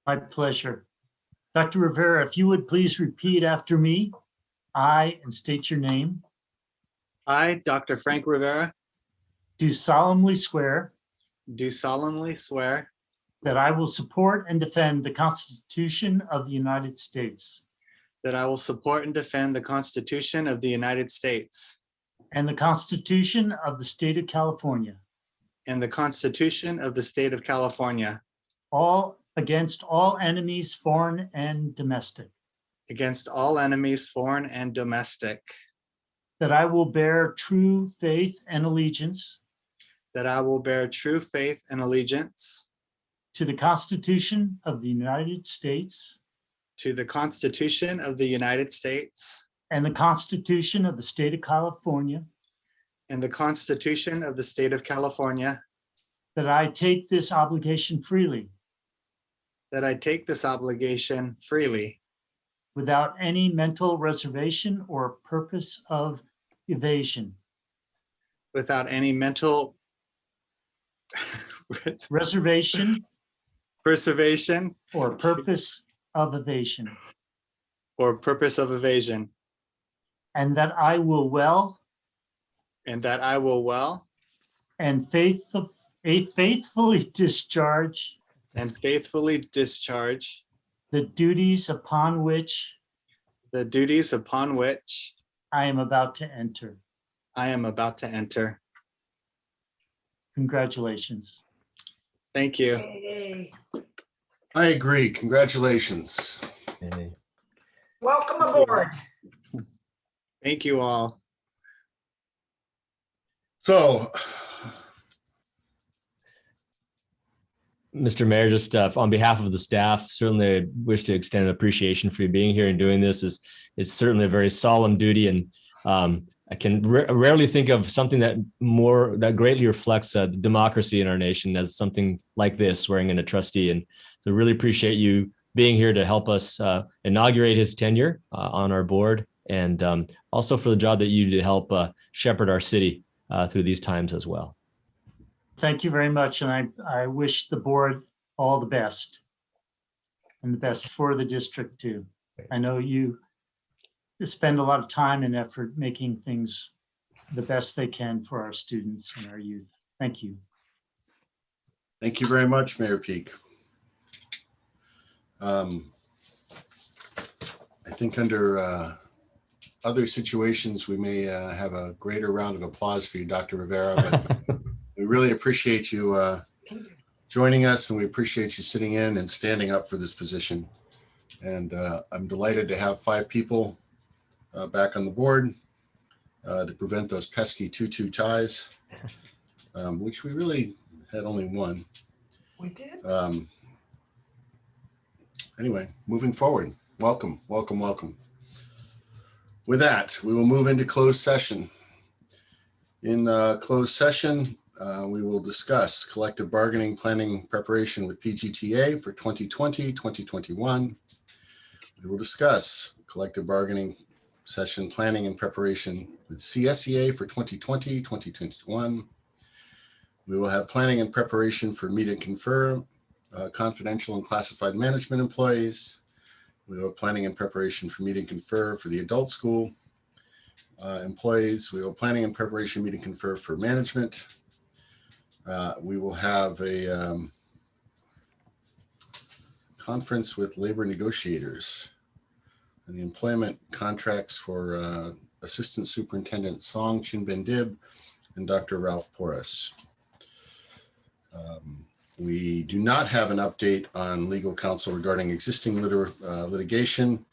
My pleasure. Dr. Rivera, if you would please repeat after me, and state your name, I, Dr. Frank Rivera, do solemnly swear do solemnly swear that I will support and defend the Constitution of the United States that I will support and defend the Constitution of the United States and the Constitution of the State of California, and the Constitution of the State of California all against all enemies, foreign and domestic, against all enemies, foreign and domestic, that I will bear true faith and allegiance that I will bear true faith and allegiance to the Constitution of the United States to the Constitution of the United States and the Constitution of the State of California, and the Constitution of the State of California, that I take this obligation freely that I take this obligation freely without any mental reservation or purpose of evasion, without any mental reservation preservation or purpose of evasion, or purpose of evasion, and that I will well and that I will well and faithfully discharge and faithfully discharge the duties upon which the duties upon which I am about to enter. I am about to enter. Congratulations. Thank you. I agree. Congratulations. Welcome aboard. Thank you all. So, Mr. Mayor, just on behalf of the staff, certainly I wish to extend appreciation for you being here and doing this. It's certainly a very solemn duty, and I can rarely think of something that greatly reflects the democracy in our nation as something like this, swearing in a trustee. And so really appreciate you being here to help us inaugurate his tenure on our board, and also for the job that you do to help shepherd our city through these times as well. Thank you very much. And I wish the board all the best and the best for the district too. I know you spend a lot of time and effort making things the best they can for our students and our youth. Thank you. thank you very much, Mayor Peak. I think under other situations, we may have a greater round of applause for you, Dr. Rivera, but we really appreciate you joining us, and we appreciate you sitting in and standing up for this position. And I'm delighted to have 5 people back on the board to prevent those pesky 2-2 ties, which we really had only one. We did. Anyway, moving forward, welcome, welcome, welcome. With that, we will move into closed session. In closed session, we will discuss collective bargaining planning preparation with PGTA for 2020-2021. We will discuss collective bargaining session planning and preparation with CSEA for 2020-2021. We will have planning and preparation for meet and confer, confidential and classified management employees. We will have planning and preparation for meet and confer for the adult school employees. We will have planning and preparation meet and confer for management. We will have a conference with labor negotiators and the employment contracts for Assistant Superintendent Song Chinben Dib and Dr. Ralph Porras. We do not have an update on legal counsel regarding existing litigation,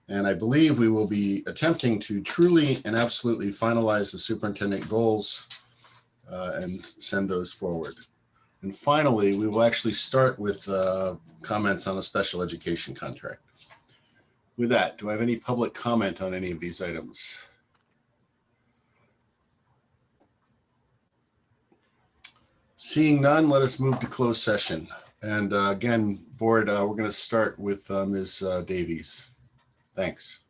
and I believe we will be attempting to truly and absolutely finalize the superintendent goals and send those forward. And finally, we will actually start with comments on a special education contract. With that, do I have any public comment on any of these items? Seeing none, let us move to closed session. And again, board, we're going to start with Ms. Davies. Thanks.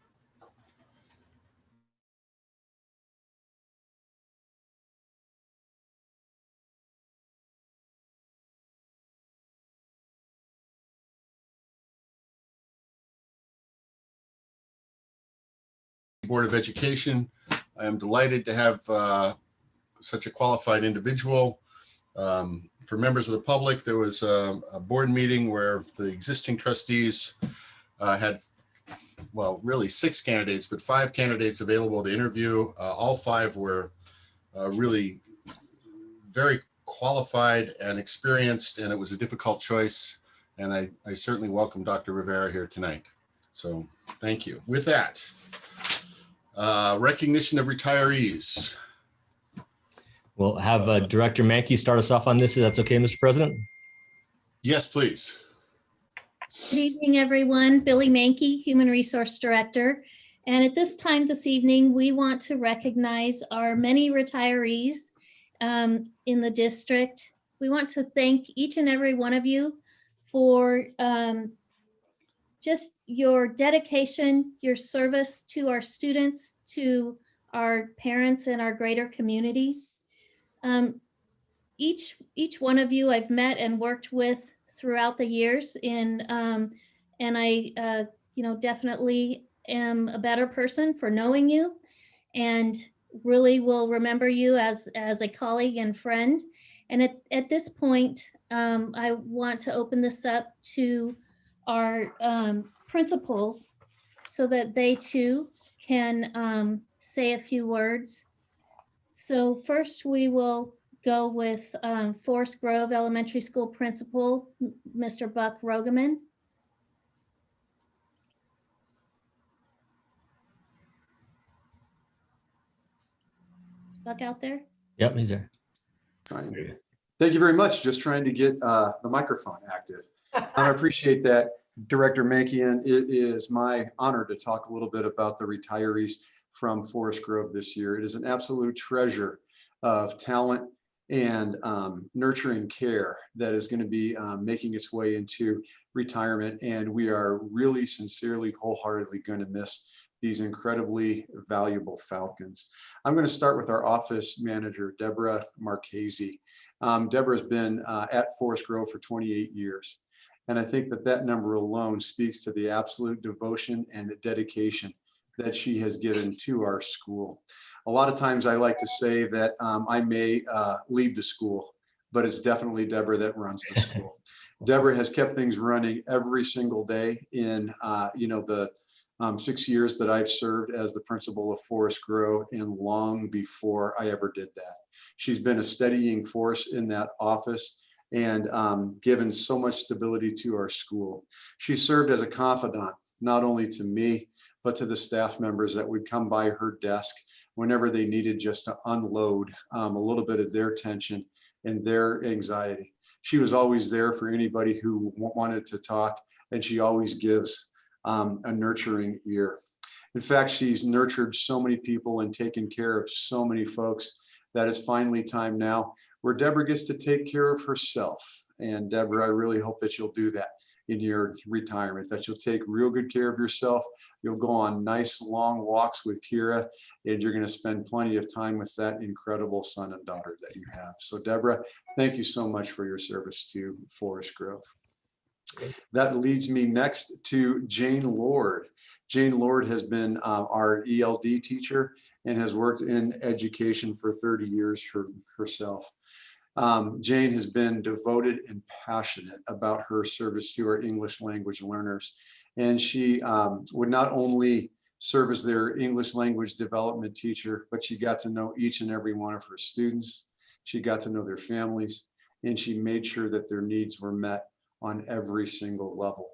Board of Education. I am delighted to have such a qualified individual. For members of the public, there was a board meeting where the existing trustees had, well, really 6 candidates, but 5 candidates available to interview. All 5 were really very qualified and experienced, and it was a difficult choice. And I certainly welcome Dr. Rivera here tonight. So thank you. With that, recognition of retirees. We'll have Director Mankey start us off on this. If that's okay, Mr. President? Yes, please. Good evening, everyone. Billy Mankey, Human Resource Director. And at this time this evening, we want to recognize our many retirees in the district. We want to thank each and every one of you for just your dedication, your service to our students, to our parents and our greater community. Each one of you I've met and worked with throughout the years, and I definitely am a better person for knowing you, and really will remember you as a colleague and friend. And at this point, I want to open this up to our principals so that they too can say a few words. So first we will go with Forest Grove Elementary School Principal, Mr. Buck Rogaman. Is Buck out there? Yep, he's there. Thank you very much. Just trying to get the microphone active. I appreciate that, Director Mankian. It is my honor to talk a little bit about the retirees from Forest Grove this year. It is an absolute treasure of talent and nurturing care that is going to be making its way into retirement. And we are really sincerely, wholeheartedly going to miss these incredibly valuable Falcons. I'm going to start with our office manager, Deborah Marchese. Deborah has been at Forest Grove for 28 years. And I think that number alone speaks to the absolute devotion and dedication that she has given to our school. A lot of times I like to say that I may lead the school, but it's definitely Deborah that runs the school. Deborah has kept things running every single day in the 6 years that I've served as the principal of Forest Grove, and long before I ever did that. She's been a steadying force in that office and given so much stability to our school. She served as a confidant, not only to me, but to the staff members that would come by her desk whenever they needed just to unload a little bit of their tension and their anxiety. She was always there for anybody who wanted to talk, and she always gives a nurturing ear. In fact, she's nurtured so many people and taken care of so many folks that it's finally time now where Deborah gets to take care of herself. And Deborah, I really hope that you'll do that in your retirement, that you'll take real good care of yourself. You'll go on nice long walks with Kira, and you're going to spend plenty of time with that incredible son and daughter that you have. So Deborah, thank you so much for your service to Forest Grove. That leads me next to Jane Lord. Jane Lord has been our ELD teacher and has worked in education for 30 years herself. Jane has been devoted and passionate about her service to our English language learners. And she would not only serve as their English language development teacher, but she got to know each and every one of her students. She got to know their families, and she made sure that their needs were met on every single level.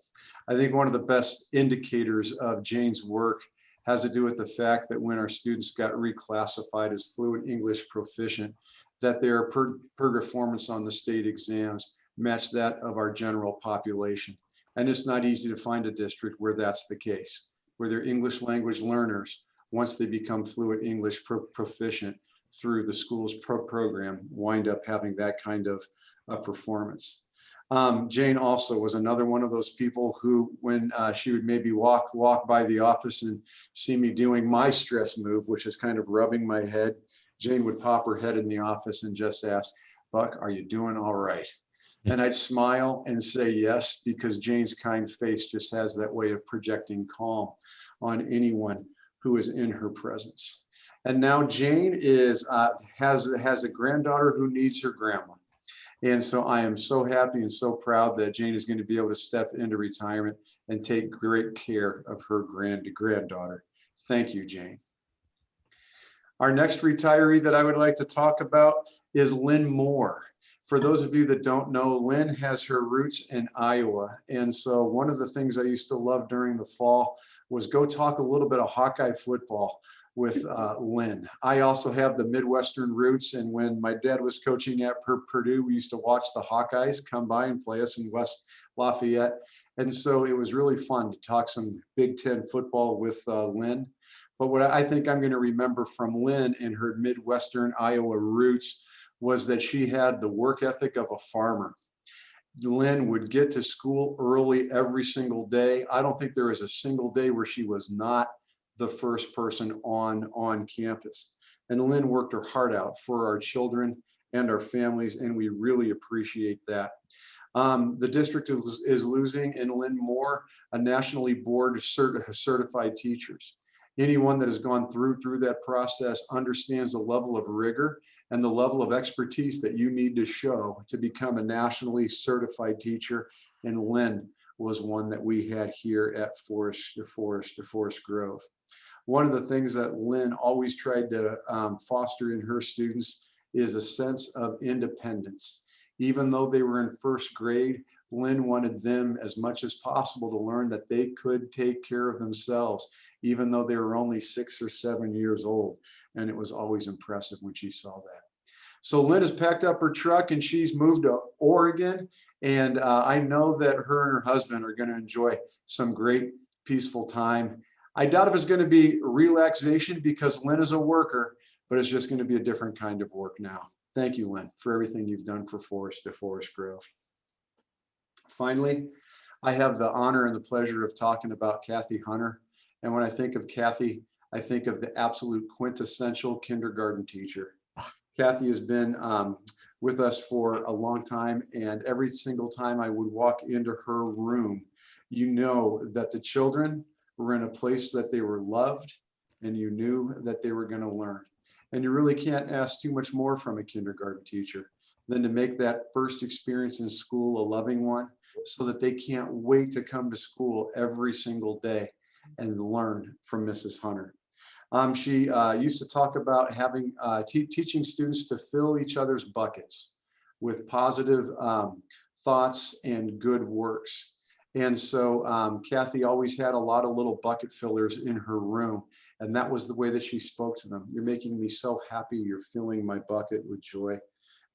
I think one of the best indicators of Jane's work has to do with the fact that when our students got reclassified as fluent English proficient, that their per performance on the state exams matched that of our general population. And it's not easy to find a district where that's the case, where their English language learners, once they become fluent English proficient through the school's program, wind up having that kind of performance. Jane also was another one of those people who, when she would maybe walk by the office and see me doing my stress move, which is kind of rubbing my head, Jane would pop her head in the office and just ask, "Buck, are you doing all right?" And I'd smile and say yes, because Jane's kind face just has that way of projecting calm on anyone who is in her presence. And now Jane is has a granddaughter who needs her grandma. And so I am so happy and so proud that Jane is going to be able to step into retirement and take great care of her granddaughter. Thank you, Jane. Our next retiree that I would like to talk about is Lynn Moore. For those of you that don't know, Lynn has her roots in Iowa. And so one of the things I used to love during the fall was go talk a little bit of Hawkeye football with Lynn. I also have the Midwestern roots, and when my dad was coaching at Purdue, we used to watch the Hawkeyes come by and play us in West Lafayette. And so it was really fun to talk some Big Ten football with Lynn. But what I think I'm going to remember from Lynn and her Midwestern Iowa roots was that she had the work ethic of a farmer. Lynn would get to school early every single day. I don't think there was a single day where she was not the first person on campus. And Lynn worked her heart out for our children and our families, and we really appreciate that. The district is losing in Lynn Moore, a nationally board certified teachers. Anyone that has gone through that process understands the level of rigor and the level of expertise that you need to show to become a nationally certified teacher. And Lynn was one that we had here at Forest Grove. One of the things that Lynn always tried to foster in her students is a sense of independence. Even though they were in first grade, Lynn wanted them as much as possible to learn that they could take care of themselves, even though they were only 6 or 7 years old. And it was always impressive when she saw that. So Lynn has packed up her truck and she's moved to Oregon. And I know that her and her husband are going to enjoy some great peaceful time. I doubt if it's going to be relaxation because Lynn is a worker, but it's just going to be a different kind of work now. Thank you, Lynn, for everything you've done for Forest Grove. Finally, I have the honor and the pleasure of talking about Kathy Hunter. And when I think of Kathy, I think of the absolute quintessential kindergarten teacher. Kathy has been with us for a long time, and every single time I would walk into her room, you know that the children were in a place that they were loved, and you knew that they were going to learn. And you really can't ask too much more from a kindergarten teacher than to make that first experience in school a loving one, so that they can't wait to come to school every single day and learn from Mrs. Hunter. She used to talk about having teaching students to fill each other's buckets with positive thoughts and good works. And so Kathy always had a lot of little bucket fillers in her room. And that was the way that she spoke to them. You're making me so happy. You're filling my bucket with joy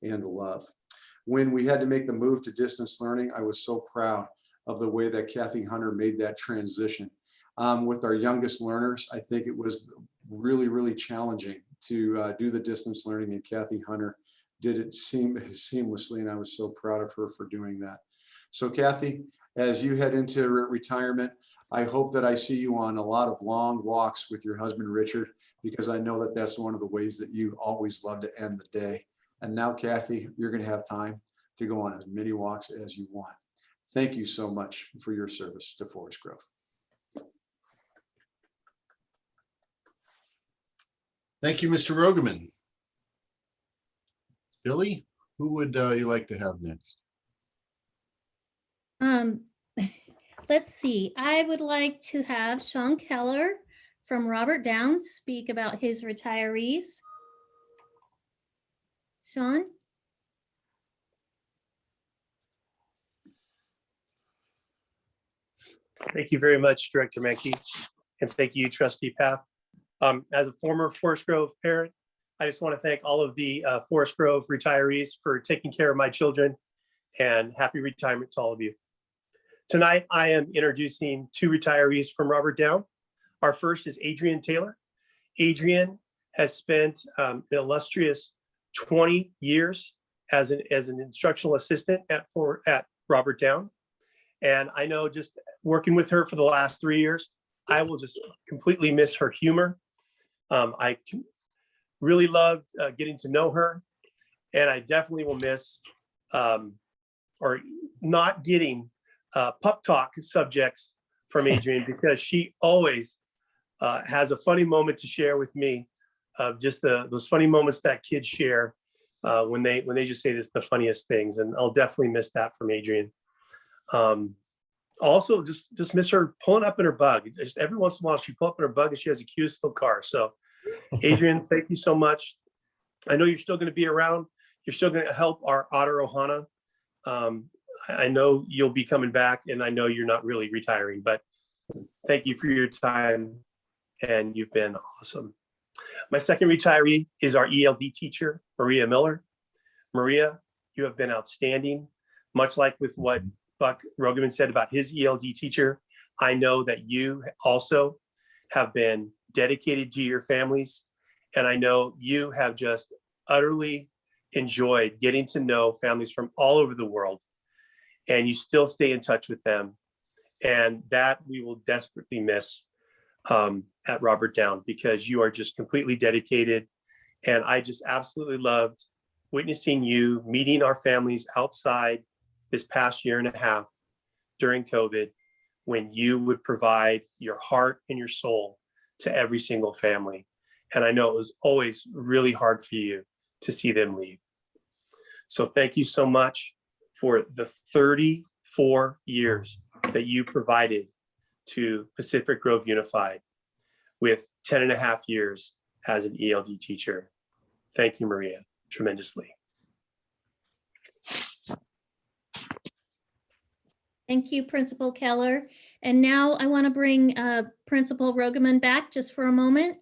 and love. When we had to make the move to distance learning, I was so proud of the way that Kathy Hunter made that transition. With our youngest learners, I think it was really, really challenging to do the distance learning, and Kathy Hunter did it seamlessly, and I was so proud of her for doing that. So Kathy, as you head into retirement, I hope that I see you on a lot of long walks with your husband, Richard, because I know that that's one of the ways that you always love to end the day. And now, Kathy, you're going to have time to go on as many walks as you want. Thank you so much for your service to Forest Grove. Thank you, Mr. Rogeman. Billy, who would you like to have next? Let's see. I would like to have Sean Keller from Robert Downs speak about his retirees. Sean? Thank you very much, Director Menke, and thank you, Trustee Papp. As a former Forest Grove parent, I just want to thank all of the Forest Grove retirees for taking care of my children, and happy retirement to all of you. Tonight, I am introducing two retirees from Robert Down. Our first is Adrian Taylor. Adrian has spent an illustrious 20 years as an instructional assistant at Robert Down. And I know just working with her for the last 3 years, I will just completely miss her humor. I really loved getting to know her, and I definitely will miss or not getting pup talk subjects from Adrian, because she always has a funny moment to share with me of just those funny moments that kids share when they just say this, the funniest things. And I'll definitely miss that from Adrian. Also, just miss her pulling up in her bug. Just every once in a while, she pull up in her bug and she has a cute little car. So, Adrian, thank you so much. I know you're still going to be around. You're still going to help our Otter Ohana. I know you'll be coming back, and I know you're not really retiring, but thank you for your time, and you've been awesome. My second retiree is our ELD teacher, Maria Miller. Maria, you have been outstanding. Much like with what Buck Rogeman said about his ELD teacher, I know that you also have been dedicated to your families, and I know you have just utterly enjoyed getting to know families from all over the world, and you still stay in touch with them. And that we will desperately miss at Robert Down, because you are just completely dedicated. And I just absolutely loved witnessing you meeting our families outside this past year and a half during COVID, when you would provide your heart and your soul to every single family. And I know it was always really hard for you to see them leave. So thank you so much for the 34 years that you provided to Pacific Grove Unified, with 10 and a half years as an ELD teacher. Thank you, Maria, tremendously. Thank you, Principal Keller. And now I want to bring Principal Rogeman back just for a moment.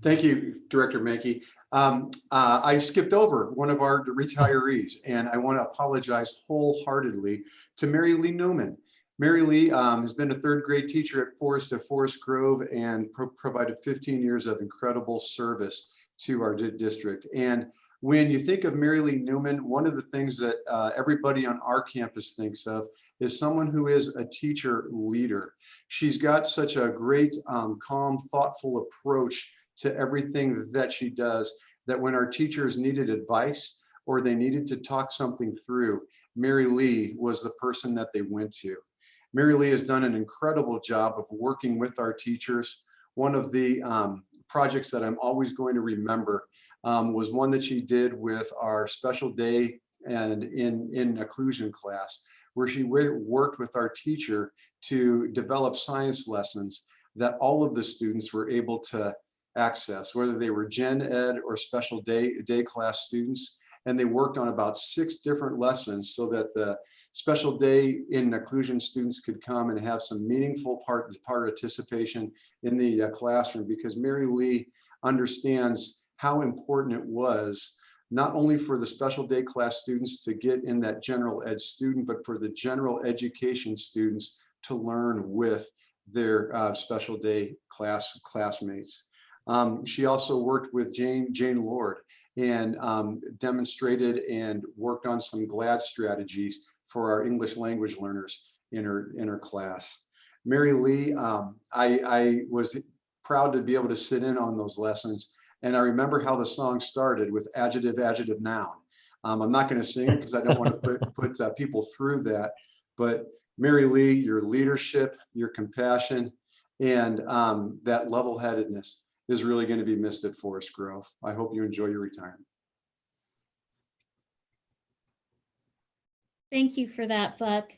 Thank you, Director Mankey. I skipped over one of our retirees, and I want to apologize wholeheartedly to Mary Lee Newman. Mary Lee has been a third grade teacher at Forest Grove and provided 15 years of incredible service to our district. And when you think of Mary Lee Newman, one of the things that everybody on our campus thinks of is someone who is a teacher leader. She's got such a great, calm, thoughtful approach to everything that she does, that when our teachers needed advice or they needed to talk something through, Mary Lee was the person that they went to. Mary Lee has done an incredible job of working with our teachers. One of the projects that I'm always going to remember was one that she did with our special day and in inclusion class, where she worked with our teacher to develop science lessons that all of the students were able to access, whether they were gen ed or special day class students. And they worked on about 6 different lessons so that the special day in inclusion students could come and have some meaningful participation in the classroom, because Mary Lee understands how important it was, not only for the special day class students to get in that general ed student, but for the general education students to learn with their special day classmates. She also worked with Jane Lord and demonstrated and worked on some GLAD strategies for our English language learners in her class. Mary Lee, I was proud to be able to sit in on those lessons. And I remember how the song started with adjective, adjective, noun. I'm not going to sing it because I don't want to put people through that. But Mary Lee, your leadership, your compassion, and that level-headedness is really going to be missed at Forest Grove. I hope you enjoy your retirement. Thank you for that, Buck.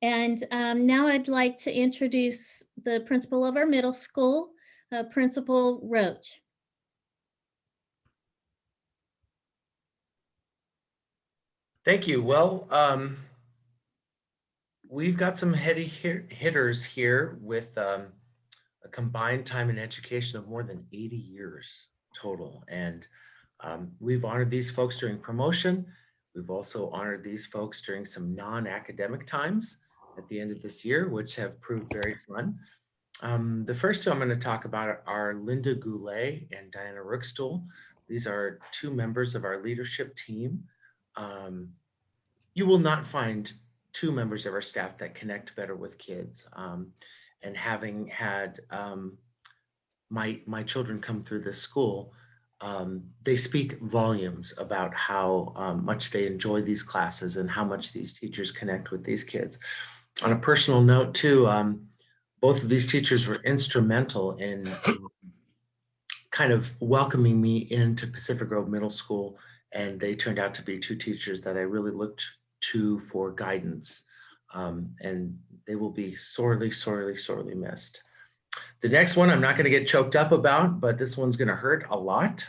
And now I'd like to introduce the principal of our middle school, Principal Roach. Thank you. Well, we've got some heady hitters here with a combined time in education of more than 80 years total. And we've honored these folks during promotion. We've also honored these folks during some non-academic times at the end of this year, which have proved very fun. The first 2 I'm going to talk about are Linda Goulet and Diana Rookstall. These are 2 members of our leadership team. You will not find 2 members of our staff that connect better with kids. And having had my children come through this school, they speak volumes about how much they enjoy these classes and how much these teachers connect with these kids. On a personal note too, both of these teachers were instrumental in kind of welcoming me into Pacific Grove Middle School, and they turned out to be two teachers that I really looked to for guidance, and they will be sorely, sorely, sorely missed. The next one I'm not going to get choked up about, but this one's going to hurt a lot.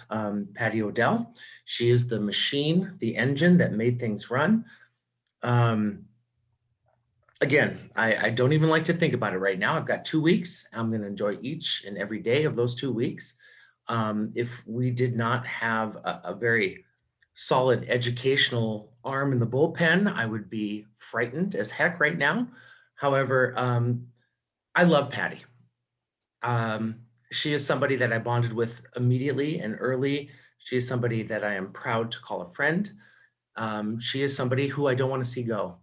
Patty Odell. She is the machine, the engine that made things run. Again, I don't even like to think about it right now. I've got 2 weeks. I'm going to enjoy each and every day of those 2 weeks. If we did not have a very solid educational arm in the bullpen, I would be frightened as heck right now. However, I love Patty. She is somebody that I bonded with immediately and early. She is somebody that I am proud to call a friend. She is somebody who I don't want to see go,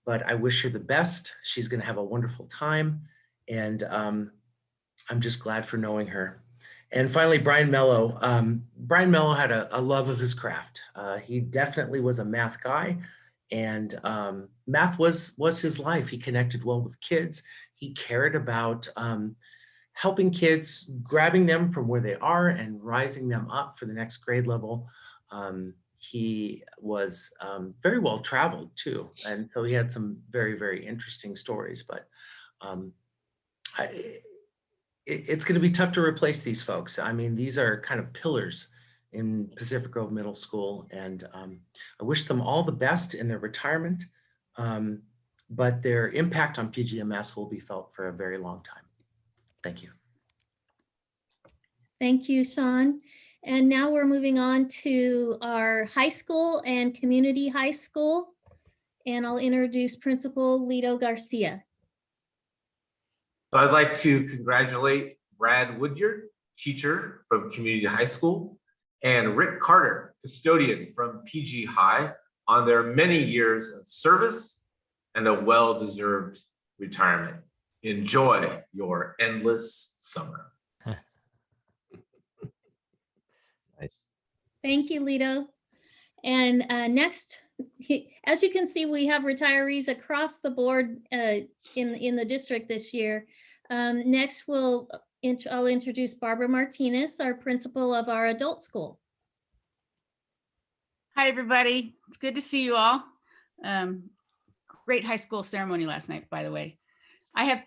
but I wish her the best. She's going to have a wonderful time, and I'm just glad for knowing her. And finally, Brian Mellow. Brian Mellow had a love of his craft. He definitely was a math guy, and math was his life. He connected well with kids. He cared about helping kids, grabbing them from where they are and rising them up for the next grade level. He was very well traveled too. And so he had some very, very interesting stories, but it's going to be tough to replace these folks. I mean, these are kind of pillars in Pacific Grove Middle School, and I wish them all the best in their retirement, but their impact on PGMS will be felt for a very long time. Thank you. Thank you, Sean. And now we're moving on to our high school and community high school. And I'll introduce Principal Lito Garcia. So I'd like to congratulate Brad Woodyard, teacher from Community High School, and Rick Carter, custodian from PG High, on their many years of service and a well-deserved retirement. Enjoy your endless summer. Nice. Thank you, Lito. And next, as you can see, we have retirees across the board in the district this year. Next, I'll introduce Barbara Martinez, our principal of our adult school. Hi, everybody. It's good to see you all. Great high school ceremony last night, by the way.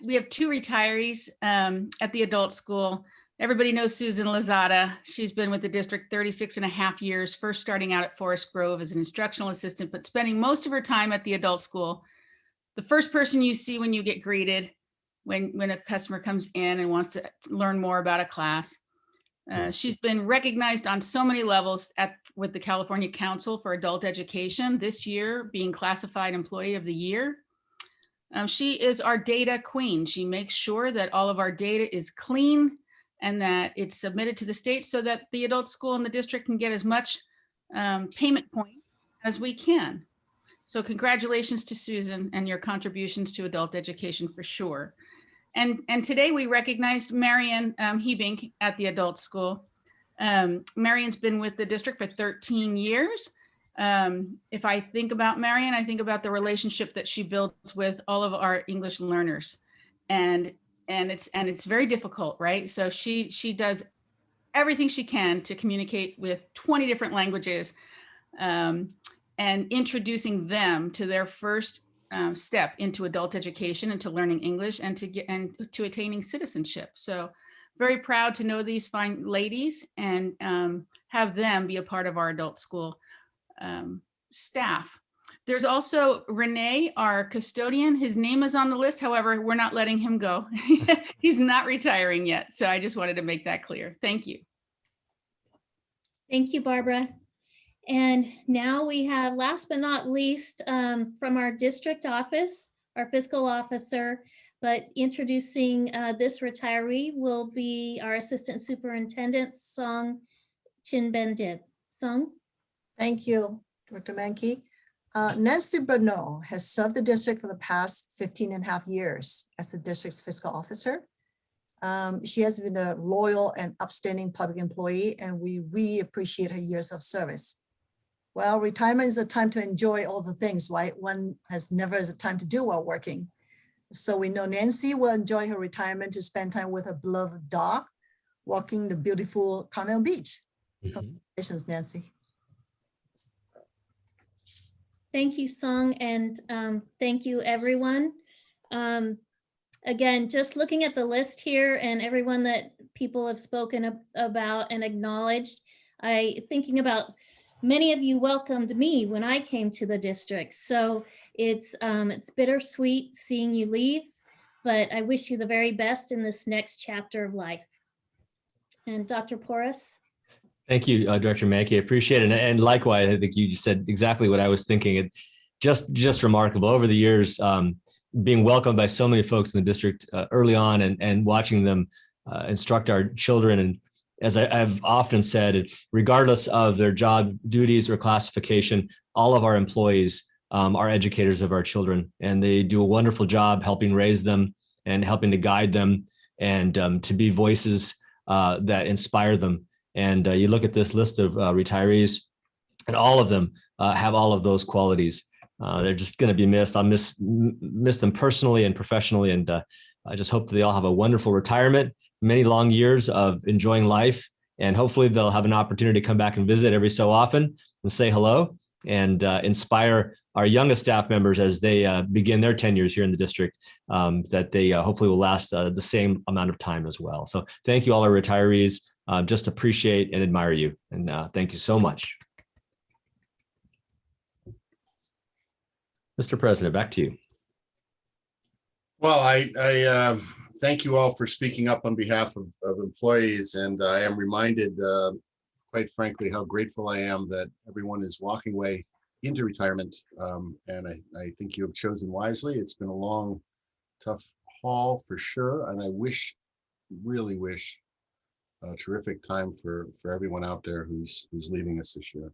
We have two retirees at the adult school. Everybody knows Susan Lozada. She's been with the district 36 and a half years, first starting out at Forest Grove as an instructional assistant, but spending most of her time at the adult school. The first person you see when you get greeted, when a customer comes in and wants to learn more about a class. She's been recognized on so many levels with the California Council for Adult Education this year, being classified Employee of the Year. She is our data queen. She makes sure that all of our data is clean and that it's submitted to the state so that the adult school and the district can get as much payment point as we can. So congratulations to Susan and your contributions to adult education for sure. And today we recognized Marion Hebink at the adult school. Marion's been with the district for 13 years. If I think about Marion, I think about the relationship that she builds with all of our English learners. And it's very difficult, right? So she does everything she can to communicate with 20 different languages and introducing them to their first step into adult education and to learning English and to attaining citizenship. So very proud to know these fine ladies and have them be a part of our adult school staff. There's also Renee, our custodian. His name is on the list. However, we're not letting him go. He's not retiring yet. So I just wanted to make that clear. Thank you. Thank you, Barbara. And now we have, last but not least, from our district office, our fiscal officer, but introducing this retiree will be our Assistant Superintendent, Song Chinbendib. Song? Thank you, Director Mankey. Nancy Bernot has served the district for the past 15 and a half years as the district's fiscal officer. She has been a loyal and upstanding public employee, and we really appreciate her years of service. Well, retirement is a time to enjoy all the things, right? One has never has a time to do while working. So we know Nancy will enjoy her retirement to spend time with her beloved dog, walking the beautiful Carmel Beach. Congratulations, Nancy. Thank you, Song, and thank you, everyone. Again, just looking at the list here and everyone that people have spoken about and acknowledged, thinking about many of you welcomed me when I came to the district. So it's bittersweet seeing you leave, but I wish you the very best in this next chapter of life. And Dr. Porras? Thank you, Director Mankey. I appreciate it. And likewise, I think you said exactly what I was thinking. It just remarkable over the years, being welcomed by so many folks in the district early on and watching them instruct our children. And as I've often said, regardless of their job duties or classification, all of our employees are educators of our children, and they do a wonderful job helping raise them and helping to guide them and to be voices that inspire them. And you look at this list of retirees, and all of them have all of those qualities. They're just going to be missed. I'll miss them personally and professionally. And I just hope that they all have a wonderful retirement, many long years of enjoying life. And hopefully they'll have an opportunity to come back and visit every so often and say hello and inspire our youngest staff members as they begin their tenures here in the district, that they hopefully will last the same amount of time as well. So thank you, all our retirees. Just appreciate and admire you. And thank you so much. Mr. President, back to you. Well, I thank you all for speaking up on behalf of employees, and I am reminded, quite frankly, how grateful I am that everyone is walking away into retirement, and I think you have chosen wisely. It's been a long, tough haul for sure, and I really wish a terrific time for everyone out there who's leaving us this year.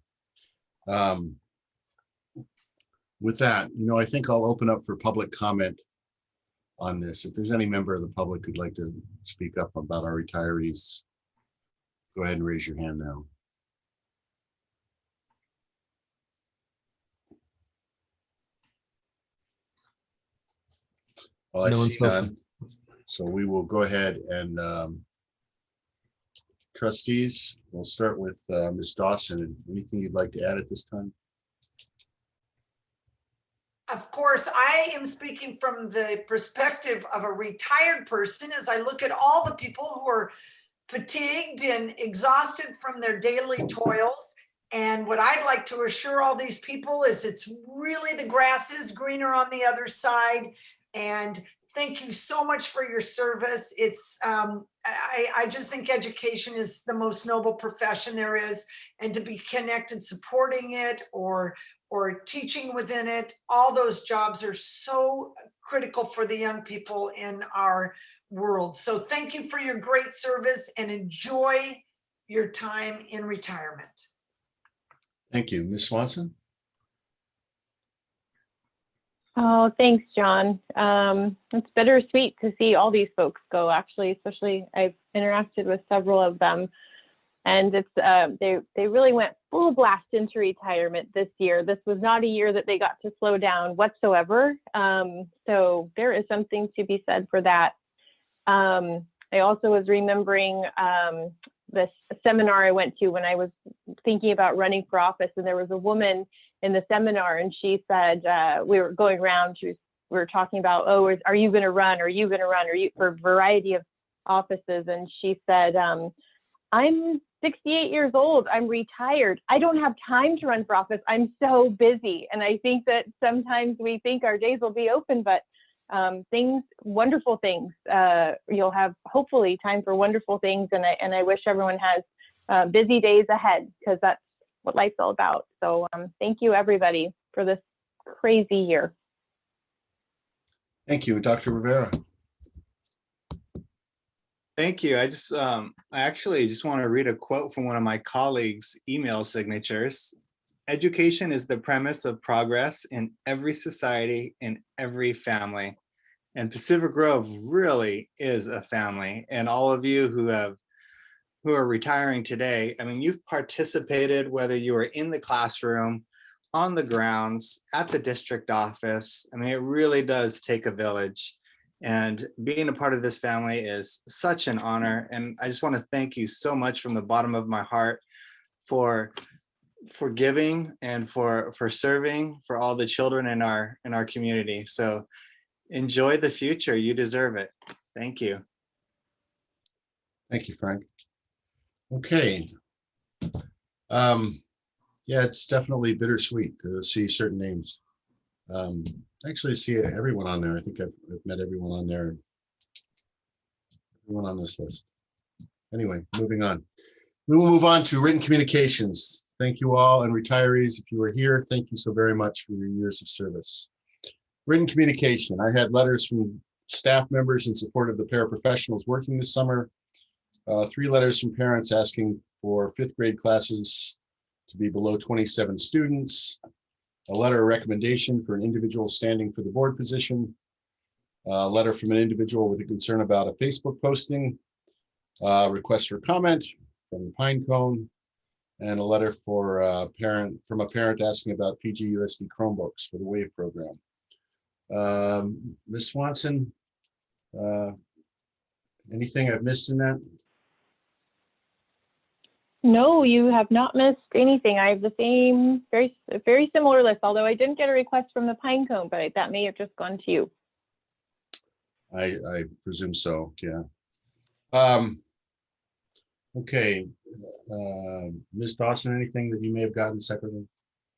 With that, I think I'll open up for public comment on this. If there's any member of the public who'd like to speak up about our retirees, go ahead and raise your hand now. Well, I see none. So we will go ahead and trustees, we'll start with Ms. Dawson. Anything you'd like to add at this time? Of course, I am speaking from the perspective of a retired person as I look at all the people who are fatigued and exhausted from their daily toils. And what I'd like to assure all these people is it's really, the grass is greener on the other side. And thank you so much for your service. It's I just think education is the most noble profession there is, and to be connected, supporting it, or teaching within it, all those jobs are so critical for the young people in our world. So thank you for your great service and enjoy your time in retirement. Thank you. Ms. Swanson? Oh, thanks, John. It's bittersweet to see all these folks go, actually, especially I've interacted with several of them. And it's they really went full blast into retirement this year. This was not a year that they got to slow down whatsoever. So there is something to be said for that. I also was remembering this seminar I went to when I was thinking about running for office, and there was a woman in the seminar, and she said, we were going around, we were talking about, oh, are you going to run? Are you going to run? Are you, for a variety of offices? And she said, I'm 68 years old. I'm retired. I don't have time to run for office. I'm so busy. And I think that sometimes we think our days will be open, but wonderful things. You'll have hopefully time for wonderful things. And I wish everyone has busy days ahead, because that's what life's all about. So thank you, everybody, for this crazy year. Thank you. Dr. Rivera. Thank you. I actually just want to read a quote from one of my colleagues' email signatures. Education is the premise of progress in every society, in every family. And Pacific Grove really is a family. And all of you who are retiring today, I mean, you've participated, whether you were in the classroom, on the grounds, at the district office. I mean, it really does take a village. And being a part of this family is such an honor. And I just want to thank you so much from the bottom of my heart for giving and for serving for all the children in our community. So enjoy the future. You deserve it. Thank you. Thank you, Frank. Okay. Yeah, it's definitely bittersweet to see certain names. Actually, see everyone on there. I think I've met everyone on there. Everyone on this list. Anyway, moving on. We will move on to written communications. Thank you all, and retirees, if you were here, thank you so very much for your years of service. Written communication. I had letters from staff members in support of the paraprofessionals working this summer. 3 letters from parents asking for 5th grade classes to be below 27 students. A letter of recommendation for an individual standing for the board position. A letter from an individual with a concern about a Facebook posting. Request for comment from the Pine Cone. And a letter for from a parent asking about PGUSD Chromebooks for the WAVE program. Ms. Swanson, anything I've missed in that? No, you have not missed anything. I have the same, very similar list, although I didn't get a request from the Pine Cone, but that may have just gone to you. I presume so, yeah. Okay, Ms. Dawson, anything that you may have gotten separately?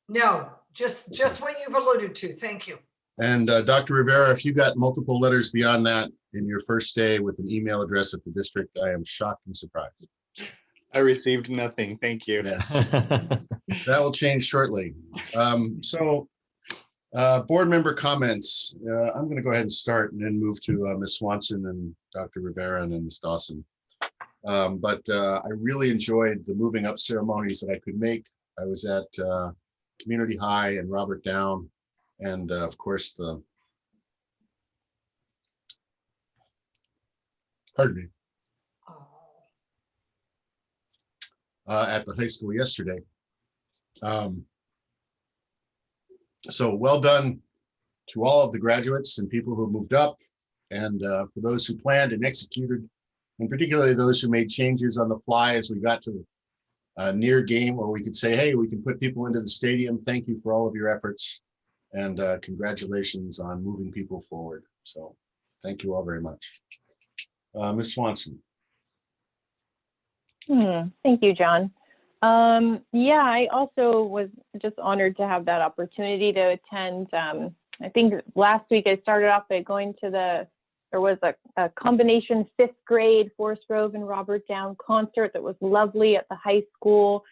No, just what you've alluded to. Thank you. And Dr. Rivera, if you got multiple letters beyond that in your first day with an email address at the district, I am shocked and surprised. I received nothing. Thank you. Yes, that will change shortly. Board member comments. I'm going to go ahead and start and then move to Ms. Swanson and Dr. Rivera and then Ms. Dawson. I really enjoyed the moving up ceremonies that I could make. I was at Community High and Robert Down, and of course pardon me, at the high school yesterday. So well done to all of the graduates and people who moved up, and for those who planned and executed, and particularly those who made changes on the fly as we got to the near game where we could say, hey, we can put people into the stadium. Thank you for all of your efforts, and congratulations on moving people forward. So thank you all very much. Ms. Swanson. Thank you, John. Yeah, I also was just honored to have that opportunity to attend. I think last week I started off by going to there was a combination 5th grade Forest Grove and Robert Down concert that was lovely at the high school.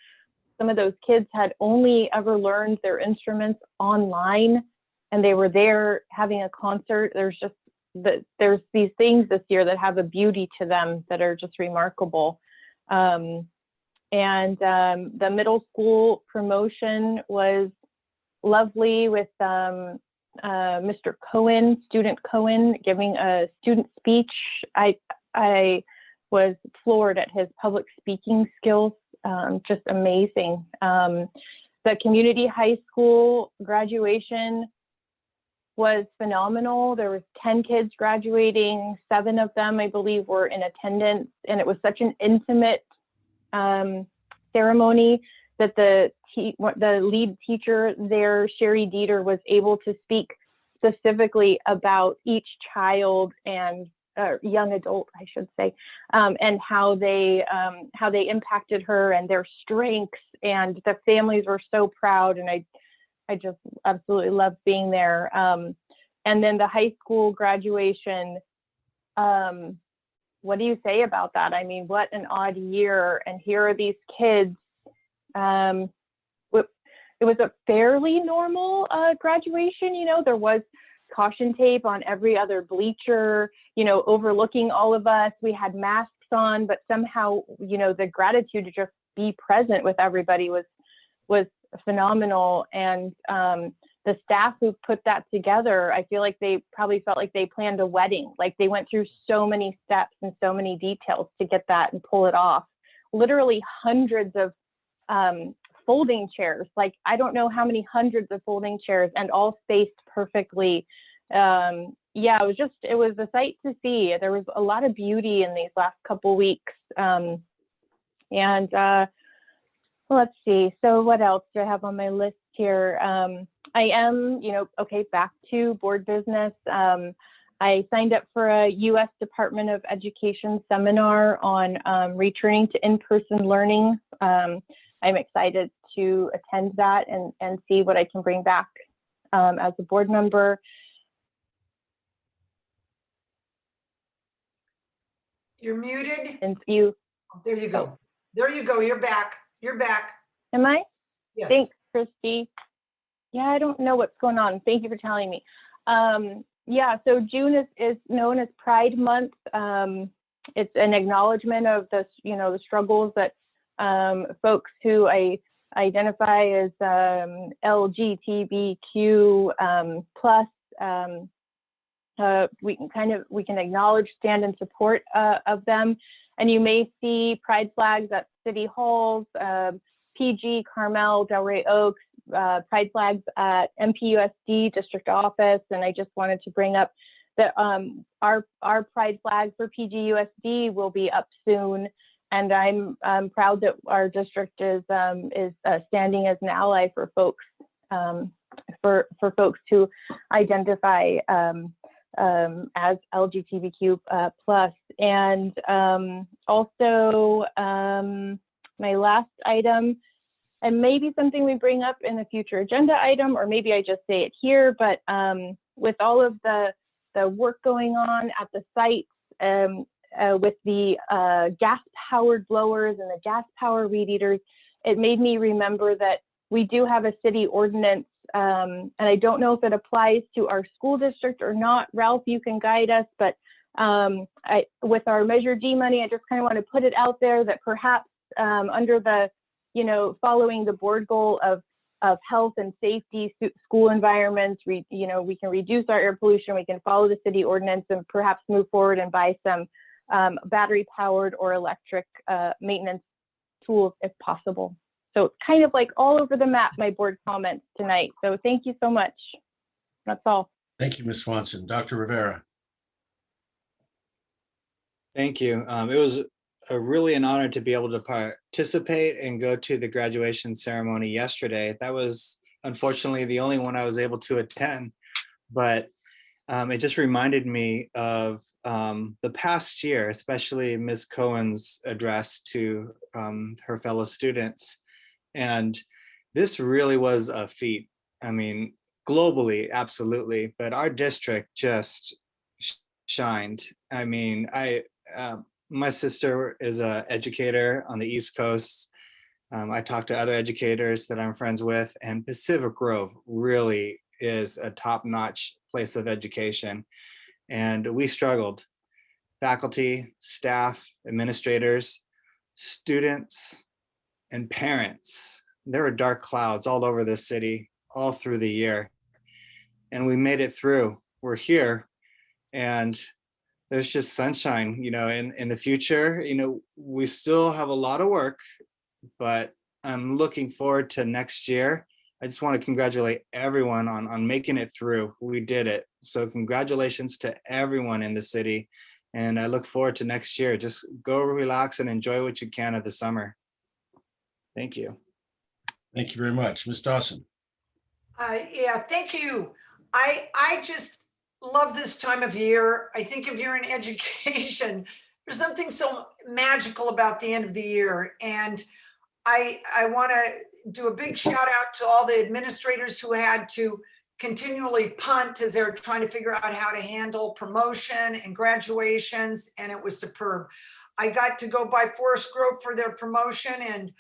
Some of those kids had only ever learned their instruments online, and they were there having a concert. There's these things this year that have a beauty to them that are just remarkable. And the middle school promotion was lovely with Mr. Cohen, student Cohen, giving a student speech. I was floored at his public speaking skills, just amazing. The community high school graduation was phenomenal. There was 10 kids graduating. 7 of them, I believe, were in attendance, and it was such an intimate ceremony that the lead teacher there, Sherry Dieter, was able to speak specifically about each child and young adult, I should say, and how they impacted her and their strengths, and the families were so proud, and I just absolutely loved being there. And then the high school graduation, what do you say about that? I mean, what an odd year. And here are these kids. It was a fairly normal graduation. You know, there was caution tape on every other bleacher, you know, overlooking all of us. We had masks on, but somehow, you know, the gratitude to just be present with everybody was phenomenal. And the staff who put that together, I feel like they probably felt like they planned a wedding. Like they went through so many steps and so many details to get that and pull it off. Literally hundreds of folding chairs. Like I don't know how many hundreds of folding chairs, and all spaced perfectly. Yeah, it was a sight to see. There was a lot of beauty in these last couple weeks. Let's see. So what else do I have on my list here? I am, okay, back to board business. I signed up for a U.S. Department of Education seminar on returning to in-person learning. I'm excited to attend that and see what I can bring back as a board member. You're muted. And you. Oh, there you go. There you go. You're back. You're back. Am I? Yes. Thanks, Christy. Yeah, I don't know what's going on. Thank you for telling me. Yeah, so June is known as Pride Month. It's an acknowledgement of the struggles that folks who identify as LGBTQ plus we can acknowledge, stand in support of them. And you may see pride flags at city halls, PG, Carmel, Delray Oaks, pride flags at MPUSD district office. And I just wanted to bring up that our pride flag for PGUSD will be up soon. And I'm proud that our district is standing as an ally for folks who identify as LGBTQ plus. And also my last item, and maybe something we bring up in a future agenda item, or maybe I just say it here, but with all of the work going on at the site, with the gas-powered blowers and the gas-powered weed eaters, it made me remember that we do have a city ordinance, and I don't know if it applies to our school district or not. Ralph, you can guide us, but with our Measure D money, I just kind of want to put it out there that perhaps under the, following the board goal of health and safety, school environments, we can reduce our air pollution, we can follow the city ordinance and perhaps move forward and buy some battery powered or electric maintenance tools if possible. So kind of like all over the map, my board comments tonight. So thank you so much. That's all. Thank you, Ms. Swanson. Dr. Rivera. Thank you. It was really an honor to be able to participate and go to the graduation ceremony yesterday. That was unfortunately the only one I was able to attend, but it just reminded me of the past year, especially Ms. Cohen's address to her fellow students. And this really was a feat. I mean, globally, absolutely, but our district just shined. I mean, my sister is an educator on the East Coast. I talked to other educators that I'm friends with, and Pacific Grove really is a top-notch place of education. And we struggled. Faculty, staff, administrators, students, and parents. There were dark clouds all over this city, all through the year. And we made it through. We're here. And there's just sunshine, in the future. We still have a lot of work, but I'm looking forward to next year. I just want to congratulate everyone on making it through. We did it. So congratulations to everyone in the city. And I look forward to next year. Just go relax and enjoy what you can of the summer. Thank you. Thank you very much. Ms. Dawson. Yeah, thank you. I just love this time of year. I think if you're in education, there's something so magical about the end of the year. And I want to do a big shout out to all the administrators who had to continually punt as they're trying to figure out how to handle promotion and graduations, and it was superb. I got to go by Forest Grove for their promotion, and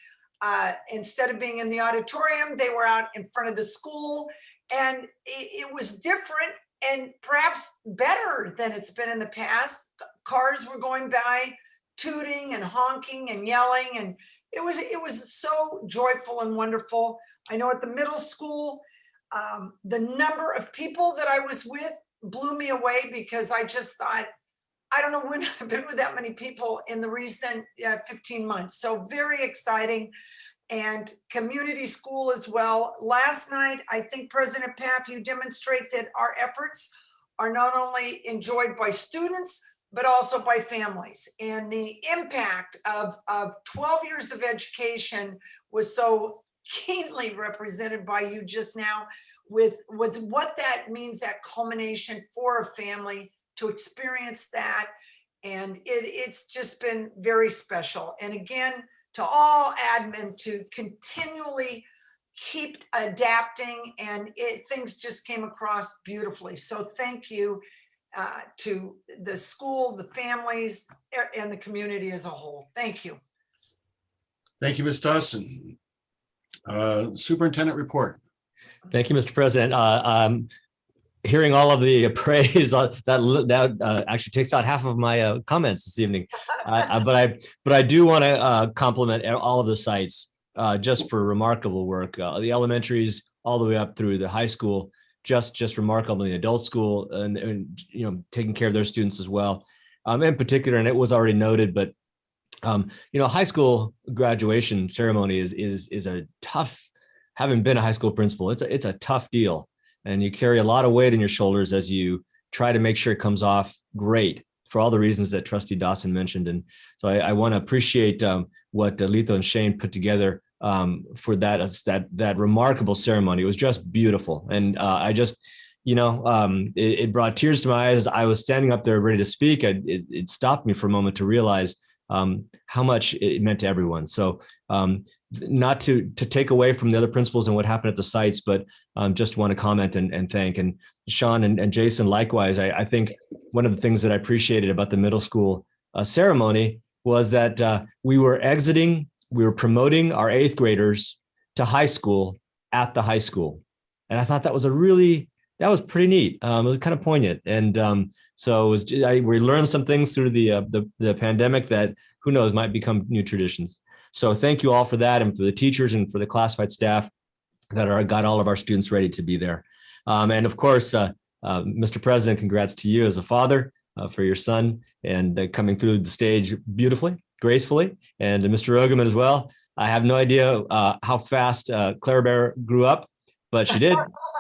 instead of being in the auditorium, they were out in front of the school, and it was different and perhaps better than it's been in the past. Cars were going by, tooting and honking and yelling, and it was so joyful and wonderful. I know at the middle school, The number of people that I was with blew me away, because I just thought, I don't know when I've been with that many people in the recent 15 months. So very exciting. And community school as well. Last night, I think President Paff, you demonstrate that our efforts are not only enjoyed by students, but also by families. And the impact of 12 years of education was so keenly represented by you just now, with what that means, that culmination for a family to experience that. And it's just been very special. And again, to all admin to continually keep adapting, and things just came across beautifully. So thank you to the school, the families, and the community as a whole. Thank you. Thank you, Ms. Dawson. Superintendent report. Thank you, Mr. President. Hearing all of the praise that actually takes out half of my comments this evening. But I do want to compliment all of the sites just for remarkable work. The elementaries all the way up through the high school, just remarkable. The adult school and you know, taking care of their students as well. In particular, and it was already noted, but you know, high school graduation ceremony is a tough. Having been a high school principal, it's a tough deal. And you carry a lot of weight on your shoulders as you try to make sure it comes off great for all the reasons that Trustee Dawson mentioned. And so I want to appreciate what Lito and Shane put together for that remarkable ceremony. It was just beautiful. And I just, you know, it brought tears to my eyes. I was standing up there ready to speak. It stopped me for a moment to realize how much it meant to everyone. So not to take away from the other principals and what happened at the sites, but just want to comment and thank. And Sean and Jason, likewise, I think one of the things that I appreciated about the middle school ceremony was that we were promoting our 8th graders to high school at the high school. And I thought that was pretty neat. It was kind of poignant. And so we learned some things through the pandemic that who knows might become new traditions. So thank you all for that, and for the teachers and for the classified staff that got all of our students ready to be there. And of course, Mr. President, congrats to you as a father for your son and coming through the stage beautifully, gracefully, and Mr. Rogeman as well. I have no idea how fast Clara Bear grew up, but she did,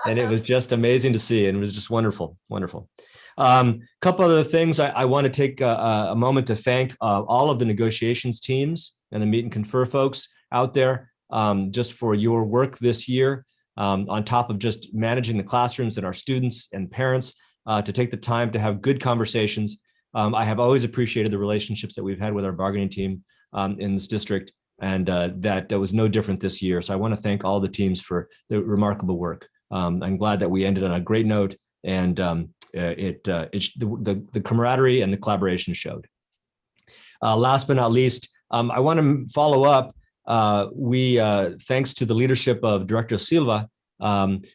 and it was just amazing to see, and it was just wonderful, wonderful. Couple other things. I want to take a moment to thank all of the negotiations teams and the meet and confer folks out there just for your work this year, on top of just managing the classrooms and our students and parents, to take the time to have good conversations. I have always appreciated the relationships that we've had with our bargaining team in this district, and that was no different this year. So I want to thank all the teams for the remarkable work. I'm glad that we ended on a great note, and the camaraderie and the collaboration showed. Last but not least, I want to follow up. Thanks to the leadership of Director Silva,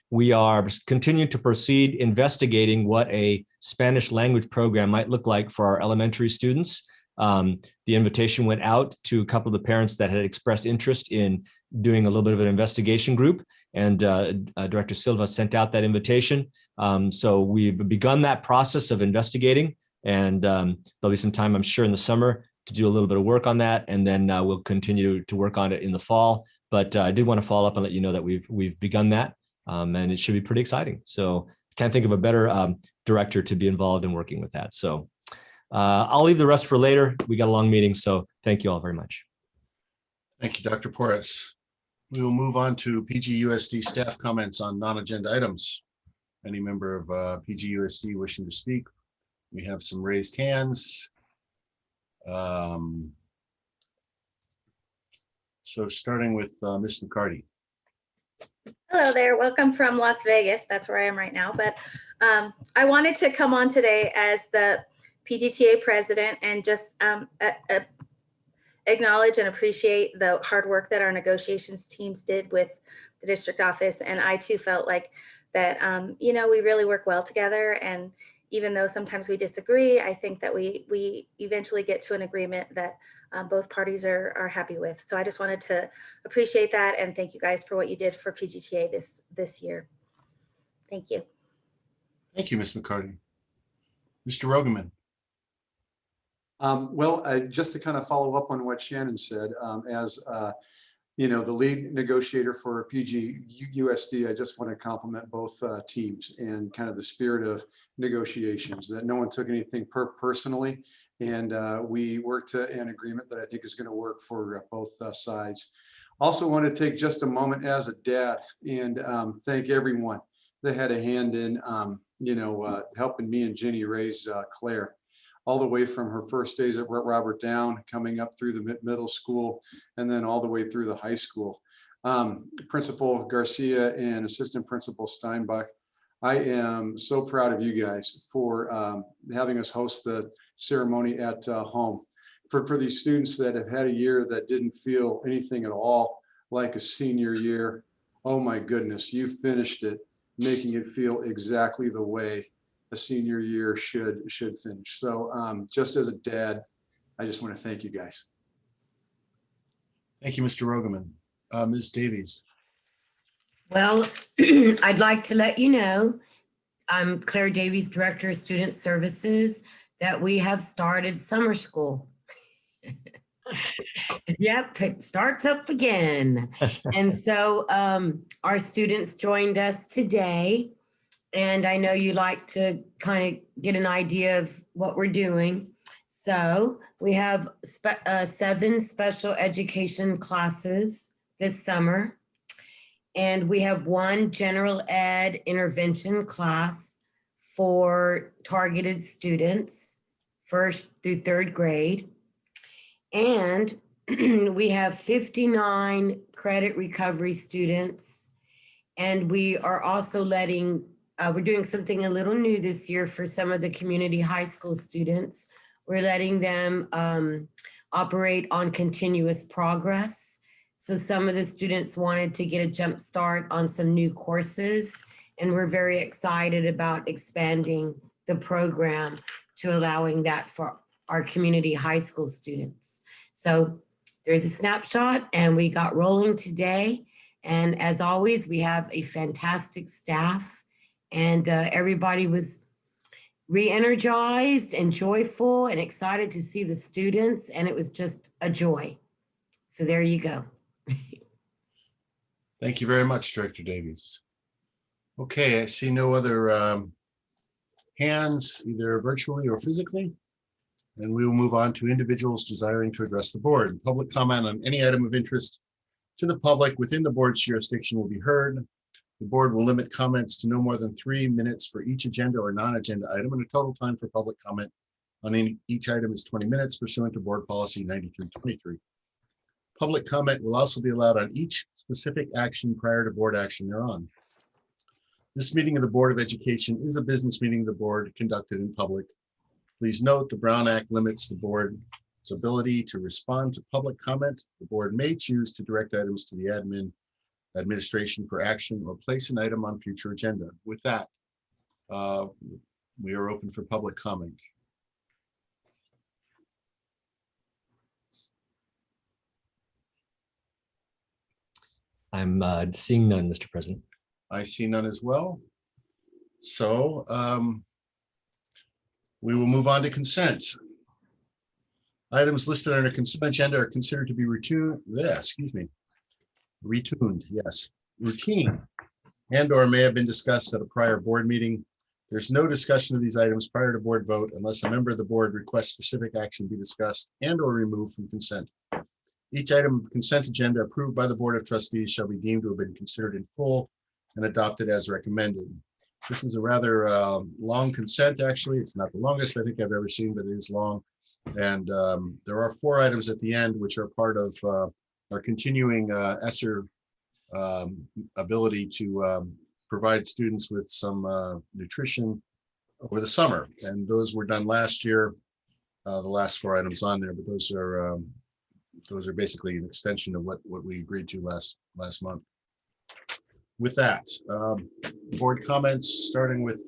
we are continuing to proceed investigating what a Spanish language program might look like for our elementary students. The invitation went out to a couple of the parents that had expressed interest in doing a little bit of an investigation group, and Director Silva sent out that invitation. So we've begun that process of investigating, and there'll be some time, I'm sure, in the summer to do a little bit of work on that, and then we'll continue to work on it in the fall. But I did want to follow up and let you know that we've begun that, and it should be pretty exciting. So can't think of a better director to be involved in working with that. So I'll leave the rest for later. We got a long meeting, so thank you all very much. Thank you, Dr. Porras. We will move on to PGUSD staff comments on non-agenda items. Any member of PGUSD wishing to speak? We have some raised hands. So starting with Ms. McCarty. Hello there, welcome from Las Vegas. That's where I am right now. But I wanted to come on today as the PGTA president and just acknowledge and appreciate the hard work that our negotiations teams did with the district office. And I too felt like that, you know, we really work well together. And even though sometimes we disagree, I think that we eventually get to an agreement that both parties are happy with. So I just wanted to appreciate that and thank you guys for what you did for PGTA this year. Thank you. Thank you, Ms. McCarty. Mr. Rogeman. Well, just to kind of follow up on what Shannon said, as you know, the lead negotiator for PGUSD, I just want to compliment both teams and kind of the spirit of negotiations, that no one took anything personally, and we worked to an agreement that I think is going to work for both sides. Also want to take just a moment as a dad and thank everyone that had a hand in, you know, helping me and Jenny raise Claire, all the way from her first days at Robert Down, coming up through the middle school, and then all the way through the high school. Principal Garcia and Assistant Principal Steinbach, I am so proud of you guys for having us host the ceremony at home. For these students that have had a year that didn't feel anything at all like a senior year, oh my goodness, you finished it, making it feel exactly the way a senior year should finish. So just as a dad, I just want to thank you guys. Thank you, Mr. Rogeman. Ms. Davies. Well, I'd like to let you know, I'm Claire Davies, Director of Student Services, that we have started summer school. Yep, it starts up again. And so our students joined us today. And I know you like to kind of get an idea of what we're doing. So we have 7 special education classes this summer. And we have 1 general ed intervention class for targeted students, 1st through 3rd grade. And we have 59 credit recovery students. And we are also letting we're doing something a little new this year for some of the community high school students. We're letting them operate on continuous progress. So some of the students wanted to get a jump start on some new courses, and we're very excited about expanding the program to allowing that for our community high school students. So there's a snapshot, and we got rolling today. And as always, we have a fantastic staff. And everybody was re-energized and joyful and excited to see the students, and it was just a joy. So there you go. Thank you very much, Director Davies. Okay, I see no other hands, either virtually or physically. And we will move on to individuals desiring to address the board. Public comment on any item of interest to the public within the board's jurisdiction will be heard. The board will limit comments to no more than 3 minutes for each agenda or non-agenda item, and a total time for public comment on each item is 20 minutes pursuant to Board Policy 9323. Public comment will also be allowed on each specific action prior to board action thereon. This meeting of the Board of Education is a business meeting of the board conducted in public. Please note the Brown Act limits the board's ability to respond to public comment. The board may choose to direct items to the administration for action or place an item on future agenda. With that, we are open for public comment. I'm seeing none, Mr. President. I see none as well. So we will move on to consent. Items listed on a consent agenda are considered to be routine, routine, and or may have been discussed at a prior board meeting. There's no discussion of these items prior to board vote unless a member of the board requests specific action be discussed and or removed from consent. Each item of consent agenda approved by the Board of Trustees shall be deemed to have been considered in full and adopted as recommended. This is a rather long consent, actually. It's not the longest I think I've ever seen, but it is long. And there are 4 items at the end, which are part of our continuing ESSER ability to provide students with some nutrition over the summer. And those were done last year, the last 4 items on there, but those are basically an extension of what we agreed to last month. With that, board comments, starting with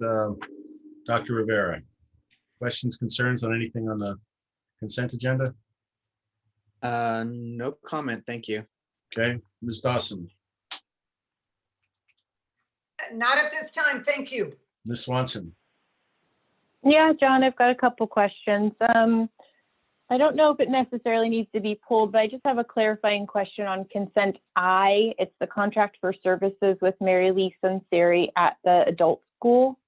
Dr. Rivera. Questions, concerns on anything on the consent agenda? No comment, thank you. Okay, Ms. Dawson. Not at this time, thank you. Ms. Swanson. Yeah, John, I've got a couple questions. I don't know if it necessarily needs to be pulled, but I just have a clarifying question on consent I. It's the contract for services with Mary Lee Sunseri at the adult school.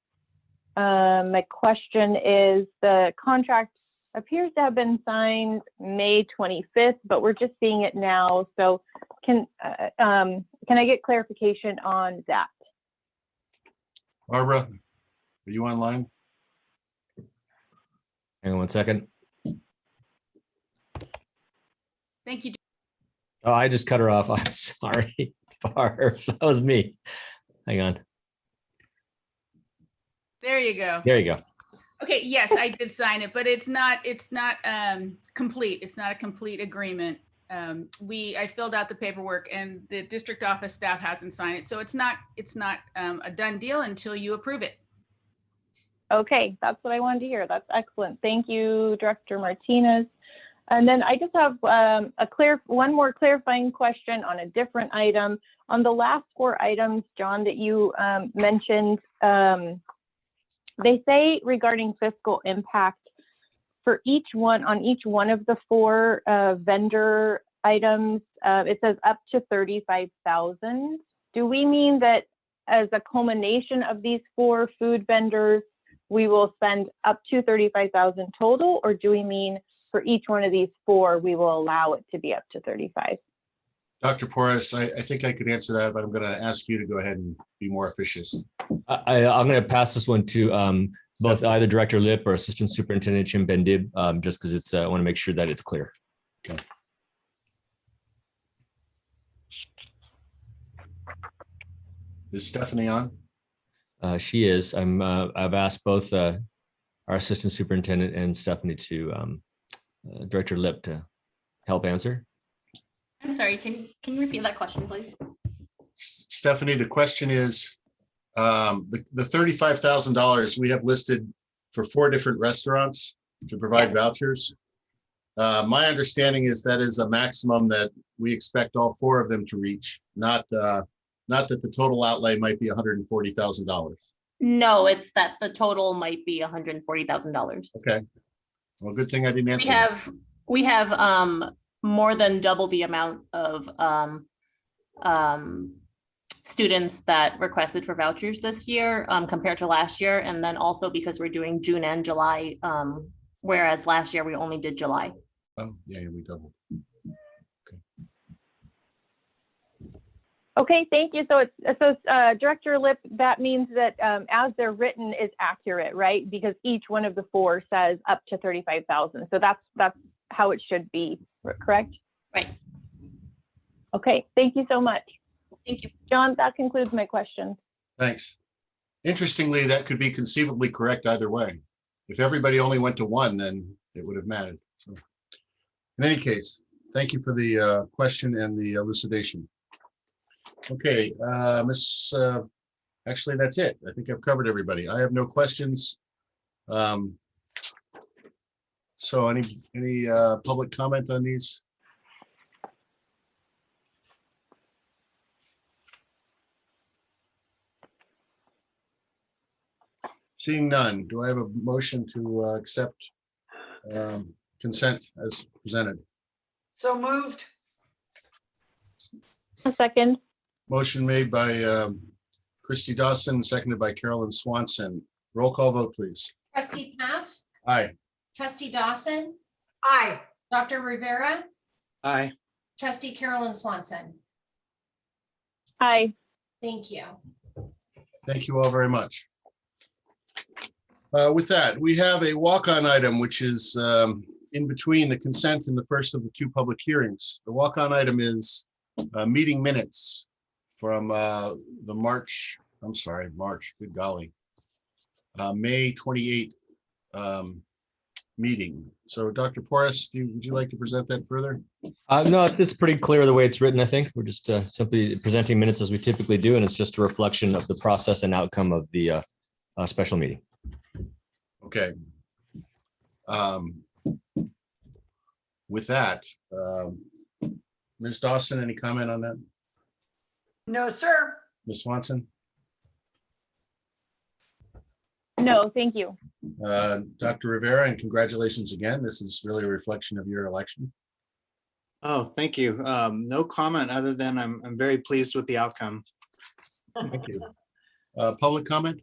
My question is, the contract appears to have been signed May 25th, but we're just seeing it now. So can I get clarification on that? Barbara, are you online? Hang on one second. Thank you. Oh, I just cut her off. I'm sorry, Barb. That was me. Hang on. There you go. There you go. Okay, yes, I did sign it, but it's not complete. It's not a complete agreement. I filled out the paperwork and the district office staff hasn't signed it. So it's not a done deal until you approve it. Okay, that's what I wanted to hear. That's excellent. Thank you, Director Martinez. And then I just have one more clarifying question on a different item. On the last 4 items, John, that you mentioned, they say regarding fiscal impact for each one, on each one of the 4 vendor items, it says up to 35,000. Do we mean that as a culmination of these 4 food vendors, we will spend up to 35,000 total, or do we mean for each one of these 4, we will allow it to be up to 35? Dr. Porras, I think I could answer that, but I'm going to ask you to go ahead and be more officious. I'm going to pass this one to both either Director Lip or Assistant Superintendent Jim Bendib, just because it's I want to make sure that it's clear. Okay. Is Stephanie on? She is. I've asked both our Assistant Superintendent and Stephanie to Director Lip to help answer. I'm sorry, can you repeat that question, please? Stephanie, the question is, the $35,000 we have listed for 4 different restaurants to provide vouchers. My understanding is that is a maximum that we expect all 4 of them to reach, not that the total outlay might be $140,000. No, it's that the total might be $140,000. Okay. Well, good thing I didn't answer. We have more than double the amount of students that requested for vouchers this year compared to last year. And then also because we're doing June and July, whereas last year we only did July. Oh, yeah, we doubled. Okay, thank you. So Director Lip, that means that as they're written is accurate, right? Because each one of the 4 says up to 35,000. So that's how it should be, correct? Right. Okay, thank you so much. Thank you. John, that concludes my questions. Thanks. Interestingly, that could be conceivably correct either way. If everybody only went to 1, then it would have mattered. So, in any case, thank you for the question and the elucidation. Okay, actually, that's it. I think I've covered everybody. I have no questions. So any public comment on these? Seeing none, do I have a motion to accept consent as presented? So moved. A second. Motion made by Christy Dawson, seconded by Carolyn Swanson. Roll call vote, please. Trustee Paff, Aye. Trustee Dawson, Aye. Dr. Rivera, Aye. Trustee Carolyn Swanson. Aye. Thank you. Thank you all very much. With that, we have a walk-on item, which is in between the consent and the first of the 2 public hearings. The walk-on item is meeting minutes from the March, good golly, May 28th meeting. So Dr. Porras, would you like to present that further? No, it's pretty clear the way it's written, I think. We're just simply presenting minutes as we typically do, and it's just a reflection of the process and outcome of the special meeting. Okay. With that, Ms. Dawson, any comment on that? No, sir. Ms. Swanson? No, thank you. Dr. Rivera, and congratulations again. This is really a reflection of your election. Oh, thank you. No comment other than I'm very pleased with the outcome. Thank you. Public comment?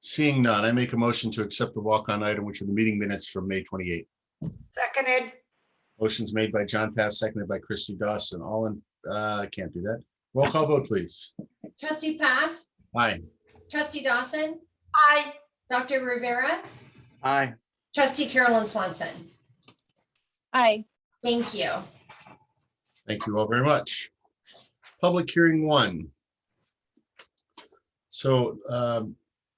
Seeing none, I make a motion to accept the walk-on item, which are the meeting minutes from May 28th. Seconded. Motion's made by John Taft, seconded by Christy Dawson. All in, I can't do that. Roll call vote, please. Trustee Pfaff, Aye. trustee Dawson, Aye. Dr. Rivera, Aye. trustee Carolyn Swanson. Aye. Thank you. Thank you all very much. Public hearing 1. So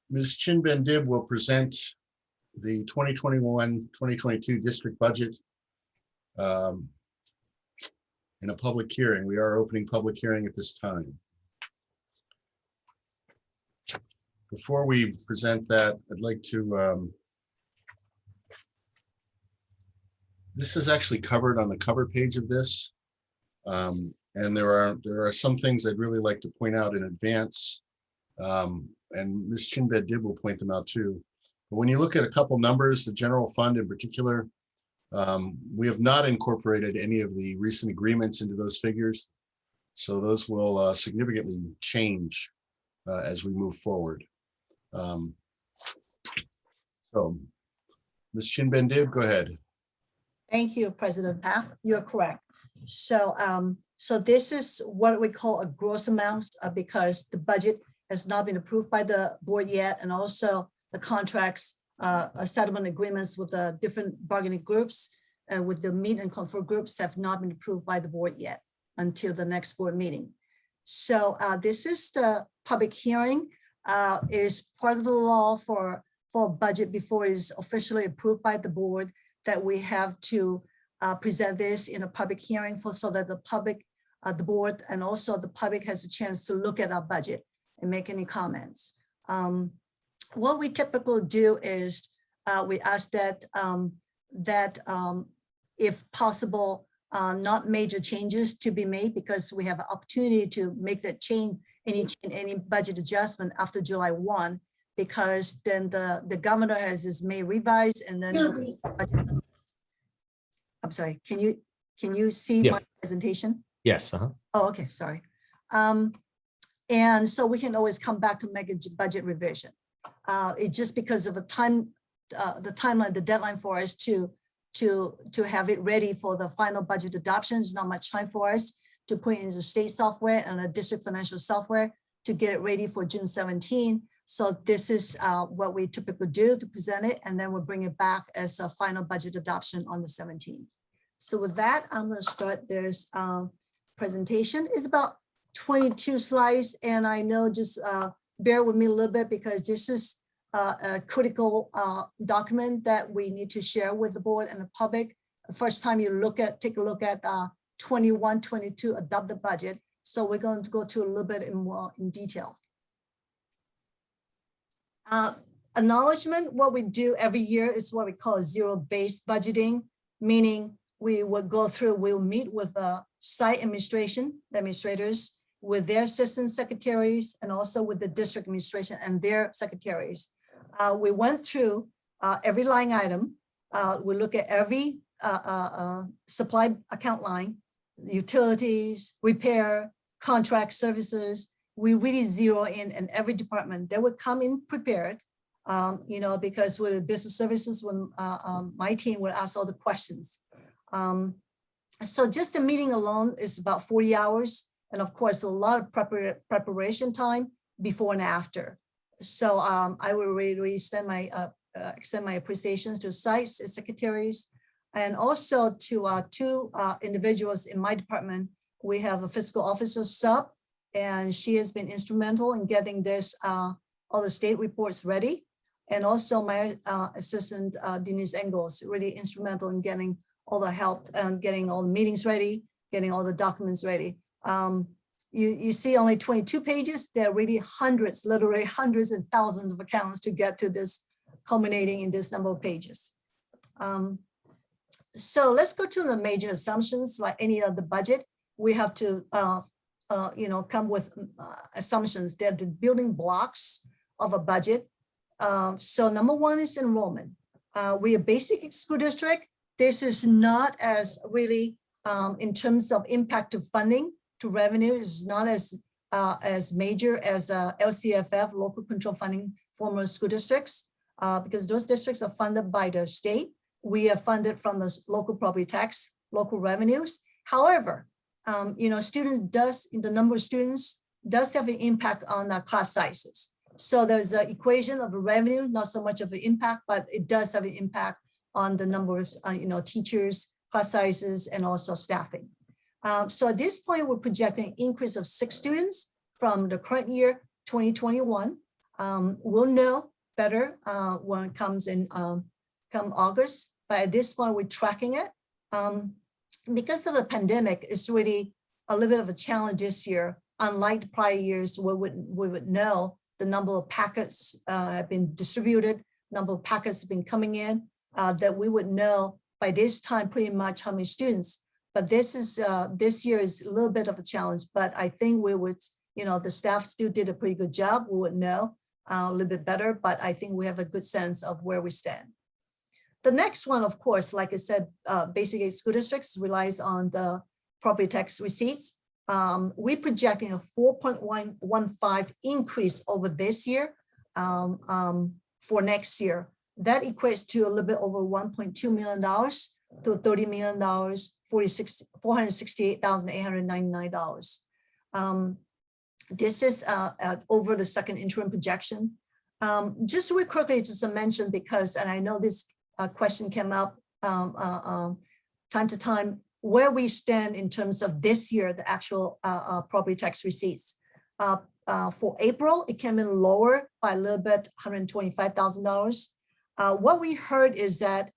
Ms. Chin Ben Dib will present the 2021-2022 district budget in a public hearing. We are opening public hearing at this time. Before we present that, I'd like to, this is actually covered on the cover page of this. And there are some things I'd really like to point out in advance. And Ms. Chin Ben Dib will point them out too. But when you look at a couple numbers, the general fund in particular, we have not incorporated any of the recent agreements into those figures. So those will significantly change as we move forward. So Ms. Chin Ben Dib, go ahead. Thank you, President Pfaff. You're correct. So, so this is what we call a gross amount because the budget has not been approved by the board yet, and also the contracts, settlement agreements with the different bargaining groups, with the meet and confer groups have not been approved by the board yet until the next board meeting. So this is the public hearing, is part of the law for budget before it is officially approved by the board, that we have to present this in a public hearing so that the public, the board, and also the public has a chance to look at our budget and make any comments. What we typically do is we ask that if possible, not major changes to be made, because we have an opportunity to make that change, any budget adjustment after July 1, because then the governor has his May revised, and then I'm sorry, can you see my presentation? Yes. Oh, okay, sorry. And so we can always come back to make a budget revision. It just because of the timeline, the deadline for us to have it ready for the final budget adoption is not much time for us to put in the state software and a district financial software to get it ready for June 17. So this is what we typically do to present it, and then we'll bring it back as a final budget adoption on the 17th. So with that, I'm going to start this presentation. It's about 22 slides, and I know just bear with me a little bit because this is a critical document that we need to share with the board and the public. The first time you take a look at 21-22 adopt the budget. So we're going to go to a little bit more in detail. Acknowledgement, what we do every year is what we call zero-based budgeting, meaning we would go through, we'll meet with the site administrators, with their assistant secretaries, and also with the district administration and their secretaries. We went through every line item. We look at every supply account line, utilities, repair, contract services. We really zero in every department. They would come in prepared, because with business services, when my team would ask all the questions. So just the meeting alone is about 40 hours. And of course, a lot of preparation time before and after. So I will really extend my appreciations to sites and secretaries, and also to two individuals in my department. We have a fiscal officer sub, and she has been instrumental in getting this all the state reports ready. And also my assistant Denise Engels, really instrumental in getting all the help and getting all the meetings ready, getting all the documents ready. You see only 22 pages. There are really hundreds, literally hundreds and thousands of accounts to get to this, culminating in this number of pages. So let's go to the major assumptions. Like any of the budget, we have to come with assumptions. They're the building blocks of a budget. So number one is enrollment. We are basic school district. This is not as really in terms of impact to funding to revenue is not as major as LCFF, local control funding former school districts, because those districts are funded by the state. We are funded from the local property tax, local revenues. However, the number of students does have an impact on class sizes. So there's an equation of the revenue, not so much of an impact, but it does have an impact on the number of teachers, class sizes, and also staffing. So at this point, we're projecting an increase of 6 students from the current year, 2021. We'll know better when it comes in come August, but at this point, we're tracking it. Because of the pandemic, it's really a little bit of a challenge this year. Unlike prior years, we would know the number of packets have been distributed, number of packets have been coming in, that we would know by this time pretty much how many students. But this year is a little bit of a challenge, but I think we would, the staff still did a pretty good job. We would know a little bit better, but I think we have a good sense of where we stand. The next one, of course, like I said, basic school districts relies on the property tax receipts. We're projecting a 4.115 increase over this year for next year. That equates to a little bit over $1.2 million to $30 million, $468,899. This is over the second interim projection. Just real quickly, just to mention, because, and I know this question came up time to time, where we stand in terms of this year, the actual property tax receipts. For April, it came in lower by a little bit, $125,000. What we heard is that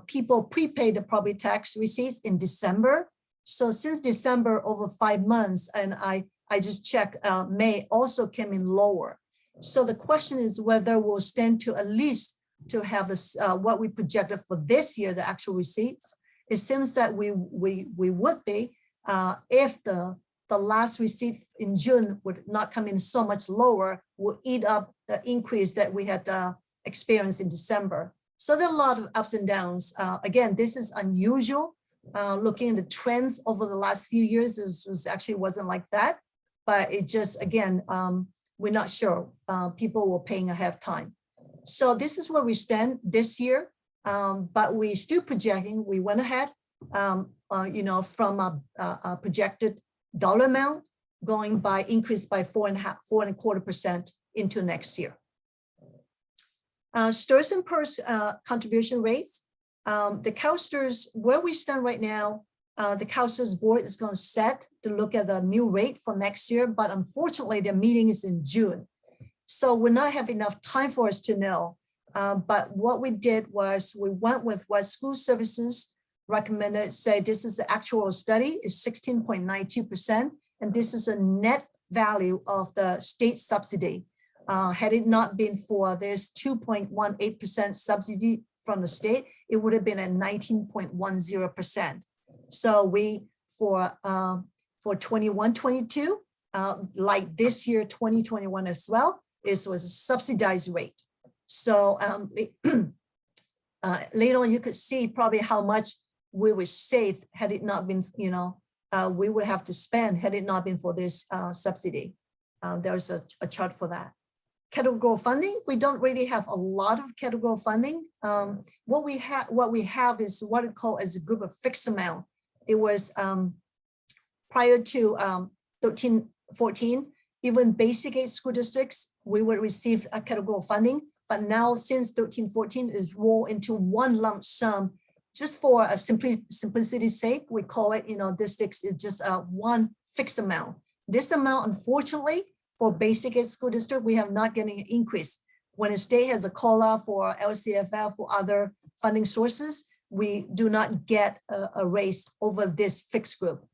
people prepaid the property tax receipts in December. So since December, over 5 months, and I just checked, May also came in lower. So the question is whether we'll stand to at least to have this what we projected for this year, the actual receipts. It seems that we would be if the last receipt in June would not come in so much lower, will eat up the increase that we had experienced in December. So there are a lot of ups and downs. Again, this is unusual. Looking at the trends over the last few years, it actually wasn't like that. But it just, again, we're not sure. People were paying ahead of time. So this is where we stand this year. But we still projecting, we went ahead, from a projected dollar amount going by increase by 4.25% into next year. Stores and purse contribution rates. The CalSTRS, where we stand right now, the CalSTRS board is going to set to look at the new rate for next year, but unfortunately their meeting is in June. So we'll not have enough time for us to know. But what we did was we went with what school services recommended, say this is the actual study is 16.92%. And this is a net value of the state subsidy. Had it not been for this 2.18% subsidy from the state, it would have been at 19.10%. So we, for 21-22, like this year, 2021 as well, this was a subsidized rate. So later on, you could see probably how much we would save had it not been, we would have to spend had it not been for this subsidy. There's a chart for that. Categorical funding, we don't really have a lot of categorical funding. What we have is what we call as a group of fixed amount. It was prior to 13-14, even basic age school districts, we would receive a categorical funding. But now since 13-14 is rolled into one lump sum, just for a simplicity's sake, we call it, districts is just one fixed amount. This amount, unfortunately, for basic ed school district, we have not getting an increase. When a state has a call out for LCFF or other funding sources, we do not get a raise over this fixed group.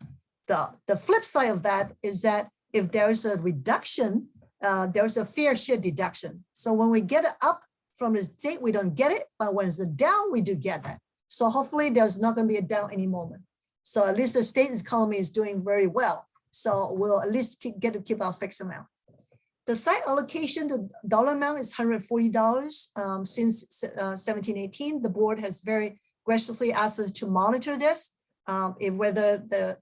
The flip side of that is that if there is a reduction, there's a fair share deduction. So when we get it up from the state, we don't get it, but when it's a down, we do get that. So hopefully there's not going to be a down any moment. So at least the state economy is doing very well. So we'll at least get to keep our fixed amount. The site allocation, the dollar amount is $140 since 1718. The board has very graciously asked us to monitor this, if whether the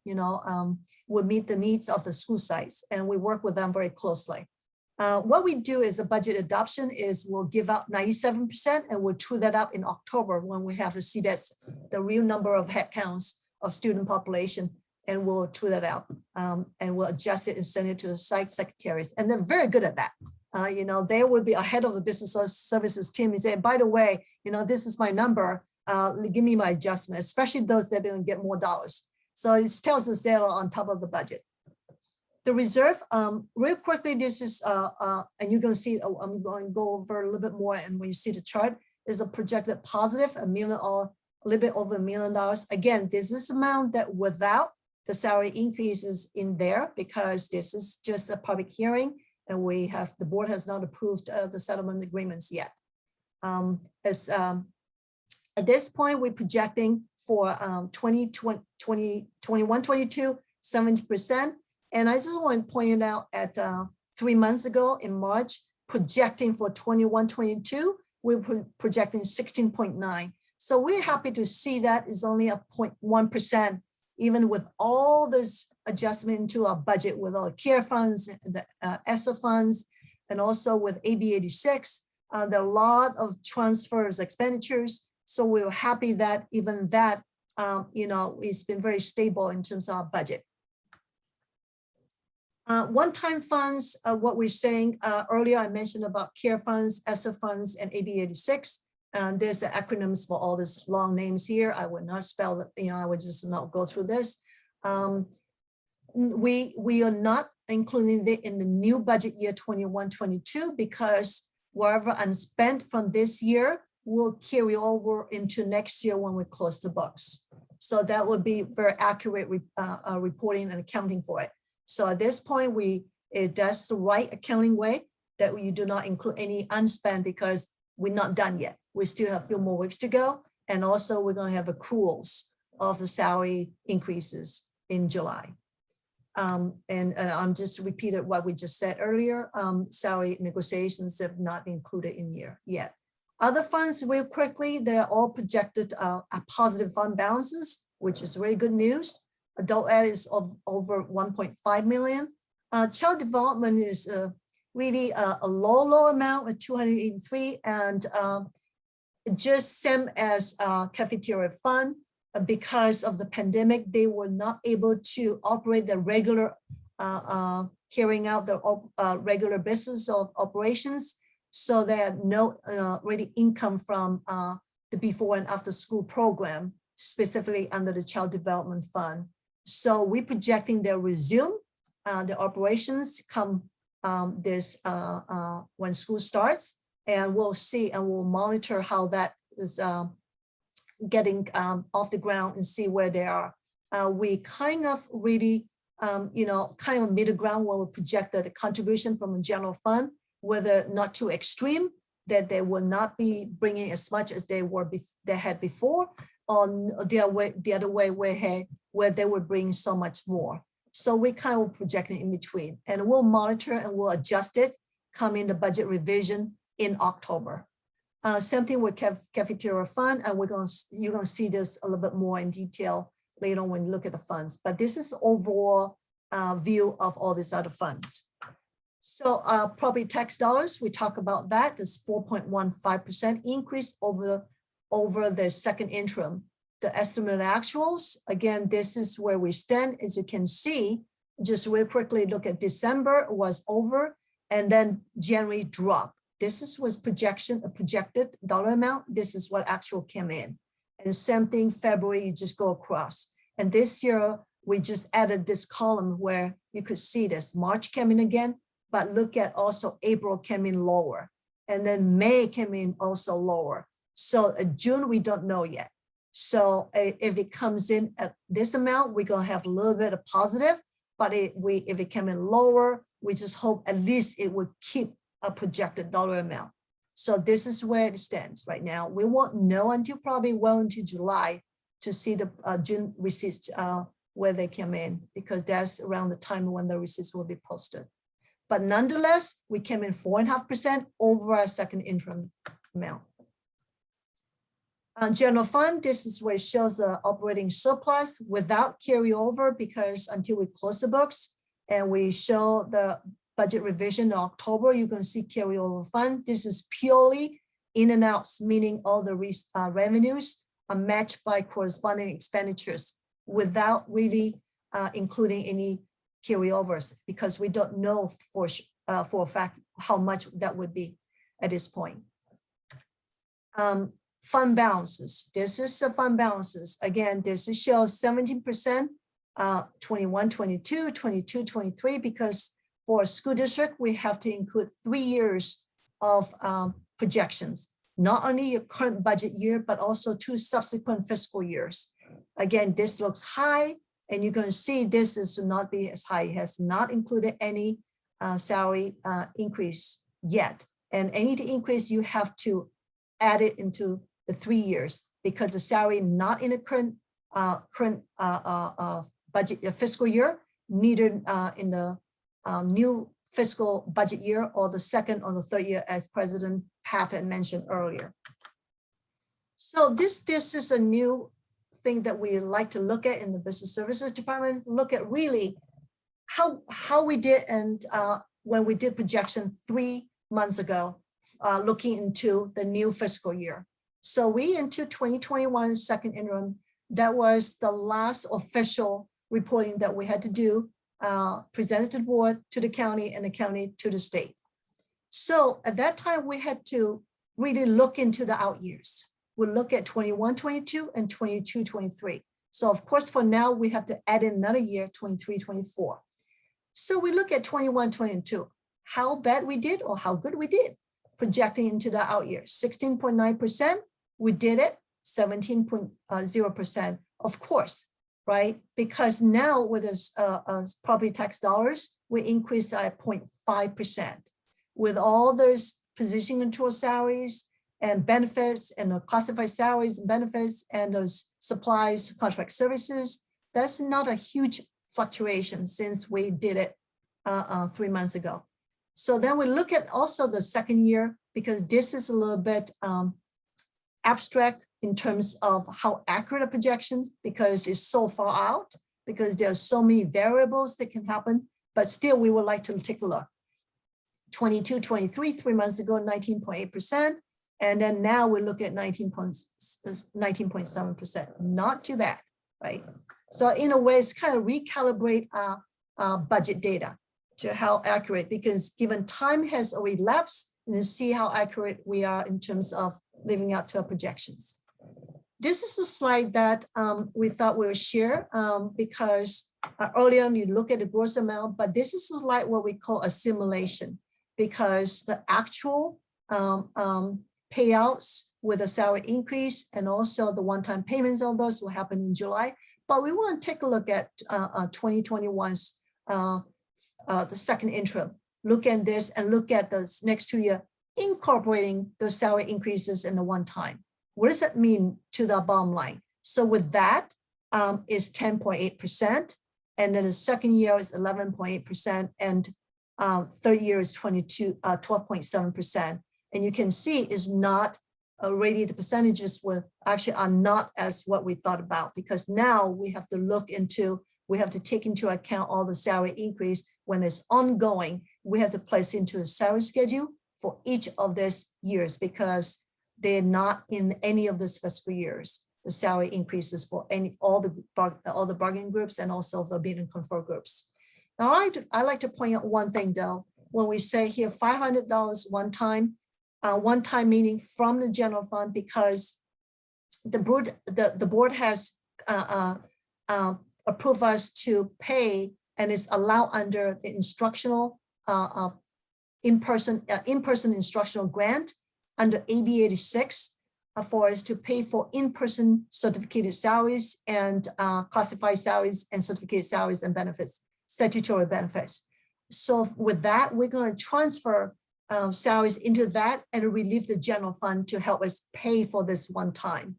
would meet the needs of the school sites, and we work with them very closely. What we do is a budget adoption is we'll give out 97% and we'll true that up in October when we have the CBES, the real number of head counts of student population, and we'll true that out and we'll adjust it and send it to the site secretaries. And they're very good at that. They would be ahead of the business services team and say, by the way, this is my number, give me my adjustment, especially those that didn't get more dollars. So it tells us they're on top of the budget. The reserve, real quickly, this is, and you're going to see, I'm going to go over a little bit more, and when you see the chart, is a projected positive, $1 million or a little bit over $1 million. Again, this is amount that without the salary increases in there, because this is just a public hearing, and the board has not approved the settlement agreements yet. At this point, we're projecting for 21-22, 70%. And I just want to point it out at 3 months ago in March, projecting for 21-22, we're projecting 16.9. So we're happy to see that is only a 0.1%, even with all this adjustment into our budget with all the care funds, the ESSA funds, and also with AB 86, there are a lot of transfers, expenditures. So we're happy that even that, it's been very stable in terms of our budget. One-time funds, what we're saying earlier, I mentioned about care funds, ESSA funds, and AB 86. There's the acronyms for all these long names here. I would not spell that, I would just not go through this. We are not including it in the new budget year 21-22 because whatever unspent from this year will carry over into next year when we close the books. So that would be very accurate reporting and accounting for it. So at this point, that's the right accounting way that you do not include any unspent because we're not done yet. We still have a few more weeks to go. And also we're going to have accruals of the salary increases in July. I'm just repeated what we just said earlier. Salary negotiations have not been included in here yet. Other funds, real quickly, they're all projected at positive fund balances, which is very good news. Adult ed is over 1.5 million. Child development is really a low amount at 283, and just same as cafeteria fund. Because of the pandemic, they were not able to operate the regular, carrying out the regular business of operations. So they had no really income from the before and after school program, specifically under the Child Development Fund. So we're projecting they'll resume the operations come when school starts, and we'll see and we'll monitor how that is getting off the ground and see where they are. We kind of really, kind of middle ground when we projected the contribution from the general fund, whether not too extreme, that they will not be bringing as much as they had before, or the other way where they would bring so much more. So we kind of projecting in between, and we'll monitor and we'll adjust it coming the budget revision in October. Same thing with cafeteria fund, and you're gonna see this a little bit more in detail later on when you look at the funds. But this is overall view of all these other funds. So property tax dollars, we talk about that. There's 4.15% increase over the second interim. The estimated actuals, again, this is where we stand. As you can see, just real quickly look at December was over, and then January dropped. This was a projected dollar amount. This is what actual came in. And same thing, February, you just go across. And this year, we just added this column where you could see this. March came in again, but look at also April came in lower. And then May came in also lower. So June, we don't know yet. So if it comes in at this amount, we're gonna have a little bit of positive, but if it came in lower, we just hope at least it would keep a projected dollar amount. So this is where it stands right now. We won't know until probably well into July to see the June receipts where they came in, because that's around the time when the receipts will be posted. But nonetheless, we came in 4.5% over our second interim amount. General fund, this is where it shows the operating surplus without carryover, because until we close the books and we show the budget revision in October, you're going to see carryover fund. This is purely in and outs, meaning all the revenues are matched by corresponding expenditures without really including any carryovers, because we don't know for a fact how much that would be at this point. Fund balances. This is the fund balances. Again, this shows 17%, 21, 22, 22, 23, because for a school district, we have to include 3 years of projections, not only your current budget year, but also 2 subsequent fiscal years. Again, this looks high, and you're going to see this is to not be as high. It has not included any salary increase yet. And any increase, you have to add it into the 3 years, because the salary not in the current budget fiscal year, neither in the new fiscal budget year or the second or the third year, as President Paff had mentioned earlier. So this is a new thing that we like to look at in the business services department. Look at really how we did, and when we did projection 3 months ago, looking into the new fiscal year. So we into 2021 second interim, that was the last official reporting that we had to do, presented to the board, to the county, and the county to the state. So at that time, we had to really look into the out years. We'll look at 21, 22, and 22, 23. So of course, for now, we have to add in another year, 23, 24. So we look at 21, 22, how bad we did or how good we did, projecting into the out years. 16.9%, we did it. 17.0%, of course, right? Because now with this property tax dollars, we increased at 0.5%. With all those position control salaries and benefits and the classified salaries and benefits and those supplies, contract services, that's not a huge fluctuation since we did it 3 months ago. So then we look at also the second year, because this is a little bit abstract in terms of how accurate a projections, because it's so far out, because there are so many variables that can happen, but still we would like to take a look. 22, 23, 3 months ago, 19.8%. And then now we look at 19.7%, not too bad, right? So in a way, it's kind of recalibrate our budget data to how accurate, because given time has already lapsed, and see how accurate we are in terms of living up to our projections. This is a slide that we thought we would share because earlier on you look at the gross amount, but this is a slide what we call a simulation, because the actual payouts with a salary increase and also the one-time payments on those will happen in July. But we want to take a look at 2021's the second interim. Look at this and look at the next 2 years, incorporating those salary increases in the one time. What does that mean to the bottom line? So with that is 10.8%. And then the second year is 11.8%. And third year is 12.7%. And you can see is not already the percentages were actually are not as what we thought about, because now we have to look into, we have to take into account all the salary increase when it's ongoing. We have to place into a salary schedule for each of these years, because they're not in any of these fiscal years. The salary increases for all the bargaining groups and also the bid and confer groups. Now, I like to point out one thing though, when we say here $500 one time meaning from the general fund, because the board has approved us to pay, and is allowed under the instructional in-person instructional grant under AB 86 for us to pay for in-person certificated salaries and classified salaries and certificated salaries and benefits, statutory benefits. So with that, we're going to transfer salaries into that and relieve the general fund to help us pay for this one time.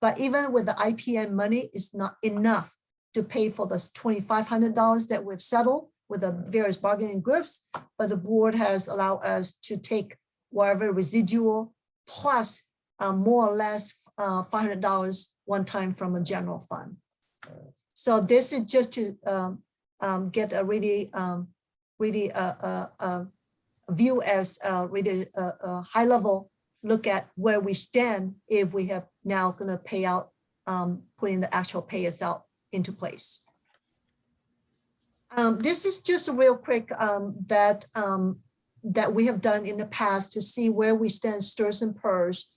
But even with the IPM money, it's not enough to pay for the $2,500 that we've settled with the various bargaining groups. But the board has allowed us to take whatever residual plus more or less $500 one time from a general fund. So this is just to get a really view as really a high level look at where we stand if we have now going to pay out, putting the actual payers out into place. This is just a real quick that we have done in the past to see where we stand. Stirs and PERS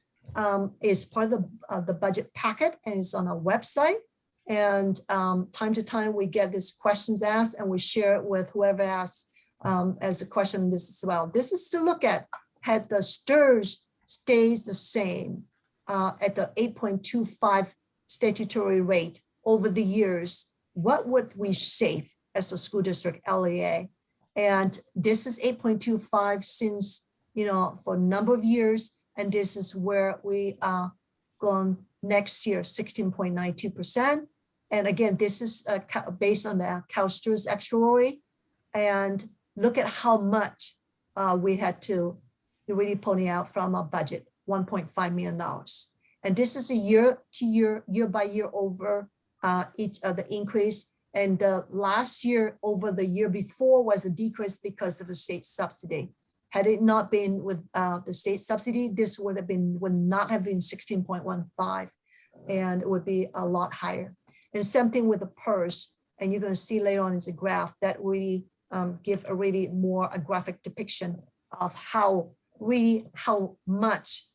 is part of the budget packet, and it's on our website. And time to time we get these questions asked, and we share it with whoever asks as a question this as well. This is to look at had the stirs stays the same at the 8.25 statutory rate over the years, what would we save as a school district LEA? And this is 8.25 since, for a number of years. And this is where we are going next year, 16.92%. And again, this is based on the CalSTRS actuary. And look at how much we had to really pony out from our budget, $1.5 million. And this is a year by year over each of the increase. And the last year over the year before was a decrease because of the state subsidy. Had it not been with the state subsidy, this would not have been 16.15, and it would be a lot higher. And same thing with the PERS, and you're going to see later on is a graph that we give a really more a graphic depiction of how much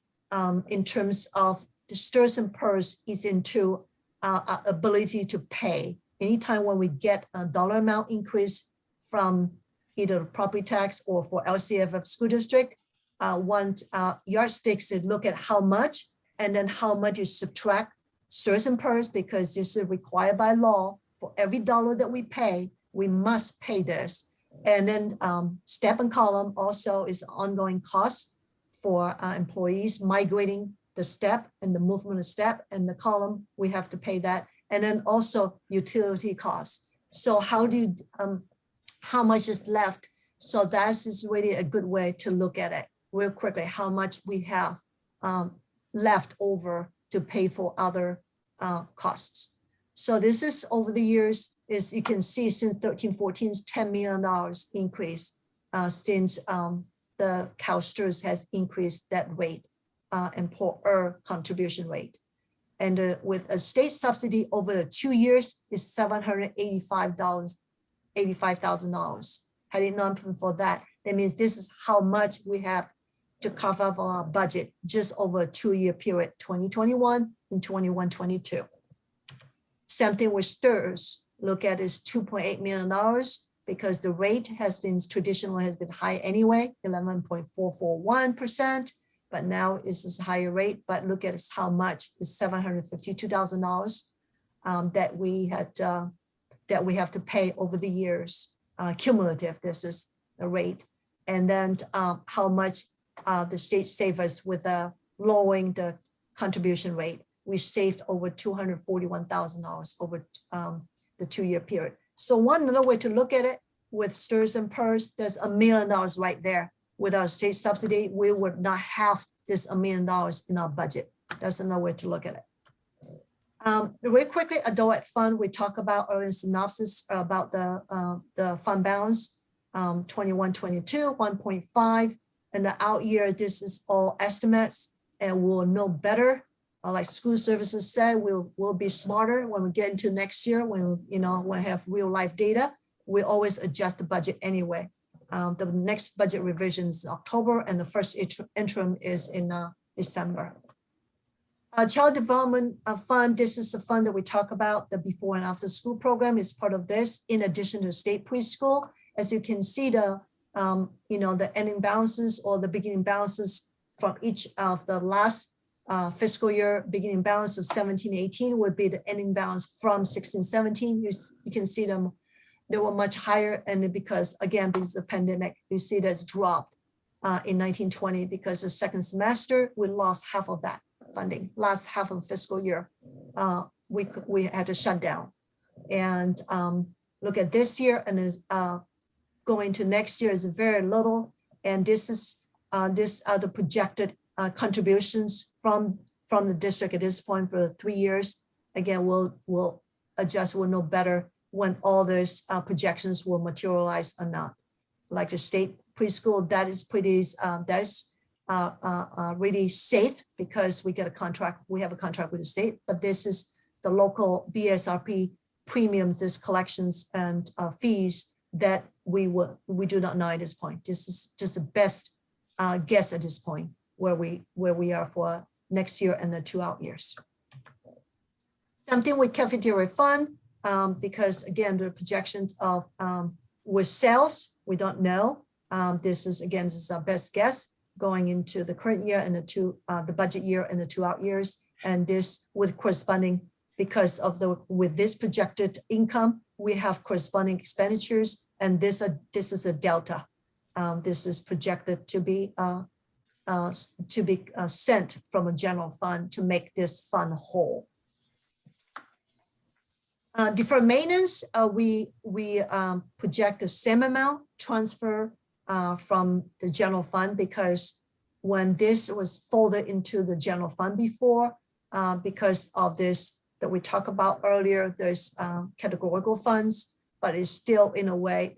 in terms of the stirs and PERS is into our ability to pay. Anytime when we get a dollar amount increase from either property tax or for LCFF school district, one yardstick is look at how much, and then how much you subtract stirs and PERS, because this is required by law. For every dollar that we pay, we must pay this. And then step and column also is ongoing cost for employees migrating the step and the movement of step, and the column, we have to pay that. And then also utility costs. So how much is left? So that is really a good way to look at it real quickly, how much we have left over to pay for other costs. So this is over the years, is you can see since 13-14 is $10 million increase since the CalSTRS has increased that rate, employer contribution rate. And with a state subsidy over the 2 years is $785,000. Had it not been for that, that means this is how much we have to cover up our budget just over a 2-year period, 2021 and 21-22. Same thing with stirs. Look at this $2.8 million because the rate traditionally has been high anyway, 11.441%. But now it's this higher rate. But look at how much is $752,000 that we have to pay over the years, cumulative. This is the rate, and then how much the state saved us with lowering the contribution rate. We saved over $241,000 over the 2-year period. So one other way to look at it with stirs and PERS, there's $1 million right there. With our state subsidy, we would not have this $1 million in our budget. That's another way to look at it. Really quickly, adult fund, we talk about early synopsis about the fund balance, 21-22, 1.5, and the out year, this is all estimates, and we'll know better. Like school services said, we'll be smarter when we get into next year, when we have real life data. We always adjust the budget anyway. The next budget revision is October, and the first interim is in December. Child Development Fund, this is the fund that we talk about. The before and after school program is part of this, in addition to state preschool. As you can see, the ending balances or the beginning balances from each of the last fiscal year, beginning balance of 17-18 would be the ending balance from 16-17. You can see them. They were much higher, and because again, because of the pandemic, you see that's dropped in 19-20 because the second semester, we lost half of that. funding. Last half of the fiscal year, we had to shut down. And look at this year, and is going to next year is very little. And these are the projected contributions from the district at this point for 3 years. Again, we'll adjust. We'll know better when all those projections will materialize or not. Like the state preschool, that is pretty, really safe because we get a contract. We have a contract with the state, but this is the local BSRP premiums, this collections and fees that we do not know at this point. This is just the best guess at this point where we are for next year and the 2 out years. Something with cafeteria fund, because again, the projections of with sales, we don't know. This is our best guess going into the current year and the budget year and the 2 out years. And this with corresponding, because of with this projected income, we have corresponding expenditures, and this is a delta. This is projected to be sent from a general fund to make this fund whole. Deferred maintenance, we project the same amount transfer from the general fund, because when this was folded into the general fund before, because of this that we talked about earlier, there's categorical funds, but it's still in a way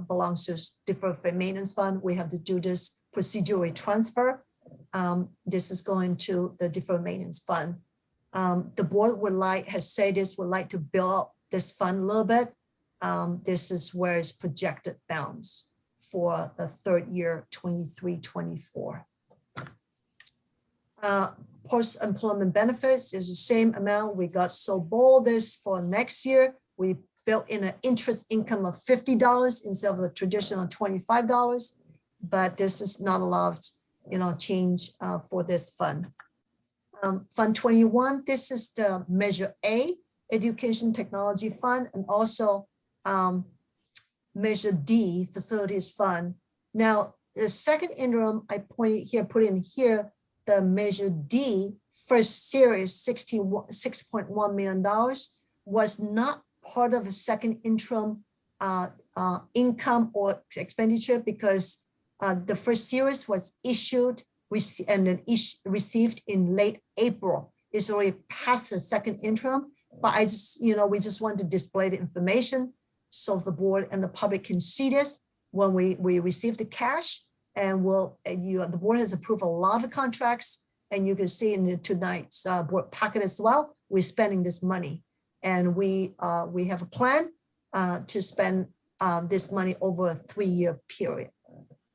belongs to deferred maintenance fund. We have to do this procedurally transfer. This is going to the deferred maintenance fund. The board would like to build up this fund a little bit. This is where it's projected balance for the 3rd year, 23-24. Post-employment benefits is the same amount. We got so bold this for next year. We built in an interest income of $50 instead of the traditional $25, but this is not a lot of change for this fund. Fund 21, this is the Measure A, Education Technology Fund, and also Measure D, Facilities Fund. Now, the second interim I put in here, the Measure D first series, $6.1 million, was not part of the second interim income or expenditure, because the first series was issued and then received in late April. It's already past the second interim, but we just want to display the information so the board and the public can see this when we receive the cash. And the board has approved a lot of contracts, and you can see in tonight's board packet as well, we're spending this money. And we have a plan to spend this money over a 3-year period.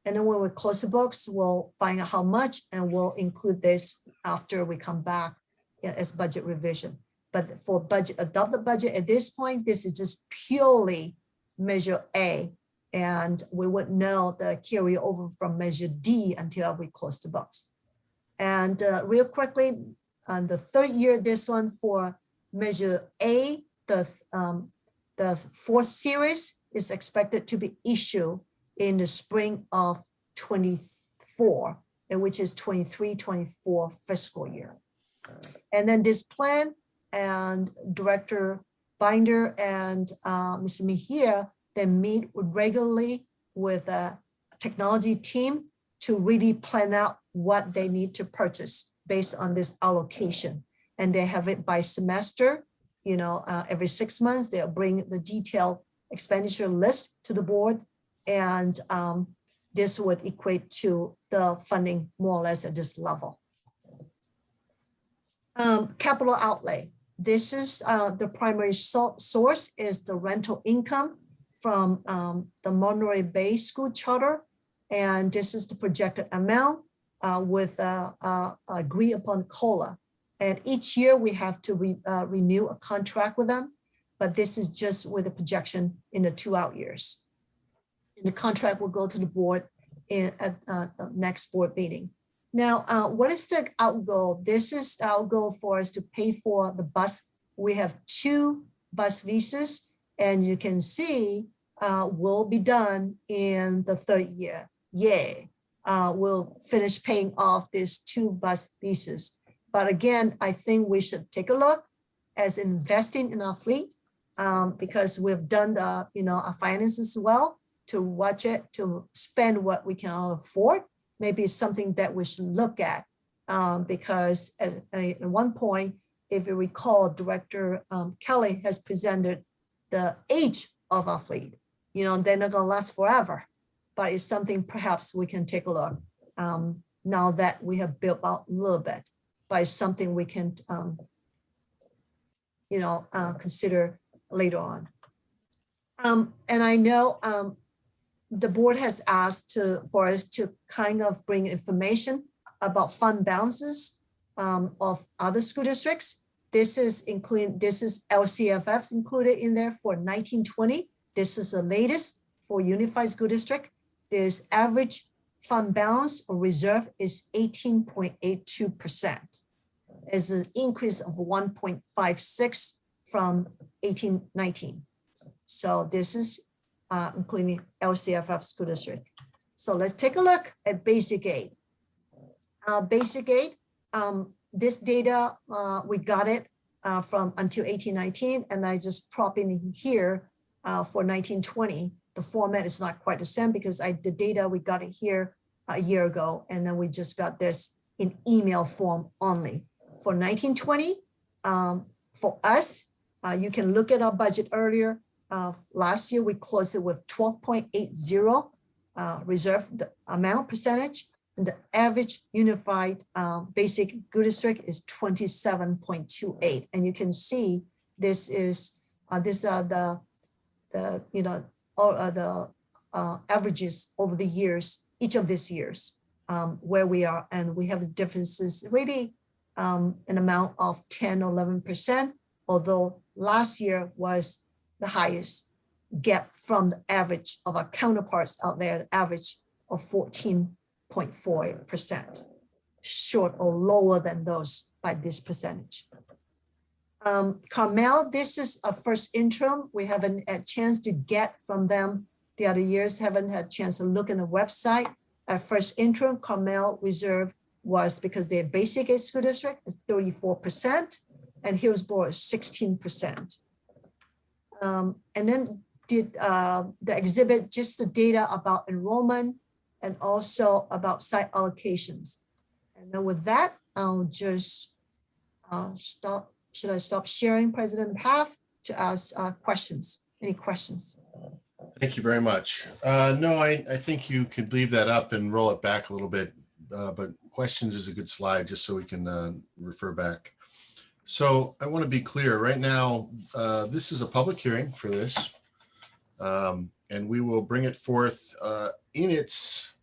And then when we close the books, we'll find out how much, and we'll include this after we come back as budget revision. But for adopt the budget at this point, this is just purely Measure A, and we wouldn't know the carryover from Measure D until we close the books. And real quickly, on the 3rd year, this one for Measure A, the 4th series is expected to be issued in the spring of 24, and which is 23-24 fiscal year. And then this plan, and Director Binder and Mr. Mejia, they meet regularly with a technology team to really plan out what they need to purchase based on this allocation. And they have it by semester, every 6 months, they'll bring the detailed expenditure list to the board. And this would equate to the funding more or less at this level. Capital outlay. This is the primary source is the rental income from the Monterey Bay School Charter. And this is the projected amount with agree upon COLA. And each year we have to renew a contract with them, but this is just with a projection in the 2 out years. And the contract will go to the board at the next board meeting. Now, what is the outgo? This is the outgo for us to pay for the bus. We have 2 bus leases, and you can see will be done in the 3rd year. Yay! We'll finish paying off these 2 bus leases. But again, I think we should take a look as investing in our fleet, because we've done the, our finances well to watch it, to spend what we can afford. Maybe it's something that we should look at, because at one point, if you recall, Director Kelly has presented the age of our fleet. They're not gonna last forever, but it's something perhaps we can take a look now that we have built out a little bit, but it's something we can, consider later on. And I know the board has asked for us to kind of bring information about fund balances of other school districts. This is LCFFs included in there for 1920. This is the latest for Unified School District. There's average fund balance or reserve is 18.82%. It's an increase of 1.56 from 1819. So this is including LCFF school district. So let's take a look at basic aid. Basic aid, this data, we got it from until 1819, and I just prop in here for 1920. The format is not quite the same because the data, we got it here a year ago, and then we just got this in email form only. For 1920, for us, you can look at our budget earlier. Last year, we closed it with 12.80 reserve amount percentage, and the average unified basic school district is 27.28. And you can see this is these are the averages over the years, each of these years, where we are, and we have differences really an amount of 10 or 11%, although last year was the highest gap from the average of our counterparts out there, the average of 14.4%, short or lower than those by this percentage. Carmel, this is a first interim. We haven't had a chance to get from them the other years, haven't had a chance to look in the website. Our first interim Carmel reserve was, because their basic aid school district is 34%, and Hillsborough is 16%. And then did the exhibit just the data about enrollment and also about site allocations. And then with that, I'll just stop. Should I stop sharing, President Path, to ask questions? Any questions? Thank you very much. No, I think you could leave that up and roll it back a little bit, but questions is a good slide just so we can refer back. So I want to be clear right now, this is a public hearing for this, and we will bring it forth in its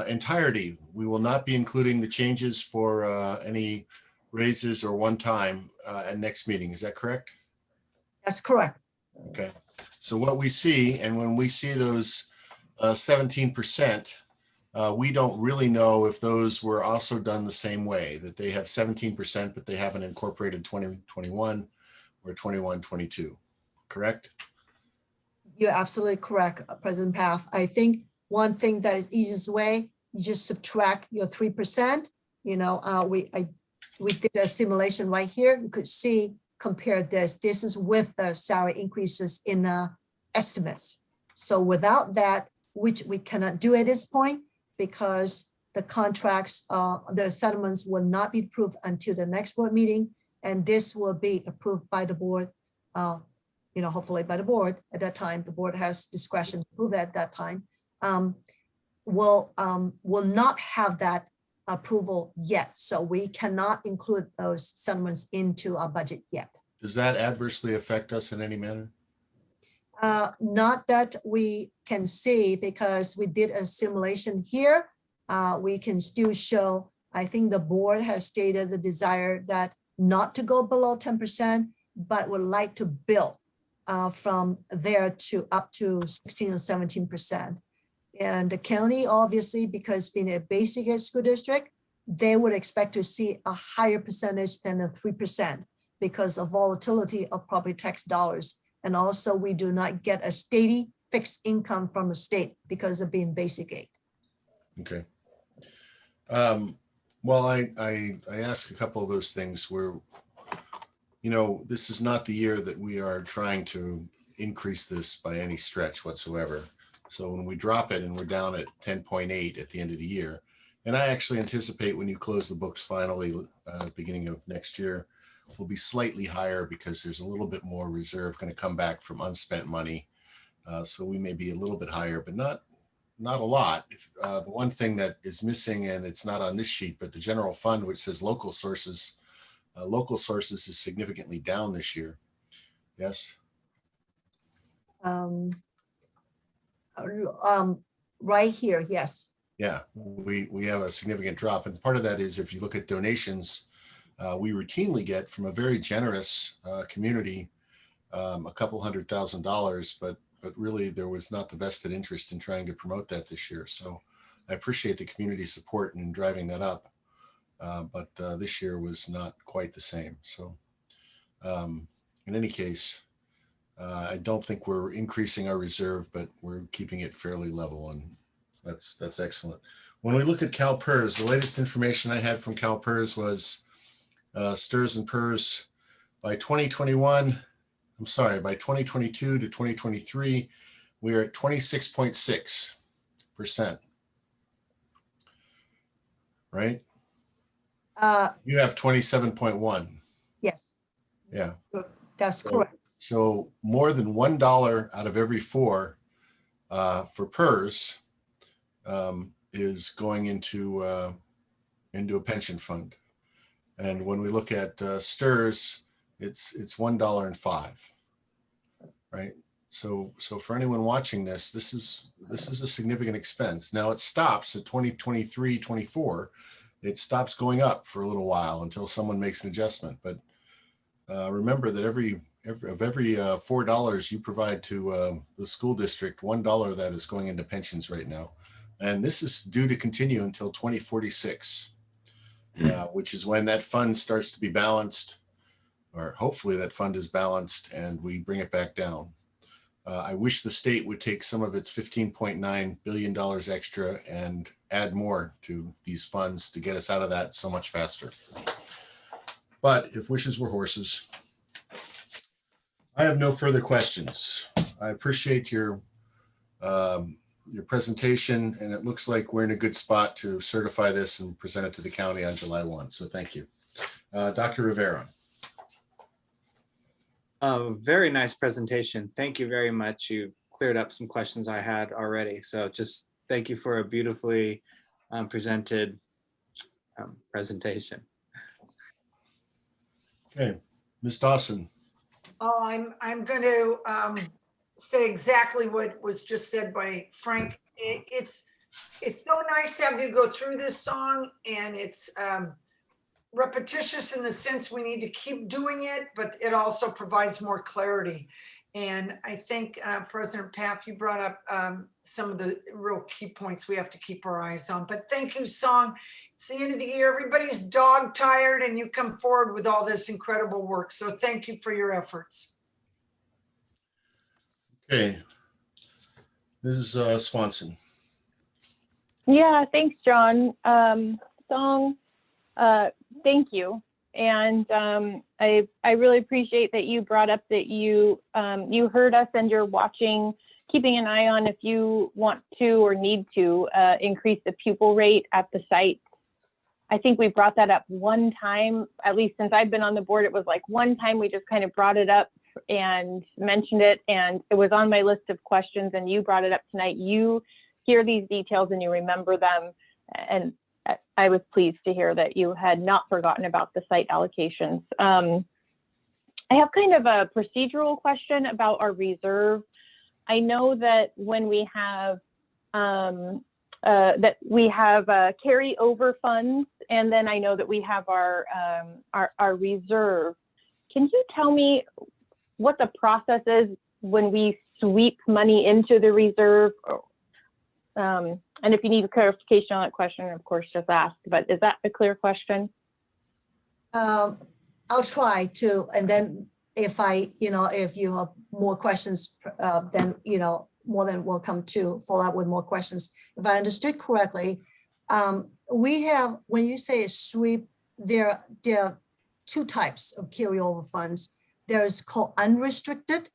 entirety. We will not be including the changes for any raises or one time at next meeting. Is that correct? That's correct. Okay. So what we see, and when we see those 17%, we don't really know if those were also done the same way, that they have 17%, but they haven't incorporated 2021 or 21-22, correct? You're absolutely correct, President Path. I think one thing that is easiest way, you just subtract your 3%. We did a simulation right here. You could see, compare this. This is with the salary increases in estimates. So without that, which we cannot do at this point, because the contracts, the settlements will not be approved until the next board meeting, and this will be approved by the board, hopefully by the board at that time. The board has discretion to approve at that time. Will not have that approval yet, so we cannot include those settlements into our budget yet. Does that adversely affect us in any manner? Not that we can see, because we did a simulation here. We can still show, I think the board has stated the desire that not to go below 10%, but would like to build from there to up to 16 or 17%. And the county, obviously, because being a basic ed school district, they would expect to see a higher percentage than the 3% because of volatility of property tax dollars. And also we do not get a steady fixed income from the state because of being basic aid. Okay. Well, I ask a couple of those things where, you know, this is not the year that we are trying to increase this by any stretch whatsoever. So when we drop it and we're down at 10.8 at the end of the year, and I actually anticipate when you close the books finally, beginning of next year, will be slightly higher because there's a little bit more reserve going to come back from unspent money. So we may be a little bit higher, but not a lot. The one thing that is missing, and it's not on this sheet, but the general fund, which says local sources is significantly down this year. Yes. Right here, yes. Yeah, we have a significant drop. And part of that is if you look at donations, we routinely get from a very generous community, a couple $100,000, but really there was not the vested interest in trying to promote that this year. So I appreciate the community support in driving that up. But this year was not quite the same. So in any case, I don't think we're increasing our reserve, but we're keeping it fairly level, and that's excellent. When we look at CalPERS, the latest information I had from CalPERS was STRS and PERS by 2022 to 2023, we are at 26.6%, right? You have 27.1. Yes. Yeah. That's correct. So more than $1 out of every 4 for PERS is going into a pension fund. And when we look at STRS, it's $1.05, right? So for anyone watching this, this is a significant expense. Now it stops at 2023, 24. It stops going up for a little while until someone makes an adjustment. But remember that every $4 you provide to the school district, $1 of that is going into pensions right now. And this is due to continue until 2046, which is when that fund starts to be balanced, or hopefully that fund is balanced and we bring it back down. I wish the state would take some of its $15.9 billion extra and add more to these funds to get us out of that so much faster. But if wishes were horses, I have no further questions. I appreciate your presentation, and it looks like we're in a good spot to certify this and present it to the county on July 1. So thank you. Dr. Rivera. Very nice presentation. Thank you very much. You cleared up some questions I had already. So just thank you for a beautifully presented presentation. Okay, Ms. Dawson. Oh, I'm going to say exactly what was just said by Frank. It's so nice to have you go through this song, and it's repetitious in the sense we need to keep doing it, but it also provides more clarity. And I think President Paff, you brought up some of the real key points we have to keep our eyes on. But thank you, Song. It's the end of the year. Everybody's dog tired, and you come forward with all this incredible work. So thank you for your efforts. Okay, Mrs. Swanson. Yeah, thanks, John. Song, thank you. And I really appreciate that you brought up that you heard us and you're watching, keeping an eye on if you want to or need to increase the pupil rate at the site. I think we brought that up one time, at least since I've been on the board. It was like one time we just kind of brought it up and mentioned it, and it was on my list of questions, and you brought it up tonight. You hear these details and you remember them, and I was pleased to hear that you had not forgotten about the site allocations. I have kind of a procedural question about our reserve. I know that when we have carryover funds, and then I know that we have our reserve. Can you tell me what the process is when we sweep money into the reserve? And if you need a clarification on that question, of course, just ask. But is that a clear question? I'll try to, and then if if you have more questions, then more than welcome to follow up with more questions. If I understood correctly, We have, when you say a sweep, there are two types of carryover funds. There's called unrestricted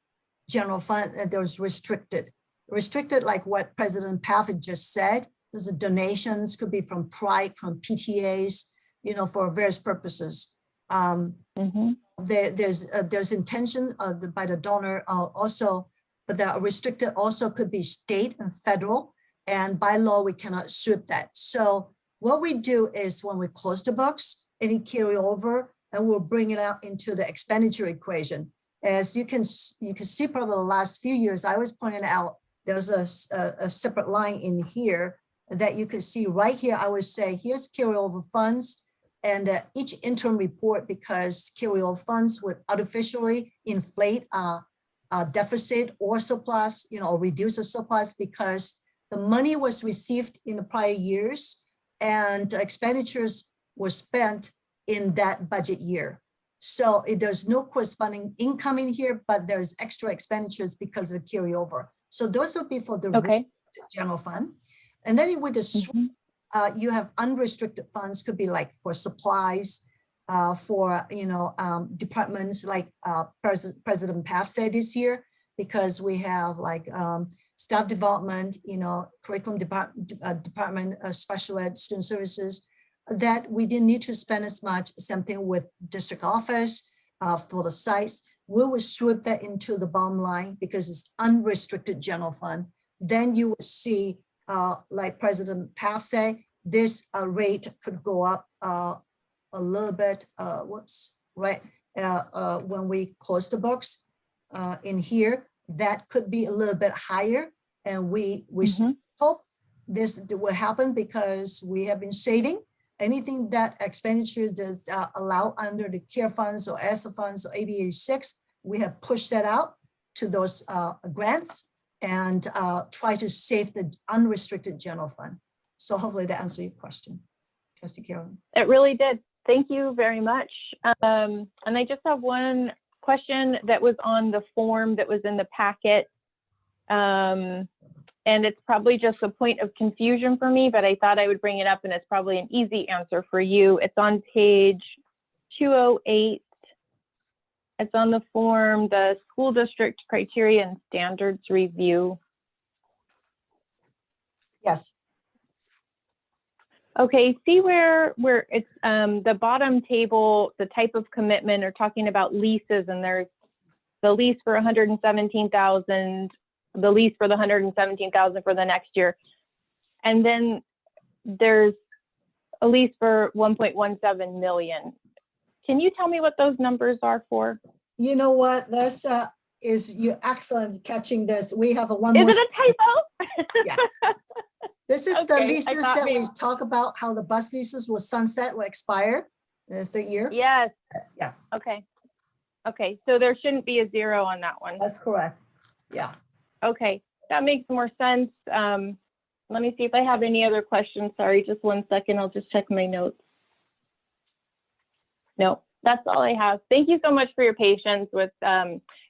general fund, and there's restricted. Restricted, like what President Paffett just said, there's a donations, could be from Pride, from PTAs, you know, for various purposes. There's intention by the donor also, but the restricted also could be state and federal, and by law, we cannot sweep that. So what we do is when we close the books, any carryover, and we'll bring it out into the expenditure equation. As you can see, probably the last few years, I was pointing out, there's a separate line in here that you can see right here. I would say, here's carryover funds, and each interim report, because carryover funds would artificially inflate a deficit or surplus, you know, or reduce a surplus because the money was received in the prior years and expenditures were spent in that budget year. So there's no corresponding income in here, but there's extra expenditures because of carryover. So those would be for the general fund. And then with the sweep, you have unrestricted funds, could be like for supplies, for, you know, departments like President Paff said this year, because we have like staff development, you know, curriculum department, special ed, student services, that we didn't need to spend as much. Same thing with district office for the sites. We will sweep that into the bottom line because it's unrestricted general fund. Then you will see, like President Paff said, this rate could go up a little bit. When we close the books in here, that could be a little bit higher, and we hope this will happen because we have been saving. Anything that expenditures is allowed under the CARE funds or ESSA funds or ABA 6, we have pushed that out to those grants and try to save the unrestricted general fund. So hopefully that answers your question, Trustee Carolyn. It really did. Thank you very much. And I just have one question that was on the form that was in the packet. And it's probably just a point of confusion for me, but I thought I would bring it up, and it's probably an easy answer for you. It's on page 208. It's on the form, the school district criteria and standards review. Yes. Okay, see where it's the bottom table, the type of commitment, are talking about leases, and there's the lease for 117,000, the lease for the 117,000 for the next year. And then there's a lease for 1.17 million. Can you tell me what those numbers are for? You know what, that's you're excellent catching this. We have a one. Is it a typo? Yeah. This is the Okay, leases that we talk about, how the bus leases will sunset, will expire in the third year. Yes. Yeah. Okay. Okay, so there shouldn't be a zero on that one. That's correct. Yeah. Okay, that makes more sense. Let me see if I have any other questions. Sorry, just 1 second. I'll just check my notes. No, that's all I have. Thank you so much for your patience with,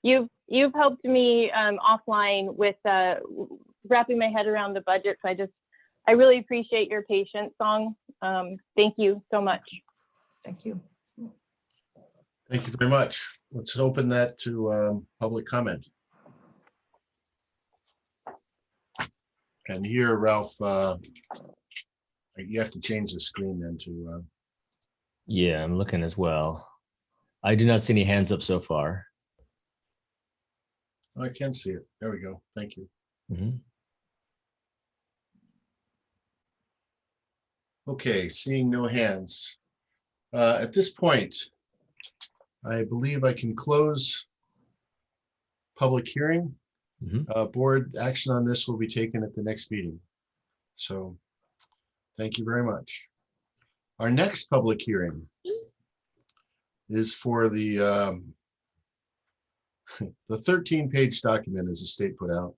you've helped me offline with wrapping my head around the budget. So I really appreciate your patience, Song. Thank you so much. Thank you. Thank you very much. Let's open that to public comment. And here, Ralph, you have to change the screen then to. Yeah, I'm looking as well. I do not see any hands up so far. I can see it. There we go. Thank you. Okay, seeing no hands. At this point, I believe I can close public hearing. Board action on this will be taken at the next meeting. So thank you very much. Our next public hearing is for the 13-page document, as the state put out,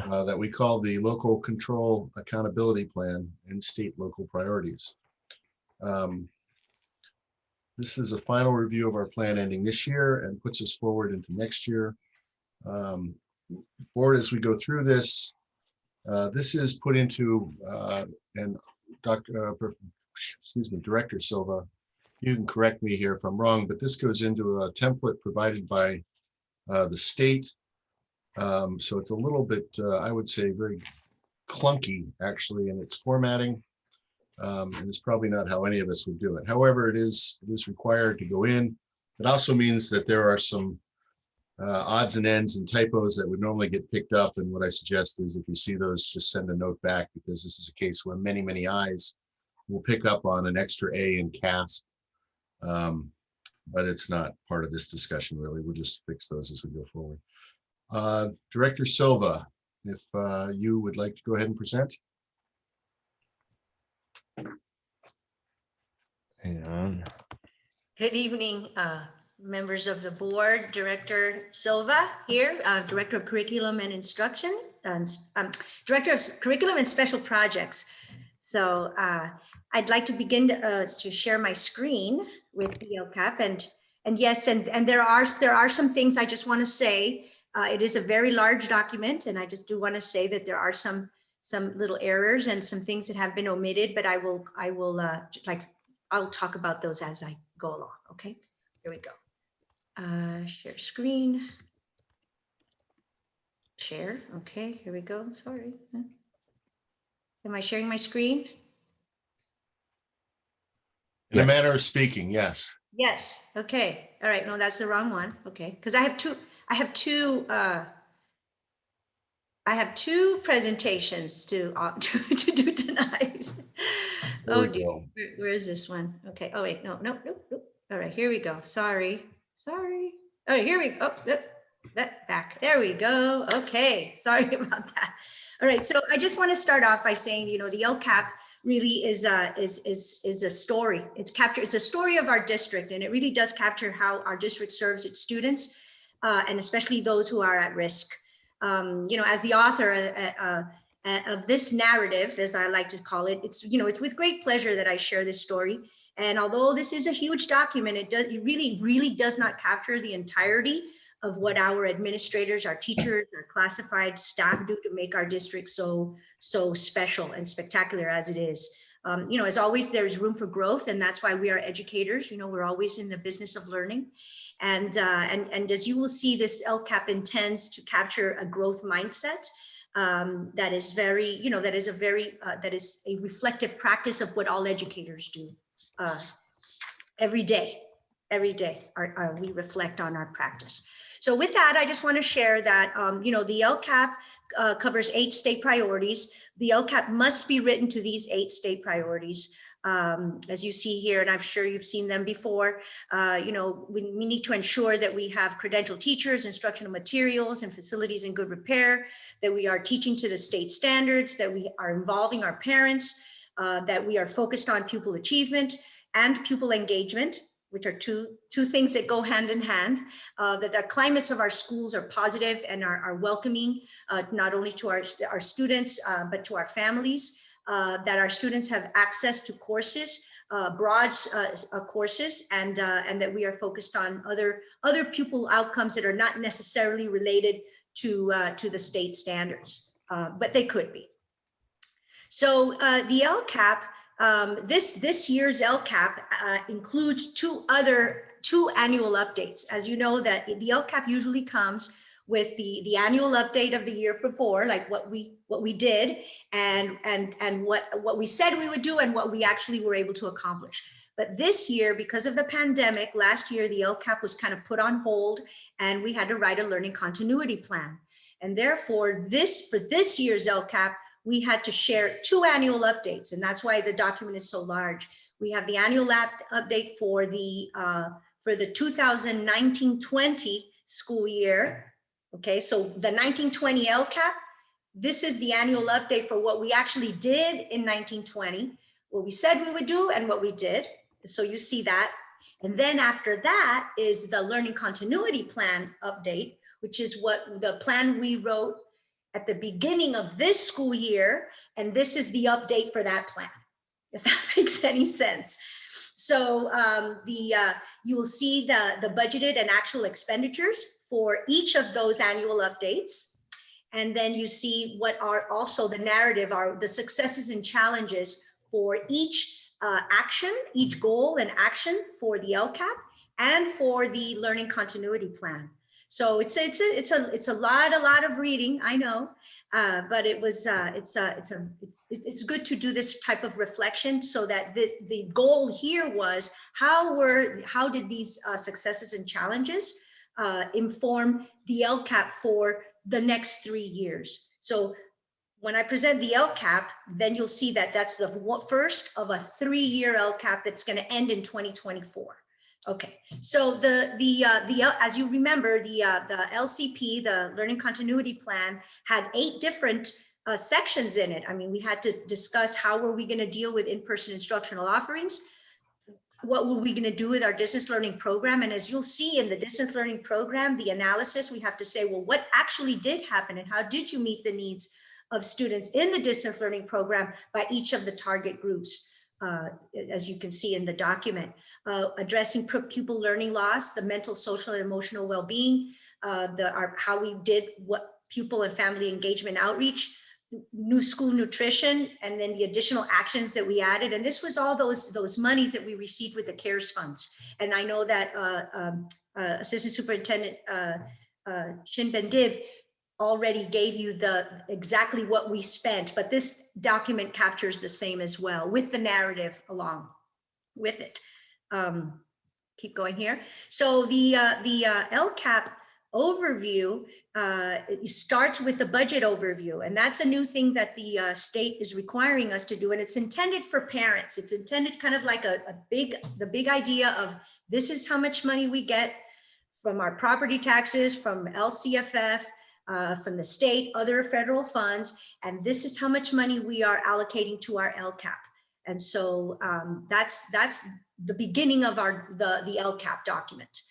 that we call the Local Control Accountability Plan and State Local Priorities. This is a final review of our plan ending this year and puts us forward into next year. Board, as we go through this, this is put into and Director Silva, you can correct me here if I'm wrong, but this goes into a template provided by the state. So it's a little bit, I would say, very clunky actually in its formatting. And it's probably not how any of us would do it. However, it is required to go in. It also means that there are some odds and ends and typos that would normally get picked up. And what I suggest is if you see those, just send a note back, because this is a case where many eyes will pick up on an extra A in CASP. But it's not part of this discussion, really. We'll just fix those as we go forward. Director Silva, if you would like to go ahead and present. Hang on. Good evening, members of the board. Director Silva here, Director of Curriculum and Instruction, Director of Curriculum and Special Projects. So I'd like to begin to share my screen with the Lcap, and yes, and there are some things I just want to say. It is a very large document, and I just do want to say that there are some little errors and some things that have been omitted, but I'll talk about those as I go along. Okay, here we go. Share screen. Share. Okay, here we go. Sorry. Am I sharing my screen? In a manner of speaking, yes. Yes. Okay. All right. No, that's the wrong one. Okay, because I have two presentations to do tonight. Oh dear, where is this one? Okay. Oh wait, no. All right, here we go. Sorry. All right, here we go. Oh, that back. There we go. Okay. Sorry about that. All right. So I just want to start off by saying, the Lcap really is a story. It's a story of our district, and it really does capture how our district serves its students, and especially those who are at risk. As the author of this narrative, as I like to call it, it's with great pleasure that I share this story. And although this is a huge document, it really does not capture the entirety of what our administrators, our teachers, our classified staff do to make our district so special and spectacular as it is. As always, there's room for growth, and that's why we are educators. We're always in the business of learning. And as you will see, this Lcap intends to capture a growth mindset that is a reflective practice of what all educators do every day. We reflect on our practice. So with that, I just want to share that, the Lcap covers 8 state priorities. The Lcap must be written to these 8 state priorities. As you see here, and I'm sure you've seen them before, we need to ensure that we have credentialed teachers, instructional materials, and facilities in good repair, that we are teaching to the state standards, that we are involving our parents, that we are focused on pupil achievement and pupil engagement, which are two things that go hand in hand, that the climates of our schools are positive and are welcoming, not only to our students, but to our families, that our students have access to courses, broad courses, and that we are focused on other pupil outcomes that are not necessarily related to the state standards, but they could be. So the Lcap, this year's Lcap includes two annual updates. As you know, that the Lcap usually comes with the annual update of the year before, like what we did and what we said we would do and what we actually were able to accomplish. But this year, because of the pandemic, last year the Lcap was kind of put on hold, and we had to write a learning continuity plan. And therefore, for this year's Lcap, we had to share 2 annual updates, and that's why the document is so large. We have the annual update for the 2019-20 school year. Okay, so the 1920 Lcap, this is the annual update for what we actually did in 1920, what we said we would do and what we did. So you see that. And then after that is the learning continuity plan update, which is what the plan we wrote at the beginning of this school year, and this is the update for that plan, if that makes any sense. So you will see the budgeted and actual expenditures for each of those annual updates. And then you see what are also the narrative, are the successes and challenges for each action, each goal and action for the LCAP and for the learning continuity plan. So it's a lot of reading, I know, but it's good to do this type of reflection, so that the goal here was how did these successes and challenges inform the LCAP for the next 3 years. So when I present the LCAP, then you'll see that that's the first of a 3-year LCAP that's going to end in 2024. Okay, so as you remember, the LCP, the Learning Continuity Plan, had 8 different sections in it. I mean, we had to discuss how were we going to deal with in-person instructional offerings, what were we going to do with our distance learning program, and as you'll see in the distance learning program, the analysis, we have to say, well, what actually did happen, and how did you meet the needs of students in the distance learning program by each of the target groups? As you can see in the document, addressing pupil learning loss, the mental, social, and emotional well-being, how we did what pupil and family engagement outreach, new school nutrition, and then the additional actions that we added. And this was all those monies that we received with the CARES funds. And I know that Assistant Superintendent Shin Ben-Dib already gave you exactly what we spent, but this document captures the same as well, with the narrative along with it. Keep going here. So the LCAP overview it starts with the budget overview, and that's a new thing that the state is requiring us to do, and it's intended for parents. It's intended kind of like the big idea of, this is how much money we get from our property taxes, from LCFF, from the state, other federal funds, and this is how much money we are allocating to our LCAP. And so that's the beginning of the LCAP document.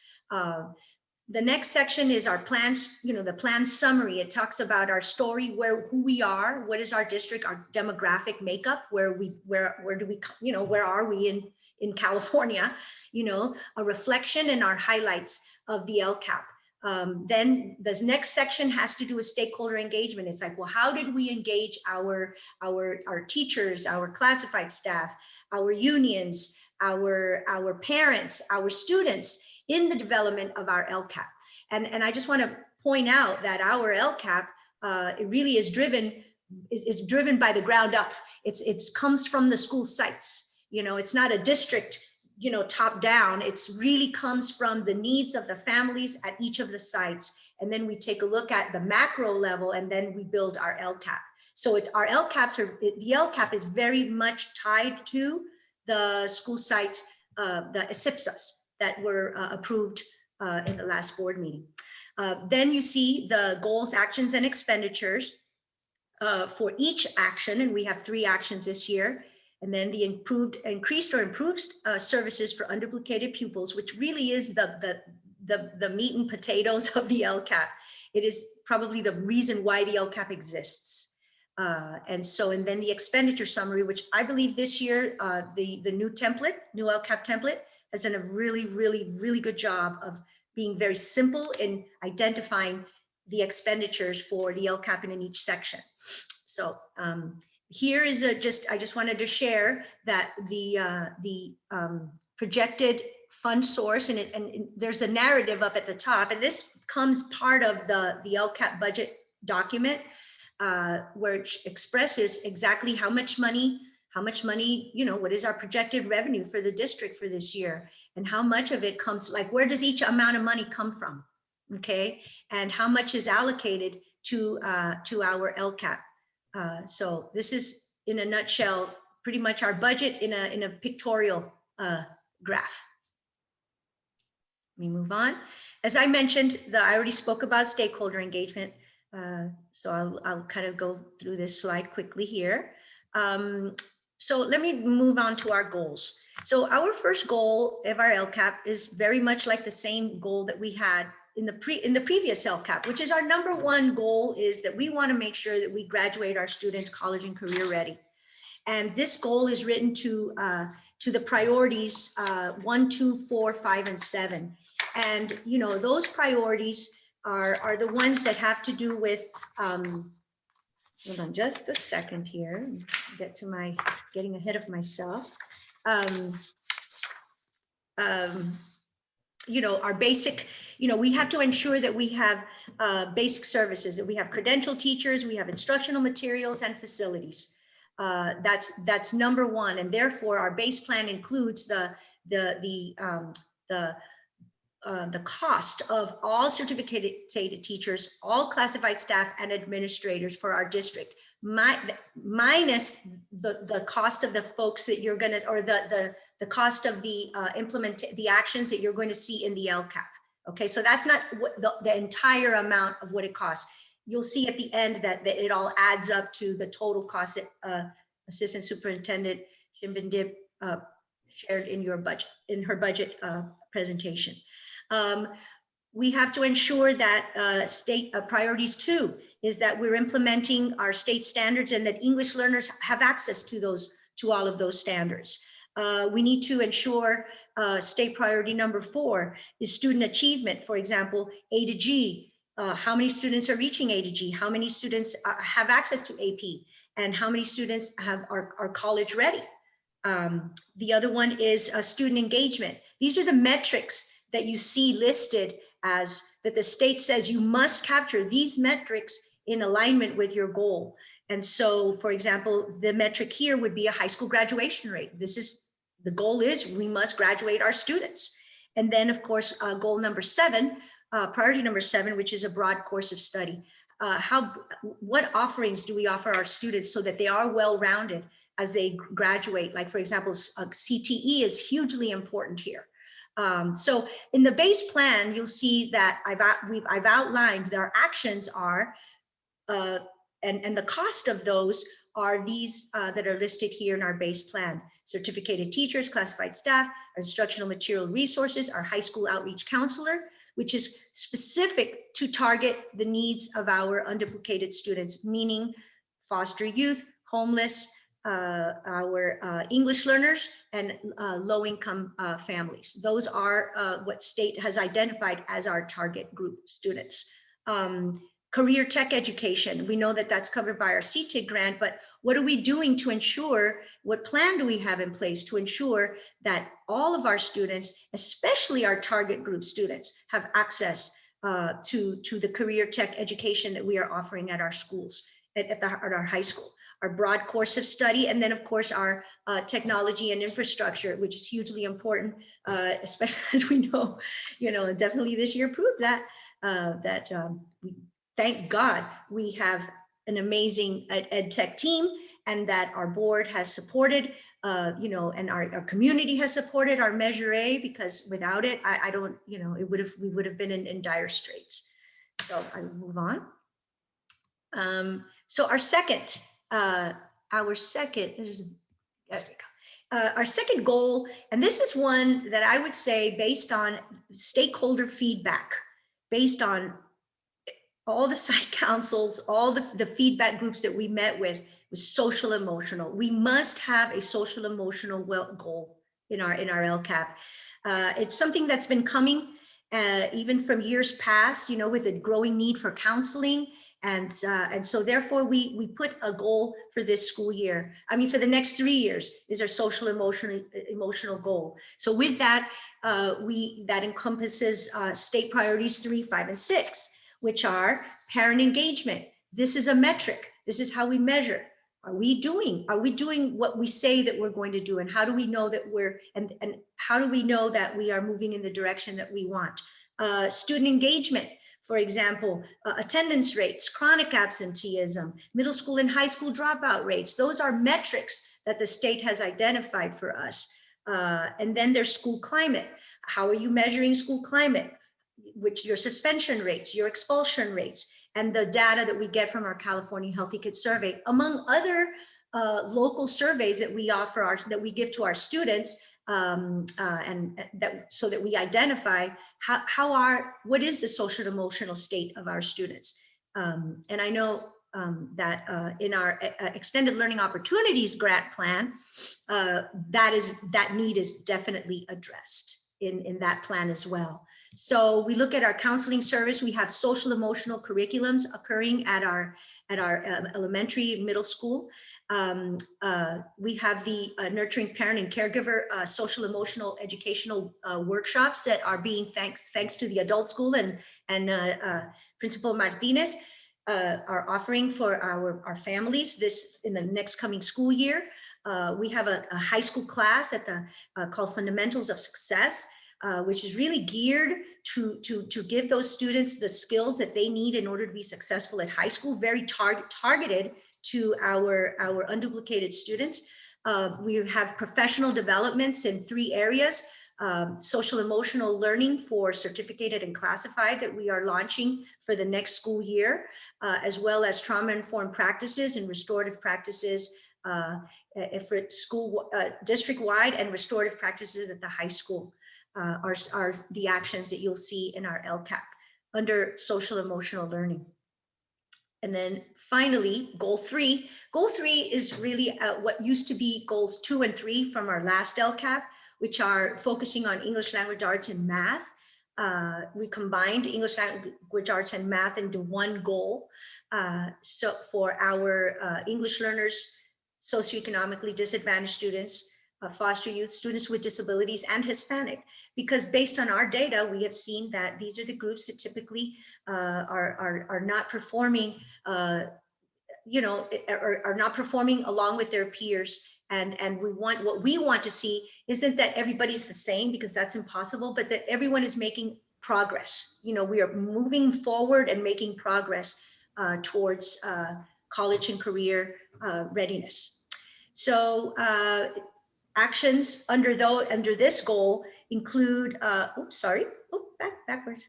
The next section is our plans, the plan summary. It talks about our story, who we are, what is our district, our demographic makeup, where do we, where are we in California, a reflection and our highlights of the LCAP. Then the next section has to do with stakeholder engagement. It's like, well, how did we engage our teachers, our classified staff, our unions, our parents, our students in the development of our LCAP? And I just want to point out that our LCAP, it really is driven by the ground up. It comes from the school sites. It's not a district top down. It's really comes from the needs of the families at each of the sites. And then we take a look at the macro level, and then we build our LCAP. So it's our the LCAP is very much tied to the school sites, the SIPSAs that were approved in the last board meeting. Then you see the goals, actions, and expenditures for each action. And we have 3 actions this year. And then the increased or improved services for unduplicated pupils, which really is the meat and potatoes of the LCAP. It is probably the reason why the LCAP exists. And then the expenditure summary, which I believe this year, the new LCAP template has done a really, really, really good job of being very simple in identifying the expenditures for the LCAP in each section. So, here is I just wanted to share that the projected fund source, and there's a narrative up at the top, and this comes part of the LCAP budget document, where it expresses exactly how much money, what is our projected revenue for the district for this year, and how much of it comes, like, where does each amount of money come from, okay, and how much is allocated to our LCAP. So this is, in a nutshell, pretty much our budget in a pictorial graph. Let me move on. As I mentioned, I already spoke about stakeholder engagement. So I'll kind of go through this slide quickly here. So let me move on to our goals. So our first goal of our LCAP is very much like the same goal that we had in the previous LCAP, which is our number 1 goal, is that we want to make sure that we graduate our students college and career ready. And this goal is written to the priorities 1, 2, 4, 5, and 7. And those priorities are the ones that have to do with hold on just a second here, get to my, getting ahead of myself. You know, our basic, you know, we have to ensure that we have basic services, that we have credentialed teachers, we have instructional materials and facilities. That's number one, and therefore our base plan includes the cost of all certificated teachers, all classified staff and administrators for our district, minus the cost of the folks that you're gonna, or the cost of the the actions that you're going to see in the LCAP. Okay, so that's not what the entire amount of what it costs. You'll see at the end that it all adds up to the total cost that Assistant Superintendent Shimbandip shared in your budget, in her budget presentation. We have to ensure that state priorities too, is that we're implementing our state standards and that English learners have access to those, to all of those standards. We need to ensure state priority number 4 is student achievement. For example, A to G, how many students are reaching A to G? How many students have access to AP? And how many students are college ready? The other one is student engagement. These are the metrics that you see listed as that the state says you must capture these metrics in alignment with your goal. And so, for example, the metric here would be a high school graduation rate. This is, the goal is we must graduate our students. And then of course, goal number 7, priority number 7, which is a broad course of study. What offerings do we offer our students so that they are well-rounded as they graduate? Like for example, CTE is hugely important here. So in the base plan, you'll see that I've outlined that our actions are, and the cost of those are these that are listed here in our base plan: certificated teachers, classified staff, our instructional material resources, our high school outreach counselor, which is specific to target the needs of our unduplicated students, meaning foster youth, homeless, our English learners, and low-income families. Those are what state has identified as our target group students. Career tech education, we know that that's covered by our CTIG grant, but what are we doing to ensure, what plan do we have in place to ensure that all of our students, especially our target group students, have access to the career tech education that we are offering at our schools, at our high school? Our broad course of study, and then of course our technology and infrastructure, which is hugely important, especially as we know, definitely this year proved that, thank God we have an amazing ed tech team, and that our board has supported, and our community has supported our Measure A, because without it, I don't, we would have been in dire straits. So I will move on. So our second goal, and this is one that I would say based on stakeholder feedback, based on all the site councils, all the feedback groups that we met with, was social emotional. We must have a social emotional goal in our LCAP. It's something that's been coming even from years past, with the growing need for counseling. And so therefore we put a goal for this school year. I mean, for the next 3 years is our social emotional goal. So with that, that encompasses state priorities 3, 5, and 6, which are parent engagement. This is a metric. This is how we measure. Are we doing what we say that we're going to do? And how do we know that and how do we know that we are moving in the direction that we want? Student engagement, for example, attendance rates, chronic absenteeism, middle school and high school dropout rates. Those are metrics that the state has identified for us. And then there's school climate. How are you measuring school climate? Which your suspension rates, your expulsion rates, and the data that we get from our California Healthy Kids Survey, among other local surveys that we offer, that we give to our students, and that so that we identify what is the social and emotional state of our students. And I know that in our Extended Learning Opportunities grant plan, that need is definitely addressed. in that plan as well. So we look at our counseling service. We have social emotional curriculums occurring at our elementary and middle school. We have the nurturing parent and caregiver social emotional educational workshops that are being thanks to the adult school and Principal Martinez are offering for our families this in the next coming school year. We have a high school class at the called Fundamentals of Success, which is really geared to give those students the skills that they need in order to be successful at high school, very targeted to our unduplicated students. We have professional developments in 3 areas. Social emotional learning for certificated and classified that we are launching for the next school year, as well as trauma-informed practices and restorative practices for school district-wide, and restorative practices at the high school are the actions that you'll see in our LCAP under social emotional learning. And then finally, goal 3. Goal 3 is really what used to be goals 2 and 3 from our last LCAP, which are focusing on English language arts and math. We combined English language arts and math into one goal. So for our English learners, socioeconomically disadvantaged students, foster youth, students with disabilities, and Hispanic, because based on our data, we have seen that these are the groups that typically are not performing, are not performing along with their peers. And what we want to see isn't that everybody's the same, because that's impossible, but that everyone is making progress. We are moving forward and making progress towards college and career readiness. So actions under this goal include, backwards.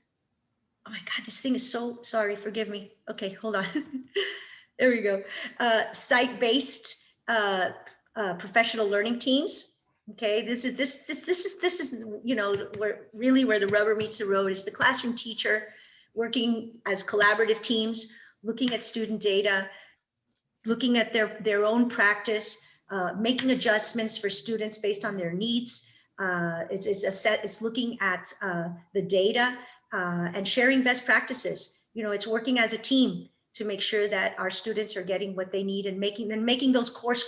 Oh my God, this thing is so, sorry, forgive me. Okay, hold on. There we go. Site-based professional learning teams. Okay, this is where the rubber meets the road, is the classroom teacher working as collaborative teams, looking at student data, looking at their own practice, making adjustments for students based on their needs. It's looking at the data and sharing best practices. It's working as a team to make sure that our students are getting what they need, and making those course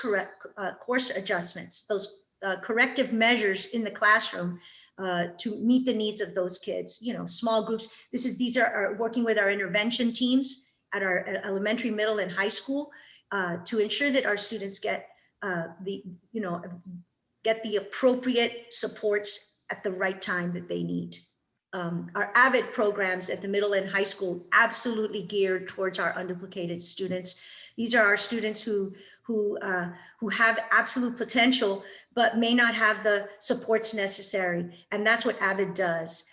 adjustments, those corrective measures in the classroom to meet the needs of those kids. Small groups. These are working with our intervention teams at our elementary, middle, and high school to ensure that our students get the appropriate supports at the right time that they need. Our AVID programs at the middle and high school absolutely geared towards our unduplicated students. These are our students who have absolute potential, but may not have the supports necessary. And that's what AVID does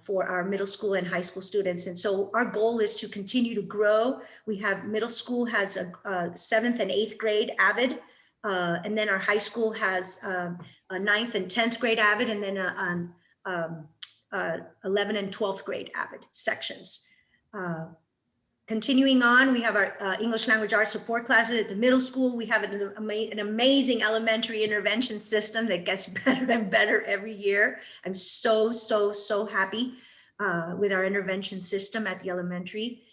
for our middle school and high school students. And so our goal is to continue to grow. We have middle school has a 7th and 8th grade AVID. And then our high school has a 9th and 10th grade AVID, and then 11 and 12th grade AVID sections. Continuing on, we have our English language arts support classes at the middle school. We have an amazing elementary intervention system that gets better and better every year. I'm so happy with our intervention system at the elementary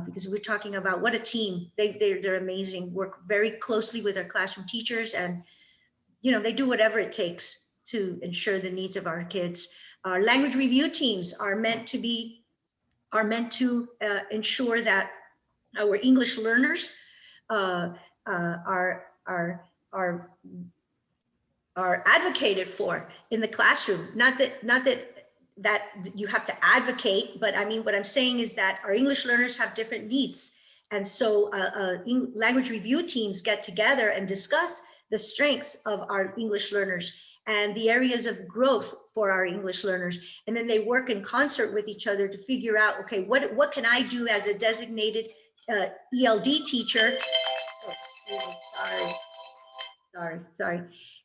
because we're talking about what a team. They're amazing, work very closely with our classroom teachers, and they do whatever it takes to ensure the needs of our kids. Our language review teams are meant to ensure that our English learners are advocated for in the classroom. Not that you have to advocate, but I mean, what I'm saying is that our English learners have different needs. And so language review teams get together and discuss the strengths of our English learners and the areas of growth for our English learners. And then they work in concert with each other to figure out, okay, what can I do as a designated ELD teacher? Oh, excuse me, sorry.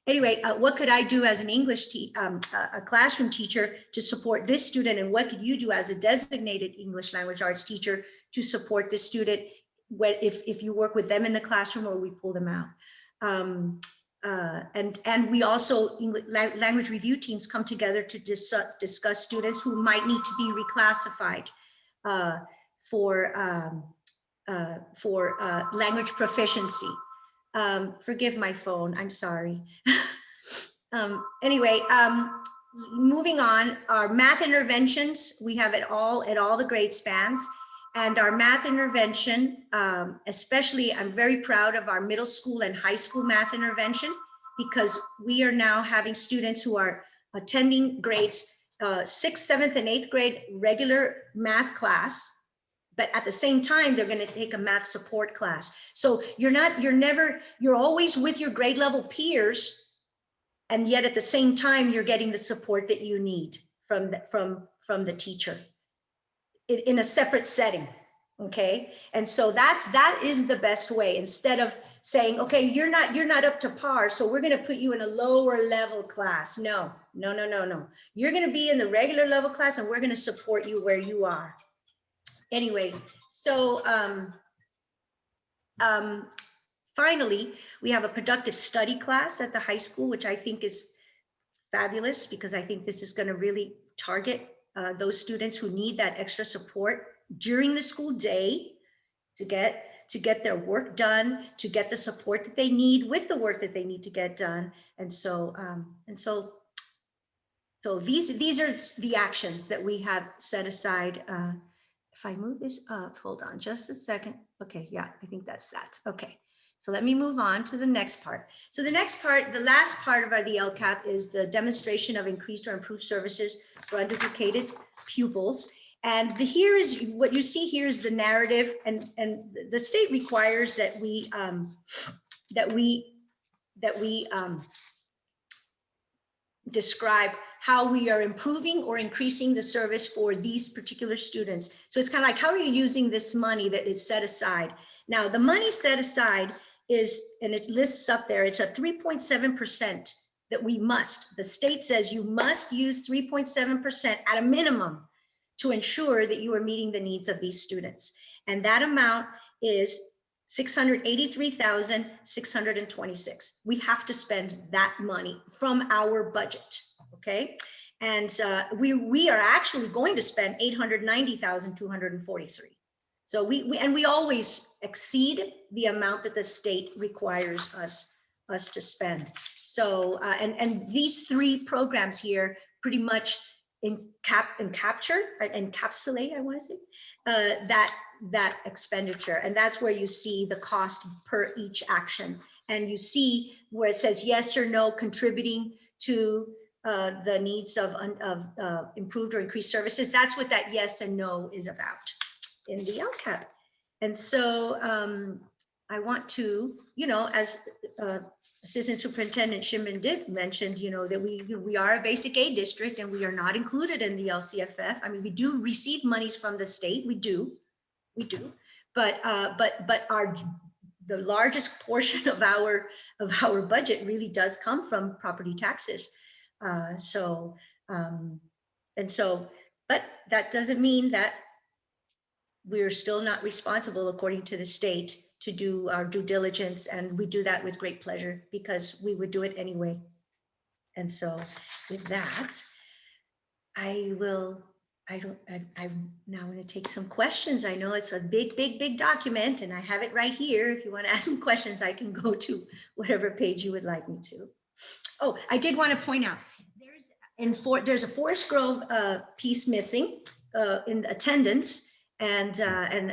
Anyway, what could I do as an English a classroom teacher to support this student? And what could you do as a designated English language arts teacher to support this student if you work with them in the classroom or we pull them out? And we also, language review teams come together to discuss students who might need to be reclassified for language proficiency. Forgive my phone, I'm sorry. Anyway, moving on, our math interventions, we have it all at all the grade spans. And our math intervention, especially, I'm very proud of our middle school and high school math intervention, because we are now having students who are attending grades 6th, 7th, and 8th grade regular math class, but at the same time, they're going to take a math support class. So you're always with your grade level peers, and yet at the same time, you're getting the support that you need from the teacher in a separate setting. Okay. And so that is the best way, instead of saying, okay, you're not up to par, so we're going to put you in a lower level class. No. You're going to be in the regular level class, and we're going to support you where you are. Anyway, so finally, we have a productive study class at the high school, which I think is fabulous, because I think this is going to really target those students who need that extra support during the school day to get their work done, to get the support that they need with the work that they need to get done. And so these are the actions that we have set aside. If I move this up, hold on just a second. Okay, yeah, I think that's that. Okay, so let me move on to the next part. So the next part, the last part of the LCAP is the demonstration of increased or improved services for undereducated pupils. And here is what you see here is the narrative, and the state requires that we describe how we are improving or increasing the service for these particular students. So it's kind of like, how are you using this money that is set aside? Now, the money set aside is, and it lists up there, it's a 3.7% that we must. The state says you must use 3.7% at a minimum to ensure that you are meeting the needs of these students. And that amount is $683,626. We have to spend that money from our budget, okay? And we are actually going to spend $890,243. So we always exceed the amount that the state requires us to spend. So and these three programs here pretty much encapsulate, I want to say, that expenditure. And that's where you see the cost per each action. And you see where it says yes or no contributing to the needs of improved or increased services. That's what that yes and no is about in the LCAP. And so I want to, as Assistant Superintendent Shimon did mention, that we are a basic aid district and we are not included in the LCFF. I mean, we do receive monies from the state. We do, but the largest portion of our budget really does come from property taxes. But that doesn't mean that we're still not responsible, according to the state, to do our due diligence, and we do that with great pleasure because we would do it anyway. And so with that, I'm now going to take some questions. I know it's a big document and I have it right here. If you want to ask some questions, I can go to whatever page you would like me to. Oh, I did want to point out, there's a Forest Grove piece missing in attendance. And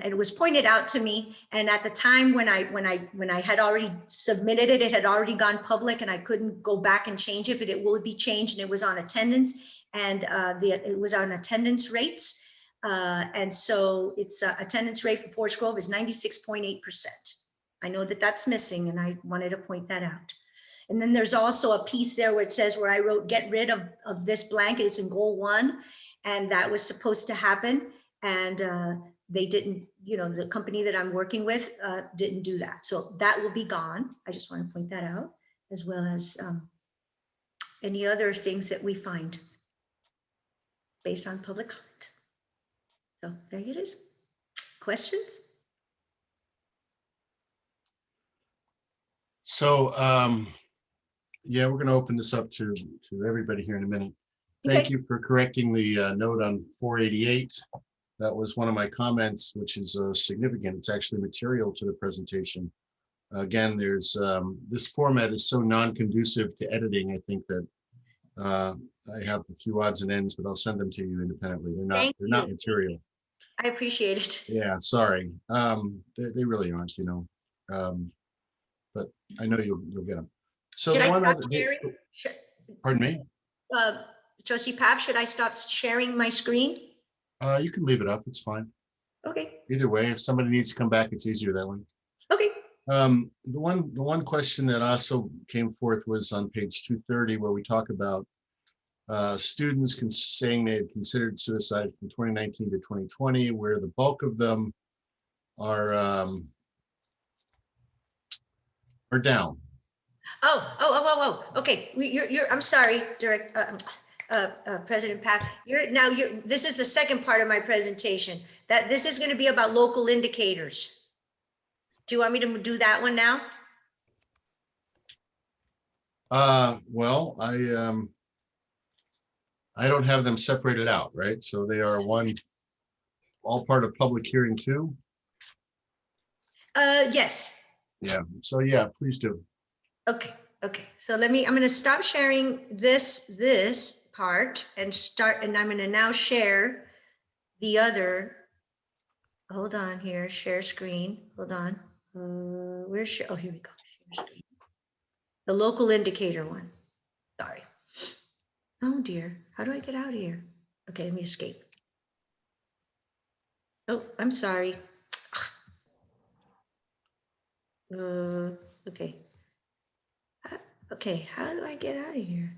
it was pointed out to me, and at the time when I had already submitted it, it had already gone public, and I couldn't go back and change it, but it will be changed, and it was on attendance, and it was on attendance rates, and so its attendance rate for Forest Grove is 96.8%. I know that that's missing, and I wanted to point that out. And then there's also a piece there where it says where I wrote get rid of this blank. It's in goal 1, and that was supposed to happen. And they didn't, the company that I'm working with didn't do that. So that will be gone. I just want to point that out, as well as any other things that we find based on public comment. So there it is. Questions? So Yeah, we're going to open this up to everybody here in a minute. Thank Okay. you for correcting the note on 488. That was one of my comments, which is significant. It's actually material to the presentation. Again, there's this format is so non-conducive to editing. I think that I have a few odds and ends, but I'll send them to you independently. Thank They're not you. material. I appreciate it. Yeah, sorry. They really aren't, you know. But I know you'll get them. So Should the I one stop other, sharing? pardon me. Trustee Pap, should I stop sharing my screen? You can leave it up. It's fine. Okay, Either way, if somebody needs to come back, it's easier that way. okay. The one question that also came forth was on page 230, where we talk about students saying they had considered suicide from 2019 to 2020, where the bulk of them are down. Oh, okay. I'm sorry, President Pat. This is the second part of my presentation. This is going to be about local indicators. Do you want me to do that one now? Well, I don't have them separated out, right? So they are all part of public hearing too? Yes. Yeah, so yeah, please do. Okay. So I'm going to stop sharing this part and I'm going to now share the other. Hold on here, share screen. Hold on. Oh, here we go. Share screen. The local indicator one. Sorry. Oh dear. How do I get out of here? Okay, let me escape. Oh, I'm sorry. Okay. Okay, how do I get out of here?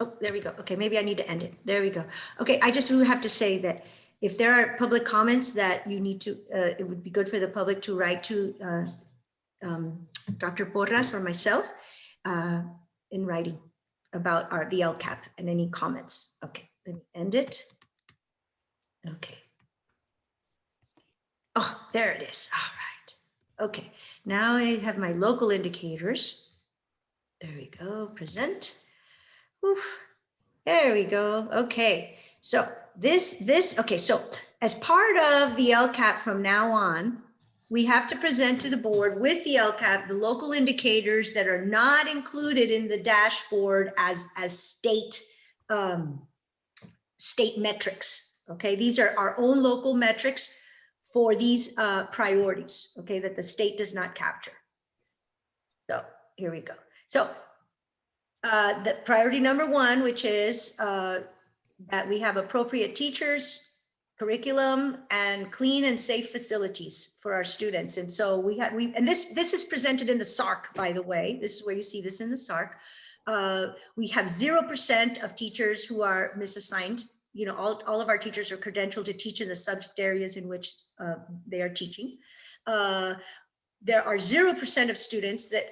Oh, there we go. Okay, maybe I need to end it. There we go. Okay, I just have to say that if there are public comments that you need to, it would be good for the public to write to Dr. Porras or myself in writing about the Lcap and any comments. Okay, let me end it. Okay. Oh, there it is. All right. Okay, now I have my local indicators. There we go, present. Oof. There we go. Okay, so okay, so as part of the Lcap from now on, we have to present to the board with the Lcap the local indicators that are not included in the dashboard as state metrics. Okay, these are our own local metrics for these priorities, okay, that the state does not capture. So here we go. So the priority number one, which is that we have appropriate teachers, curriculum, and clean and safe facilities for our students. And so and this is presented in the SARC, by the way. This is where you see this in the SARC. We have 0% of teachers who are misassigned. You know, all of our teachers are credentialed to teach in the subject areas in which they are teaching. There are 0% of students that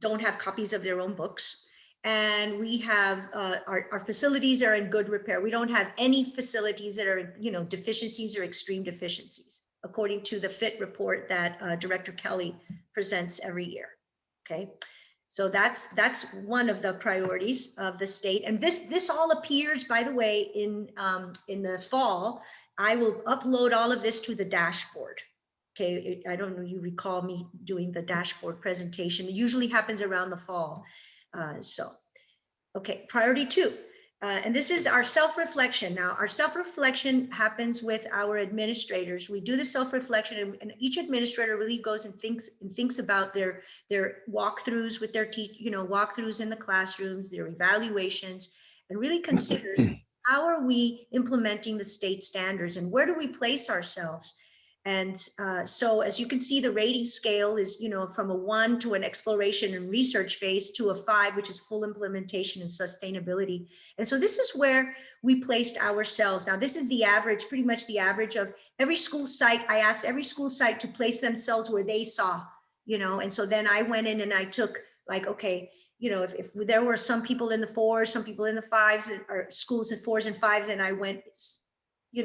don't have copies of their own books. And we have our facilities are in good repair. We don't have any facilities that are, deficiencies or extreme deficiencies, according to the FIT report that Director Kelly presents every year. Okay, so that's one of the priorities of the state. And this all appears, by the way, in the fall. I will upload all of this to the dashboard. Okay, I don't know, you recall me doing the dashboard presentation. It usually happens around the fall. Okay, priority two. And this is our self-reflection. Now, our self-reflection happens with our administrators. We do the self-reflection, and each administrator really goes and thinks about their walkthroughs with their walkthroughs in the classrooms, their evaluations, and really considers how are we implementing the state standards and where do we place ourselves? And so as you can see, the rating scale is, from a 1 to an exploration and research phase to a 5, which is full implementation and sustainability. And so this is where we placed ourselves. Now, this is the average, pretty much the average of every school site. I asked every school site to place themselves where they saw, and so then I went in and I took like, okay, if there were some people in the 4s, some people in the 5s, or schools in 4s and 5s, and I went,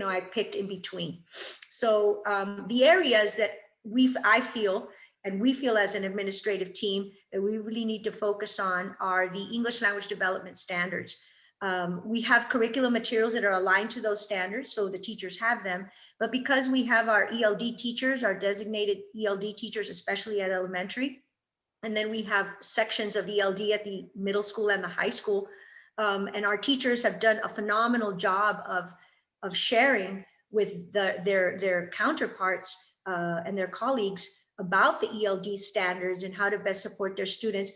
I picked in between. So the areas that I feel and we feel as an administrative team that we really need to focus on are the English language development standards. We have curriculum materials that are aligned to those standards, so the teachers have them. But because we have our ELD teachers, our designated ELD teachers, especially at elementary, and then we have sections of ELD at the middle school and the high school, and our teachers have done a phenomenal job of sharing with their counterparts and their colleagues about the ELD standards and how to best support their students.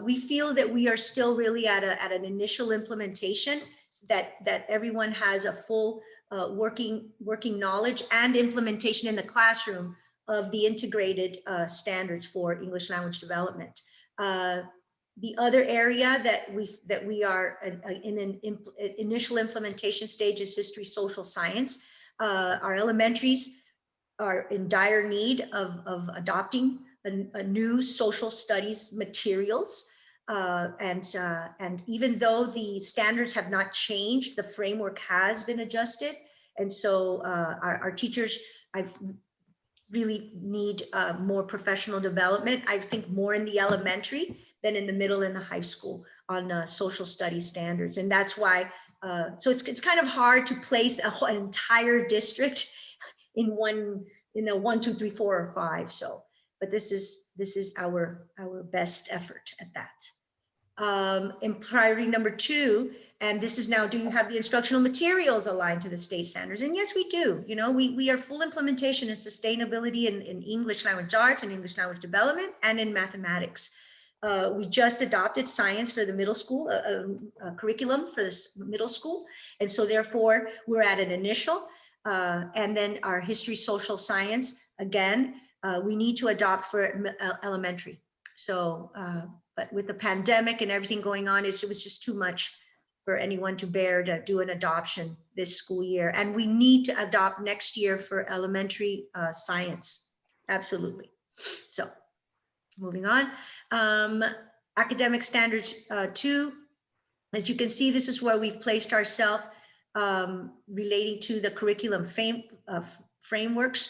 We feel that we are still really at an initial implementation, that everyone has a full working knowledge and implementation in the classroom of the integrated standards for English language development. The other area that we are in an initial implementation stage is history, social science. Our elementaries are in dire need of adopting a new social studies materials. And even though the standards have not changed, the framework has been adjusted. And so our teachers, really need more professional development. I think more in the elementary than in the middle and the high school on social studies standards. And that's why, so it's kind of hard to place an entire district in one, 1, 2, 3, 4, or 5. So, but this is our best effort at that. In priority number 2, and this is now, do you have the instructional materials aligned to the state standards? And yes, we do. You know, we are full implementation in sustainability in English language arts and English language development and in mathematics. We just adopted science for the middle school, a curriculum for this middle school. And so therefore we're at an initial, and then our history, social science, again, we need to adopt for elementary. So, but with the pandemic and everything going on, it was just too much for anyone to bear to do an adoption this school year. And we need to adopt next year for elementary science. Absolutely. So moving on. Academic standards 2. As you can see, this is where we've placed ourselves relating to the curriculum frameworks,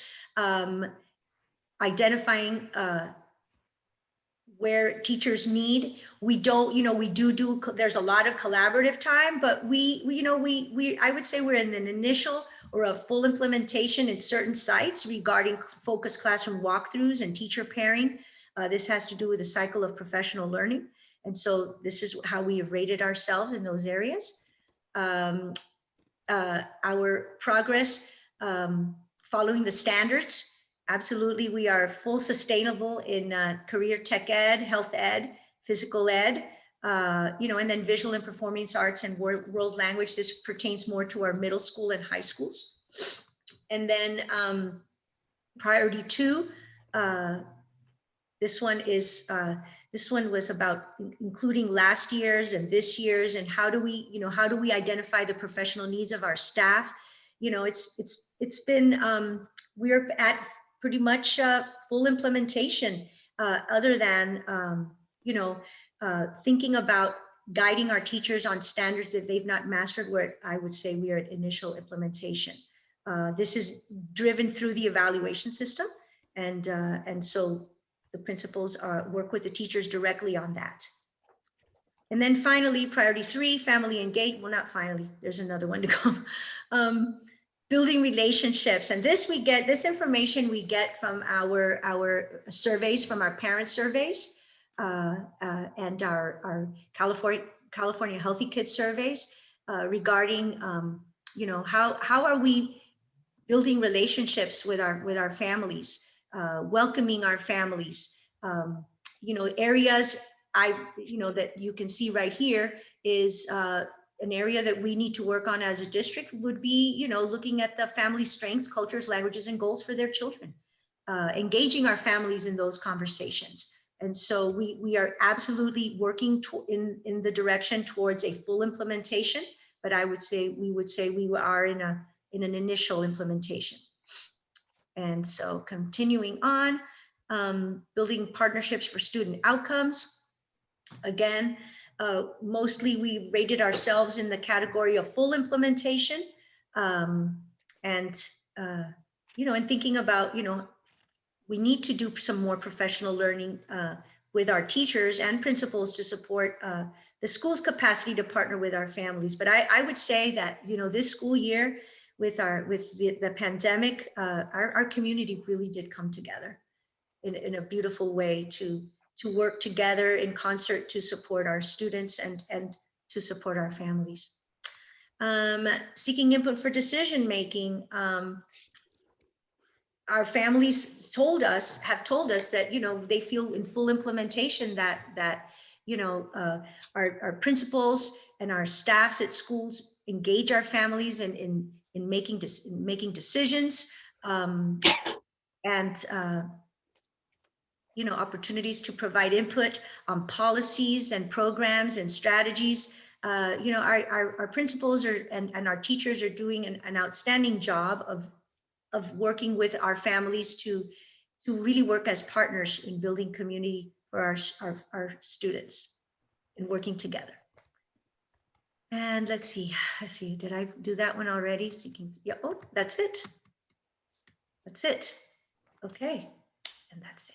identifying where teachers need. We don't, we do, there's a lot of collaborative time, but I would say we're in an initial or a full implementation in certain sites regarding focused classroom walkthroughs and teacher pairing. This has to do with the cycle of professional learning. And so this is how we have rated ourselves in those areas. Our progress following the standards. Absolutely, we are full sustainable in career tech ed, health ed, physical ed, and then visual and performance arts and world language. This pertains more to our middle school and high schools. And then priority 2, this one was about including last year's and this year's, and how do we identify the professional needs of our staff? It's been, we're at pretty much full implementation, other than, thinking about guiding our teachers on standards that they've not mastered, where I would say we are at initial implementation. This is driven through the evaluation system. And so the principals work with the teachers directly on that. And then finally, priority 3, family engagement. Well, not finally, there's another one to go. Building relationships. And this information we get from our surveys, from our parent surveys, and our California Healthy Kids surveys, regarding, how are we building relationships with our families, welcoming our families, areas that you can see right here is an area that we need to work on as a district would be, looking at the family strengths, cultures, languages, and goals for their children, engaging our families in those conversations. And so we are absolutely working in the direction towards a full implementation, but we would say we are in an initial implementation. And so continuing on, building partnerships for student outcomes. Again, mostly we rated ourselves in the category of full implementation, and thinking about, we need to do some more professional learning with our teachers and principals to support the school's capacity to partner with our families. But I would say that, you know, this school year with the pandemic, our community really did come together in a beautiful way to work together in concert to support our students and to support our families. Seeking input for decision making. Our families have told us that, you know, they feel in full implementation that you know, our principals and our staffs at schools engage our families in making decisions, and you know, opportunities to provide input on policies and programs and strategies. You know, our principals and our teachers are doing an outstanding job of working with our families to really work as partners in building community for our students and working together. And let's see, did I do that one already? Seeking, yeah, oh, that's it. That's it. Okay, and that's it.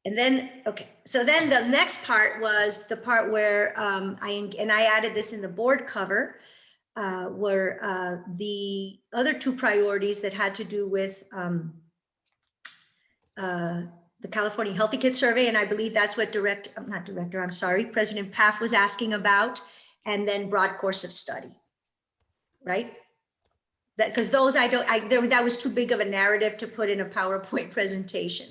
And then, okay, so then the next part was the part where I added this in the board cover, were the other two priorities that had to do with the California Healthy Kids Survey. And I believe that's what President Paff was asking about, and then broad course of study, right? That, because those that was too big of a narrative to put in a PowerPoint presentation.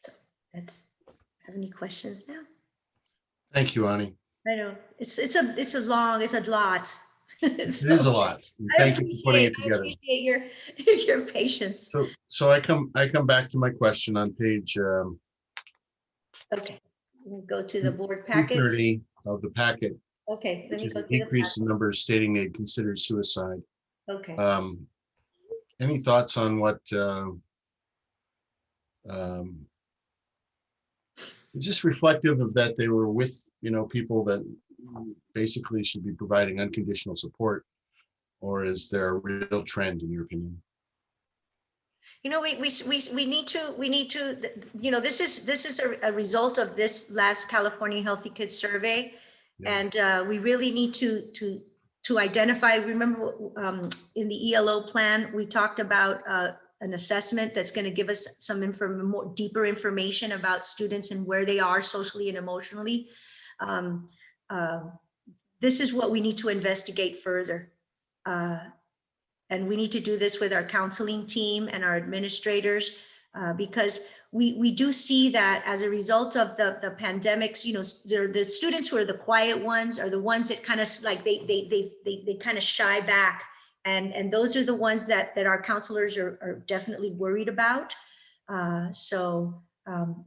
So have any questions now? Thank you, Ani. I know it's a lot. It is a lot. Thank you for putting it together. I appreciate your patience. So I come back to my question on page Okay, we'll go to the board packet. 230 of the packet. Okay, let me go to decrease in numbers stating they considered suicide. Okay. Any thoughts on what is this reflective of that they were with, you know, people that basically should be providing unconditional support, or is there a real trend in your opinion? You know, we need to, you know, this is a result of this last California Healthy Kids Survey. Yeah. And we really need to identify, remember in the ELO plan, we talked about an assessment that's going to give us some more deeper information about students and where they are socially and emotionally. This is what we need to investigate further. And we need to do this with our counseling team and our administrators, because we do see that as a result of the pandemics, you know, the students who are the quiet ones are the ones that kind of like they kind of shy back. And those are the ones that our counselors are definitely worried about. So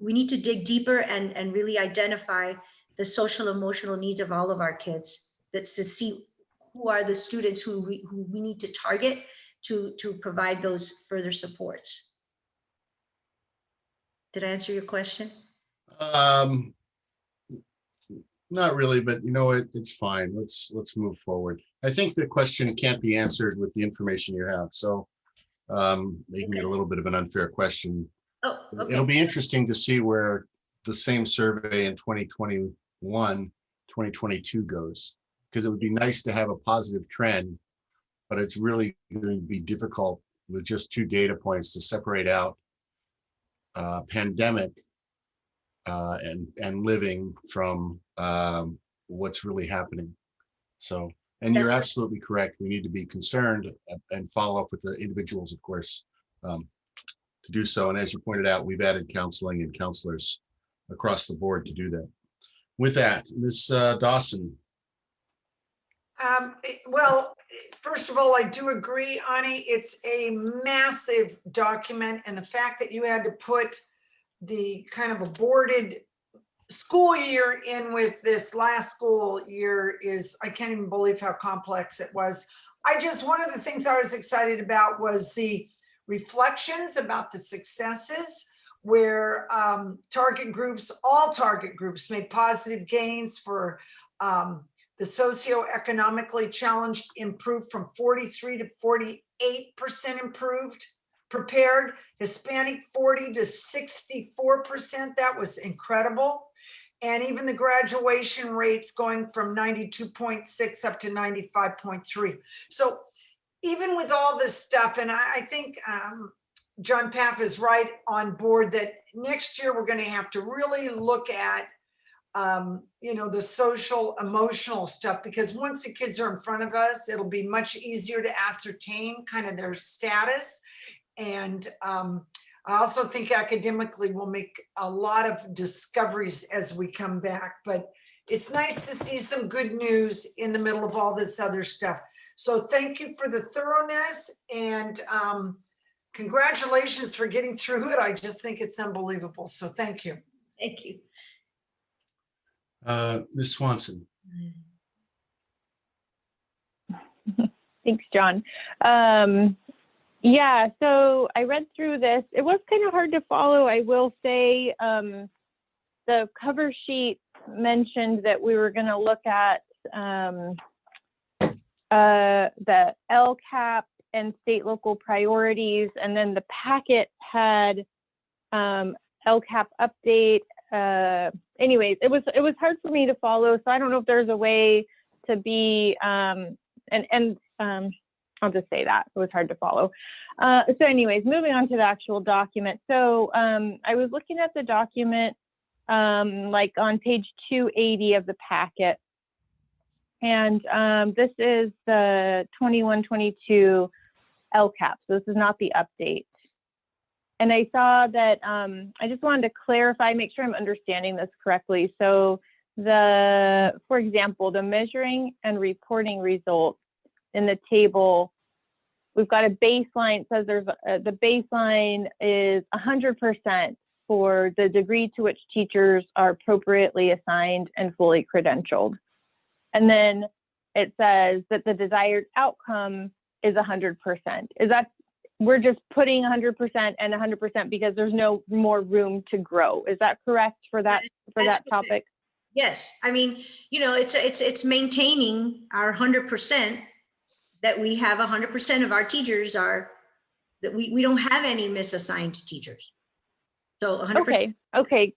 we need to dig deeper and really identify the social emotional needs of all of our kids. That's to see who are the students who we need to target to provide those further supports. Did I answer your question? Not really, but you know, it's fine. Let's move forward. I think the question can't be answered with the information you have. So making it a little bit of an unfair question. Oh, okay. It'll be interesting to see where the same survey in 2021, 2022 goes, because it would be nice to have a positive trend, but it's really going to be difficult with just 2 data points to separate out pandemic and living from what's really happening. So, and you're absolutely correct. We need to be concerned and follow up with the individuals, of course, to do so. And as you pointed out, we've added counseling and counselors across the board to do that. With that, Ms. Dawson. Well, first of all, I do agree, Ani, it's a massive document, and the fact that you had to put the kind of aborted school year in with this last school year is, I can't even believe how complex it was. One of the things I was excited about was the reflections about the successes, where all target groups made positive gains. For the socioeconomically challenged improved from 43 to 40 48% improved, prepared, Hispanic 40 to 64%. That was incredible. And even the graduation rates going from 92.6 up to 95.3. So even with all this stuff, and I think John Paff is right on board that next year we're going to have to really look at the social emotional stuff, because once the kids are in front of us, it'll be much easier to ascertain kind of their status. And I also think academically we'll make a lot of discoveries as we come back, but it's nice to see some good news in the middle of all this other stuff. So thank you for the thoroughness, and congratulations for getting through it. I just think it's unbelievable. So thank you. Thank you. Ms. Swanson. Thanks, John. Yeah, so I read through this. It was kind of hard to follow, I will say. The cover sheet mentioned that we were going to look at the Lcap and state local priorities, and then the packet had Lcap update. Anyways, it was hard for me to follow, so I don't know if there's a way to be I'll just say that it was hard to follow. So anyways, moving on to the actual document. So I was looking at the document like on page 280 of the packet, and this is the 21-22 Lcap. So this is not the update. And I saw that I just wanted to clarify, make sure I'm understanding this correctly. So for example, the measuring and reporting results in the table, we've got a baseline. It says the baseline is 100% for the degree to which teachers are appropriately assigned and fully credentialed. And then it says that the desired outcome is 100%. We're just putting 100% and 100% because there's no more room to grow. Is that correct for that topic? Yes, I mean, it's maintaining our 100%, that we have 100% of our teachers that we don't have any misassigned teachers. So 100%. Okay.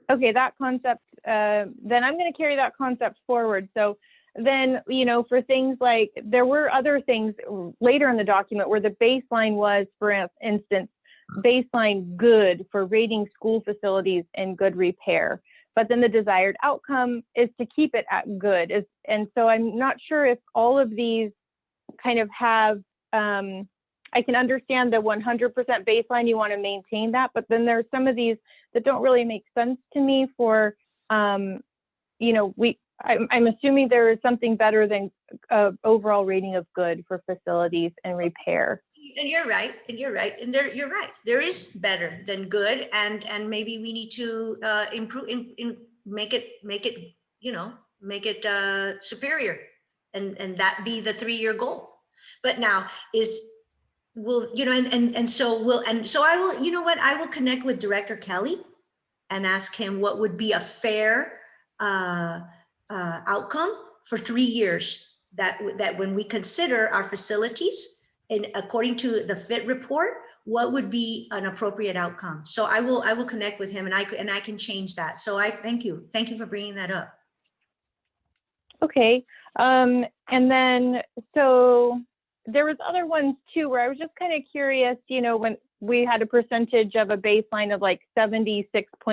Okay, that concept, then I'm going to carry that concept forward. So then, for things like, there were other things later in the document where the baseline was, for instance, baseline good for rating school facilities in good repair. But then the desired outcome is to keep it at good. And so I'm not sure if all of these kind of have, I can understand the 100% baseline, you want to maintain that, but then there's some of these that don't really make sense to me for, I'm assuming there is something better than overall rating of good for facilities and repair. And you're right. You're right. There is better than good, and maybe we need to improve, make it superior, and that be the 3-year goal. But now I will, I will connect with Director Kelly and ask him what would be a fair outcome for 3 years, that when we consider our facilities and according to the FIT report, what would be an appropriate outcome. So I will connect with him, and I can change that. So I thank you for bringing that up. Okay, and then so there was other ones too where I was just kind of curious, when we had a percentage of a baseline of like 76.4%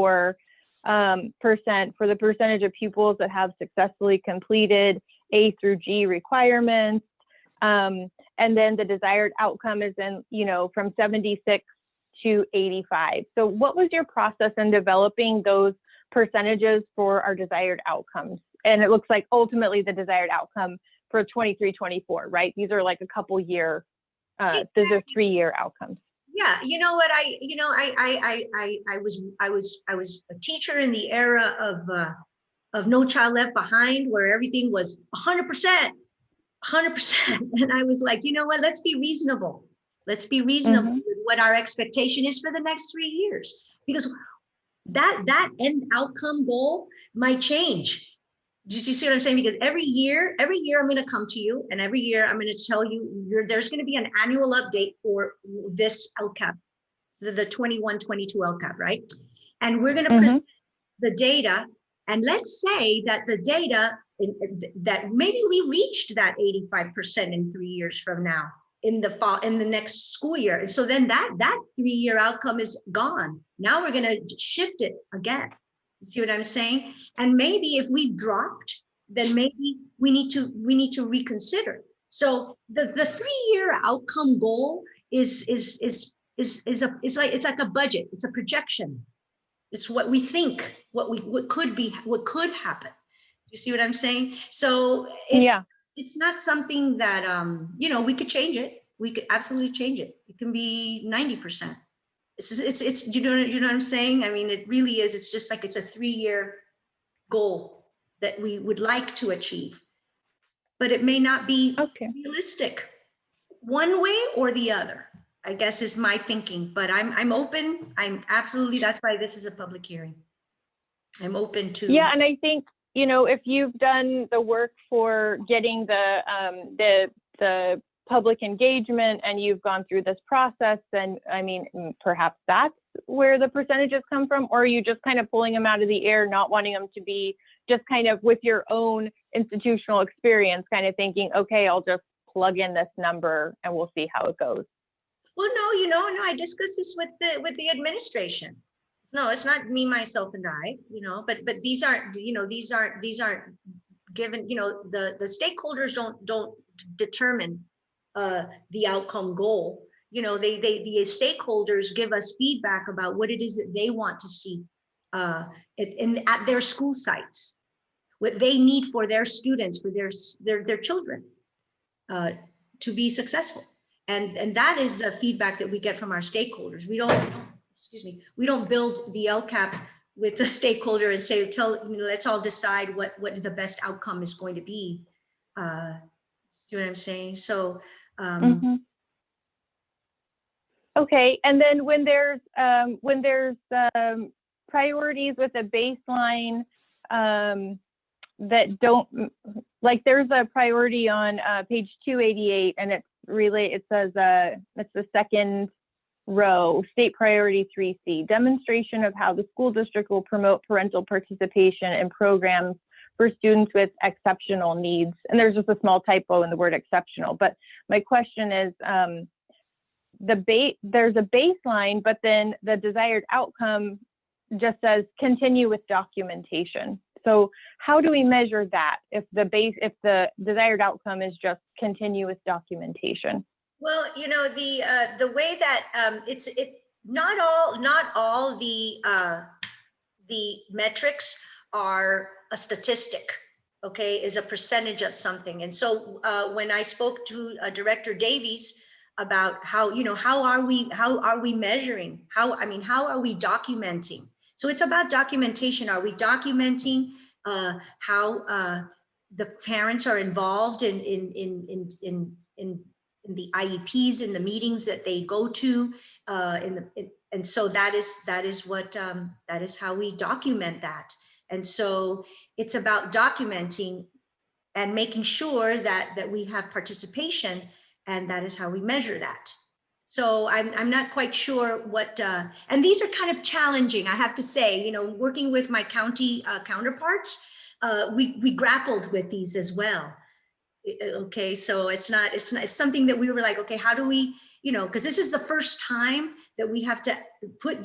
for the percentage of pupils that have successfully completed A through G requirements. And then the desired outcome is in, from 76 to 85. So what was your process in developing those percentages for our desired outcomes? And it looks like ultimately the desired outcome for 23-24, right? These are like a couple year, these are 3-year outcomes. Yeah, you know what, I was a teacher in the era of No Child Left Behind, where everything was 100%. And I was like, you know what, let's be reasonable. Let's be reasonable with what our expectation is for the next 3 years, because that end outcome goal might change. Do you see what I'm saying? Because every year I'm going to come to you, and every year I'm going to tell you there's going to be an annual update for this LCAP, the 21-22 LCAP, right? And we're going to present the data, and let's say that the data that maybe we reached that 85% in 3 years from now, in the fall, in the next school year. And so then that 3-year outcome is gone. Now we're going to shift it again. See what I'm saying? And maybe if we've dropped, then maybe we need to reconsider. So the 3-year outcome goal is like a budget. It's a projection. It's what we think, what could happen. You see what I'm saying? So it's not something that we could change it. We could absolutely change it. It can be 90%. It's you know what I'm saying? I mean, it really is. It's just like it's a 3-year goal that we would like to achieve, but it may not be realistic one way or the other, I guess is my thinking. But I'm open. I'm absolutely, that's why this is a public hearing. I'm open to. Yeah, and I think, if you've done the work for getting the public engagement and you've gone through this process, then I mean, perhaps that's where the percentages come from, or are you just kind of pulling them out of the air, not wanting them to be just kind of with your own institutional experience, kind of thinking, okay, I'll just plug in this number and we'll see how it goes? Well, no, I discussed this with the administration. No, it's not me, myself, and I, but these aren't given, the stakeholders don't determine the outcome goal. The stakeholders give us feedback about what it is that they want to see at their school sites, what they need for their students, for their children to be successful. And that is the feedback that we get from our stakeholders. We don't build the LCAP with the stakeholder and say, let's all decide what the best outcome is going to be. You know what I'm saying? So, okay. And then when there's priorities with a baseline that don't, like there's a priority on page 288, and it says it's the second row, state priority 3C, demonstration of how the school district will promote parental participation in programs for students with exceptional needs. And there's just a small typo in the word exceptional. But my question is, there's a baseline, but then the desired outcome just says continue with documentation. So how do we measure that if the desired outcome is just continue with documentation? Well, the way that not all the metrics are a statistic, okay, is a percentage of something. And so when I spoke to Director Davies about how are we measuring, how are we documenting? So it's about documentation. Are we documenting how the parents are involved in the IEPs, in the meetings that they go to, and so that is how we document that. And so it's about documenting and making sure that we have participation, and that is how we measure that. So I'm not quite sure what, and these are kind of challenging, I have to say, working with my county counterparts, we grappled with these as well. Okay, so it's something that we were like, okay, how do we, because this is the first time that we have to put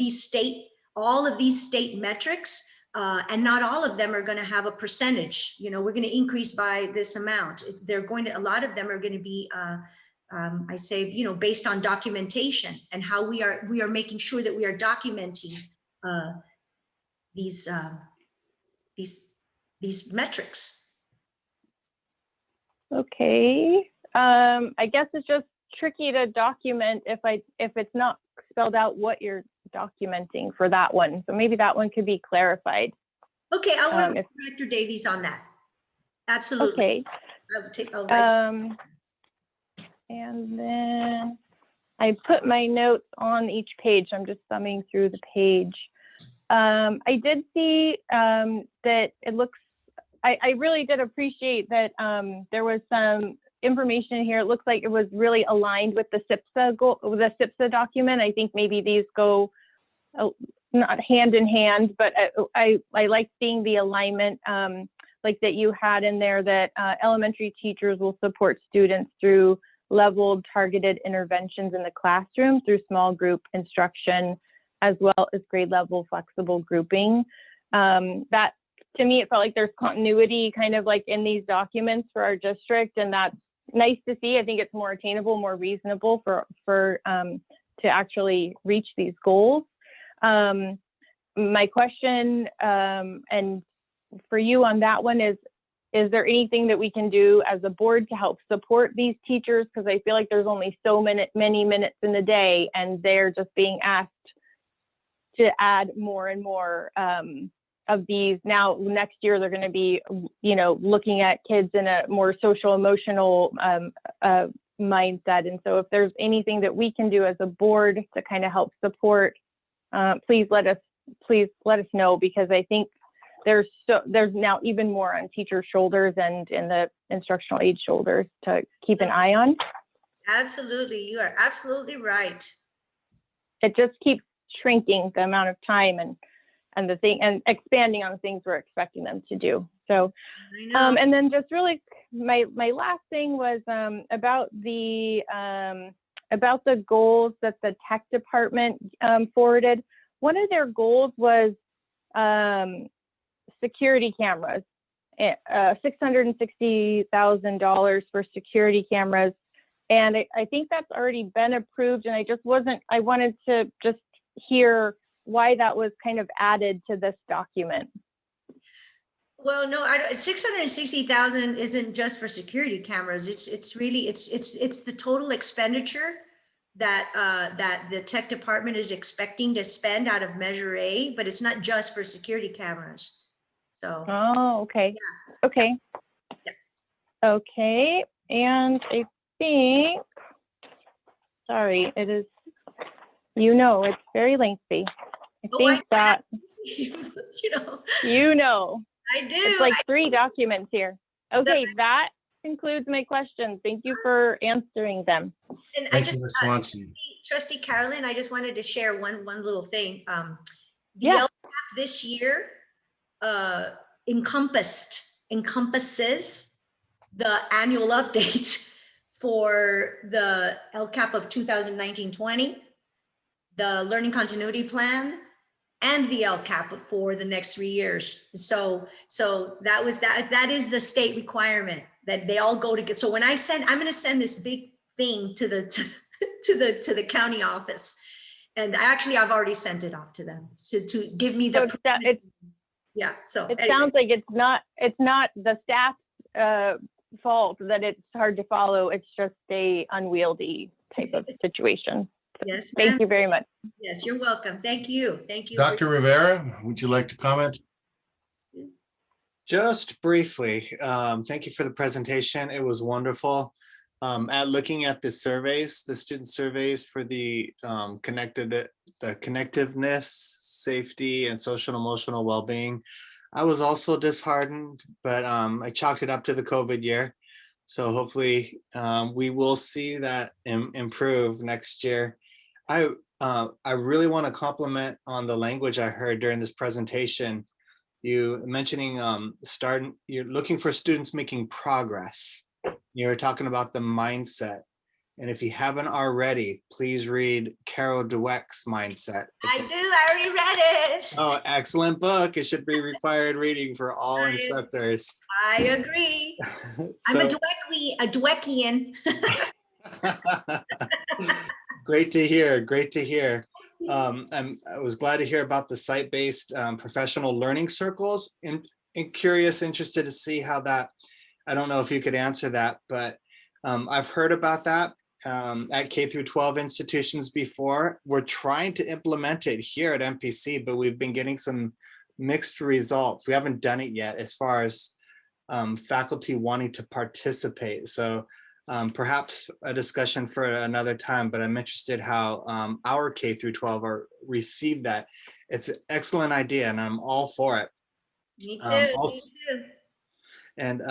all of these state metrics, and not all of them are going to have a percentage. We're going to increase by this amount. A lot of them are going to be, I say, based on documentation and how we are making sure that we are documenting these metrics. Okay, I guess it's just tricky to document if it's not spelled out what you're documenting for that one. So maybe that one could be clarified. Okay, I'll work with Director Davies on that. Absolutely. Okay. And then I put my notes on each page. I'm just thumbing through the page. I did see that it looks, I really did appreciate that there was some information here. It looks like it was really aligned with the SIPSA goal, the SIPSA document. I think maybe these go not hand in hand, but I like seeing the alignment like that you had in there, that elementary teachers will support students through leveled targeted interventions in the classroom through small group instruction, as well as grade level flexible grouping. That, to me, it felt like there's continuity kind of like in these documents for our district, and that's nice to see. I think it's more attainable, more reasonable for to actually reach these goals. My question and for you on that one is there anything that we can do as a board to help support these teachers? Because I feel like there's only so many minutes in the day, and they're just being asked to add more and more of these. Now, next year, they're going to be, looking at kids in a more social emotional mindset. And so if there's anything that we can do as a board to kind of help support, please let us know, because I think there's now even more on teachers' shoulders and in the instructional aid shoulders to keep an eye on. Absolutely. You are absolutely right. It just keeps shrinking the amount of time and expanding on the things we're expecting them to do. So, and then just really my last thing was about the goals that the tech department forwarded. One of their goals was security cameras, $660,000 for security cameras. And I think that's already been approved. And I wanted to just hear why that was kind of added to this document. Well, no, 660,000 isn't just for security cameras. It's really the total expenditure that the tech department is expecting to spend out of Measure A, but it's not just for security cameras. So. Oh, okay. Yeah. Okay. Yeah. Okay. And I think, sorry, it is, it's very lengthy. I think that, I do. It's like 3 documents here. Okay, that concludes my questions. Thank you for answering them. And Thank you, Ms. Swanson. Trustee Carolyn, I just wanted to share one little thing. The Yeah. LCAP this year encompasses the annual update for the LCAP of 2019-20, the Learning Continuity Plan, and the LCAP for the next 3 years. So that is the state requirement that they all go together. So when I'm going to send this big thing to the county office, and I've already sent it off to them to give me the. So it sounds like it's not the staff's fault that it's hard to follow. It's just a unwieldy type of situation. So yes, thank you very much. Yes, you're welcome. Thank you. Thank you. Dr. Rivera, would you like to comment? Just briefly, thank you for the presentation. It was wonderful. At looking at the surveys, the student surveys for the connectiveness, safety, and social and emotional well-being, I was also disheartened, but I chalked it up to the COVID year. So hopefully we will see that improve next year. I really want to compliment on the language I heard during this presentation. You mentioning you're looking for students making progress. You were talking about the mindset. And if you haven't already, please read Carol Dweck's Mindset. I already read it. Oh, excellent book. It should be required reading for all instructors. I agree. I'm a Dweckian. Great to hear. Great to hear. I was glad to hear about the site-based professional learning circles. And interested to see how that, I don't know if you could answer that, but I've heard about that at K through 12 institutions before. We're trying to implement it here at MPC, but we've been getting some mixed results. We haven't done it yet as far as faculty wanting to participate. So perhaps a discussion for another time, but I'm interested how our K through 12 received that. It's an excellent idea and I'm all for it. Me too. Me too. and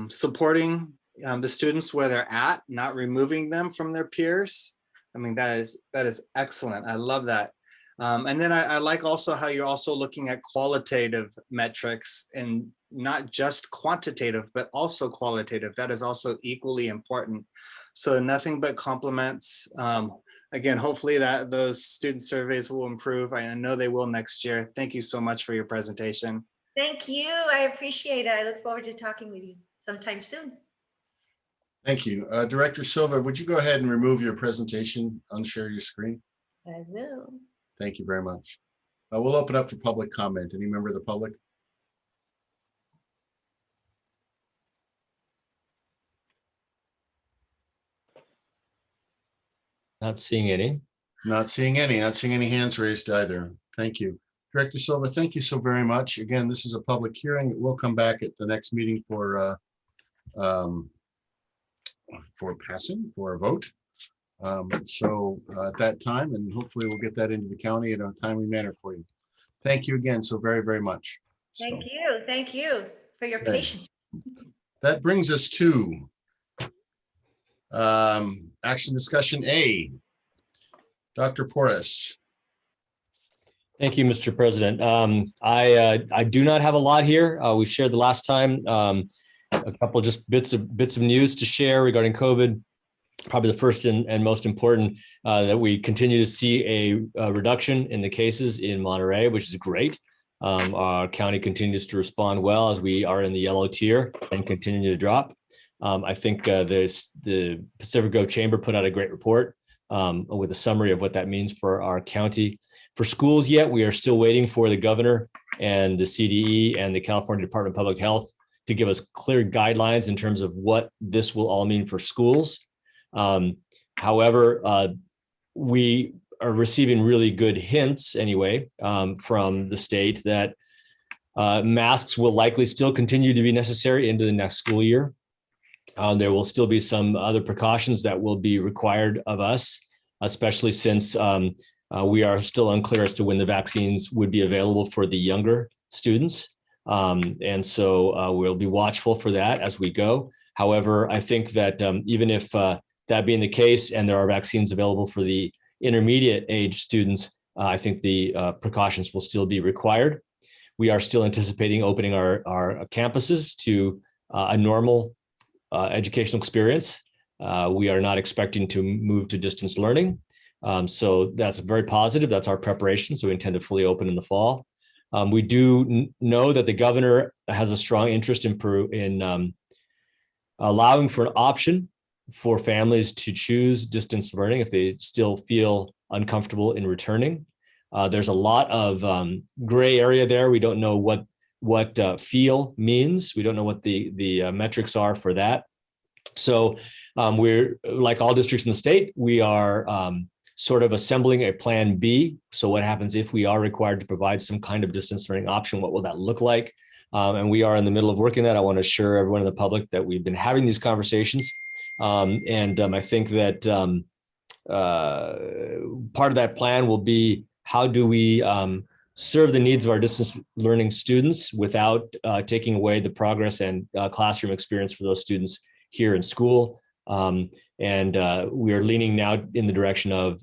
supporting the students where they're at, not removing them from their peers. I mean, that is excellent. I love that. And then I like also how you're also looking at qualitative metrics and not just quantitative, but also qualitative. That is also equally important. So nothing but compliments. Again, hopefully that those student surveys will improve. I know they will next year. Thank you so much for your presentation. Thank you. I appreciate it. I look forward to talking with you sometime soon. Thank you. Director Silva, would you go ahead and remove your presentation, unshare your screen? I will. Thank you very much. We'll open up for public comment. Any member of the public? Not seeing any. Not seeing any hands raised either. Thank you. Director Silva, thank you so very much. Again, this is a public hearing. We'll come back at the next meeting for passing, for a vote. At that time, and hopefully we'll get that into the county in a timely manner for you. Thank you again so very, very much. Thank you. Thank you for your patience. That brings us to action discussion A. Dr. Porras. Thank you, Mr. President. I do not have a lot here. We shared the last time a couple just bits of news to share regarding COVID. Probably the first and most important that we continue to see a reduction in the cases in Monterey, which is great. Our county continues to respond well as we are in the yellow tier and continue to drop. I think the Pacific Grove Chamber put out a great report with a summary of what that means for our county. For schools yet, we are still waiting for the governor and the CDE and the California Department of Public Health to give us clear guidelines in terms of what this will all mean for schools. However, we are receiving really good hints anyway from the state that masks will likely still continue to be necessary into the next school year. There will still be some other precautions that will be required of us, especially since we are still unclear as to when the vaccines would be available for the younger students. And so we'll be watchful for that as we go. However, I think that even if that being the case and there are vaccines available for the intermediate age students, I think the precautions will still be required. We are still anticipating opening our campuses to a normal educational experience. We are not expecting to move to distance learning. So that's very positive. That's our preparation. So we intend to fully open in the fall. We do know that the governor has a strong interest in allowing for an option for families to choose distance learning if they still feel uncomfortable in returning. There's a lot of gray area there. We don't know what feel means. We don't know what the metrics are for that. So we're, like all districts in the state, we are sort of assembling a plan B. So what happens if we are required to provide some kind of distance learning option? What will that look like? And we are in the middle of working that. I want to assure everyone in the public that we've been having these conversations. I think that part of that plan will be how do we serve the needs of our distance learning students without taking away the progress and classroom experience for those students here in school. We are leaning now in the direction of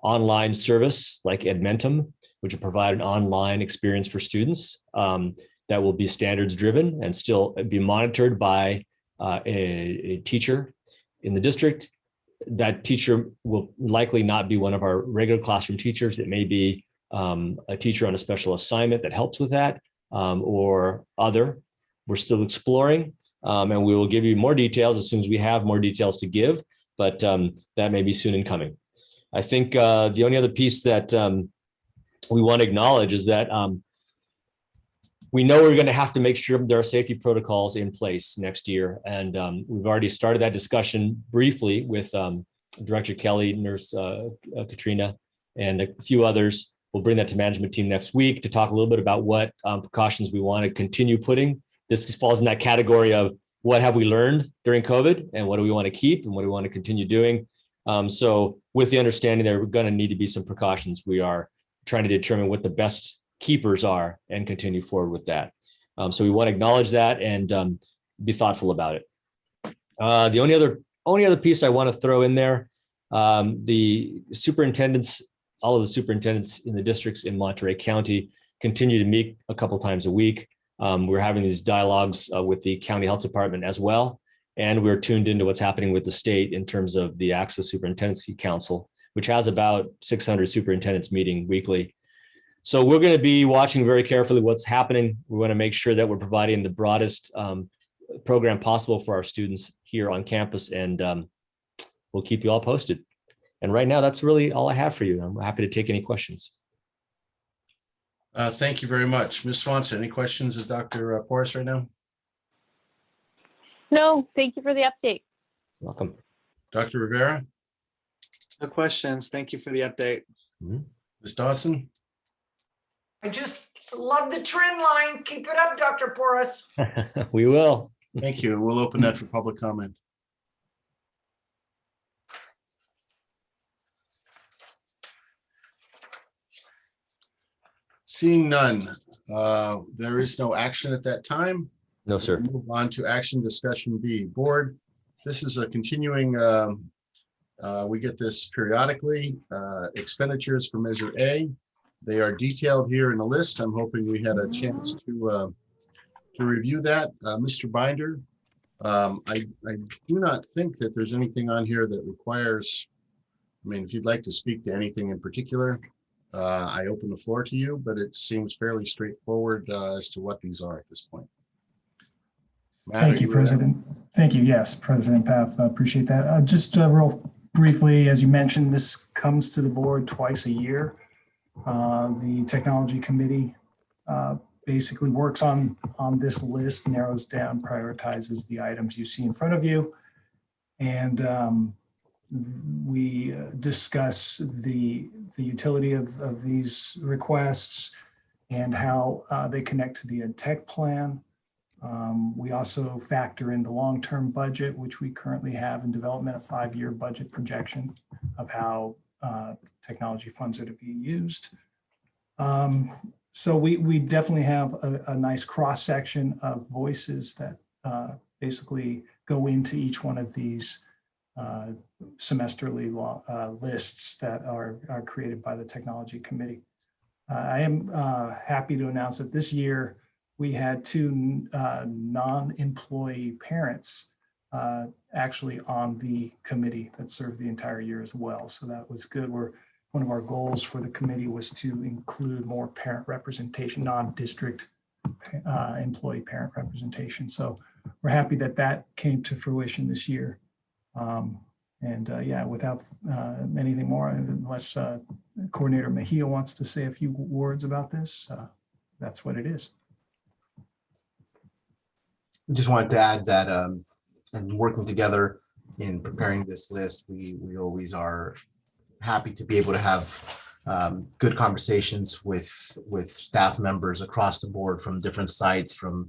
online service like Edmentum, which will provide an online experience for students that will be standards driven and still be monitored by a teacher in the district. That teacher will likely not be one of our regular classroom teachers. It may be a teacher on a special assignment that helps with that or other. We're still exploring. And we will give you more details as soon as we have more details to give, but that may be soon in coming. I think the only other piece that we want to acknowledge is that we know we're going to have to make sure there are safety protocols in place next year. And we've already started that discussion briefly with Director Kelly, Nurse Katrina, and a few others. We'll bring that to management team next week to talk a little bit about what precautions we want to continue putting. This falls in that category of what have we learned during COVID and what do we want to keep and what do we want to continue doing. So with the understanding there are going to need to be some precautions, we are trying to determine what the best keepers are and continue forward with that. So we want to acknowledge that and be thoughtful about it. The only other piece I want to throw in there, the superintendents, all of the superintendents in the districts in Monterey County continue to meet a couple times a week. We're having these dialogues with the county health department as well. And we're tuned into what's happening with the state in terms of the Access Superintendency Council, which has about 600 superintendents meeting weekly. So we're going to be watching very carefully what's happening. We want to make sure that we're providing the broadest program possible for our students here on campus, and we'll keep you all posted. And right now, that's really all I have for you. I'm happy to take any questions. Thank you very much. Ms. Swanson, any questions of Dr. Porras right now? No, thank you for the update. Welcome. Dr. Rivera? No questions. Thank you for the update. Ms. Dawson? I just love the trend line. Keep it up, Dr. Porras. We will. Thank you. We'll open that for public comment. Seeing none, there is no action at that time. No, sir. We'll move on to action discussion B. Board, this is a continuing, we get this periodically, expenditures for Measure A. They are detailed here in the list. I'm hoping we had a chance to review that. Mr. Binder, I do not think that there's anything on here that requires, I mean, if you'd like to speak to anything in particular, I open the floor to you, but it seems fairly straightforward as to what these are at this point. Matt, thank you, President. Thank you. Yes, President Paff, appreciate that. Just real briefly, as you mentioned, this comes to the board twice a year. The Technology Committee basically works on this list, narrows down, prioritizes the items you see in front of you. And we discuss the utility of these requests and how they connect to the Ed Tech plan. We also factor in the long-term budget, which we currently have in development, a 5-year budget projection of how technology funds are to be used. So we definitely have a nice cross-section of voices that basically go into each one of these semesterly lists that are created by the Technology Committee. I am happy to announce that this year we had 2 non-employee parents actually on the committee that served the entire year as well. So that was good. One of our goals for the committee was to include more parent representation, non-district employee parent representation. So we're happy that that came to fruition this year. Yeah, without anything more, unless Coordinator Mejia wants to say a few words about this, that's what it is. I just wanted to add that and working together in preparing this list, we always are happy to be able to have good conversations with staff members across the board from different sites, from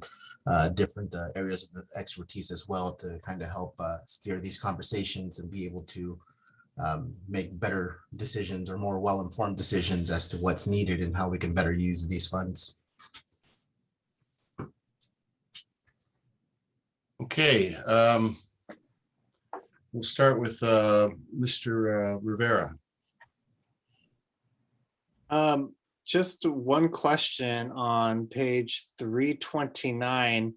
different areas of expertise as well, to kind of help steer these conversations and be able to make better decisions or more well-informed decisions as to what's needed and how we can better use these funds. Okay, we'll start with Mr. Rivera. Just one question on page 329.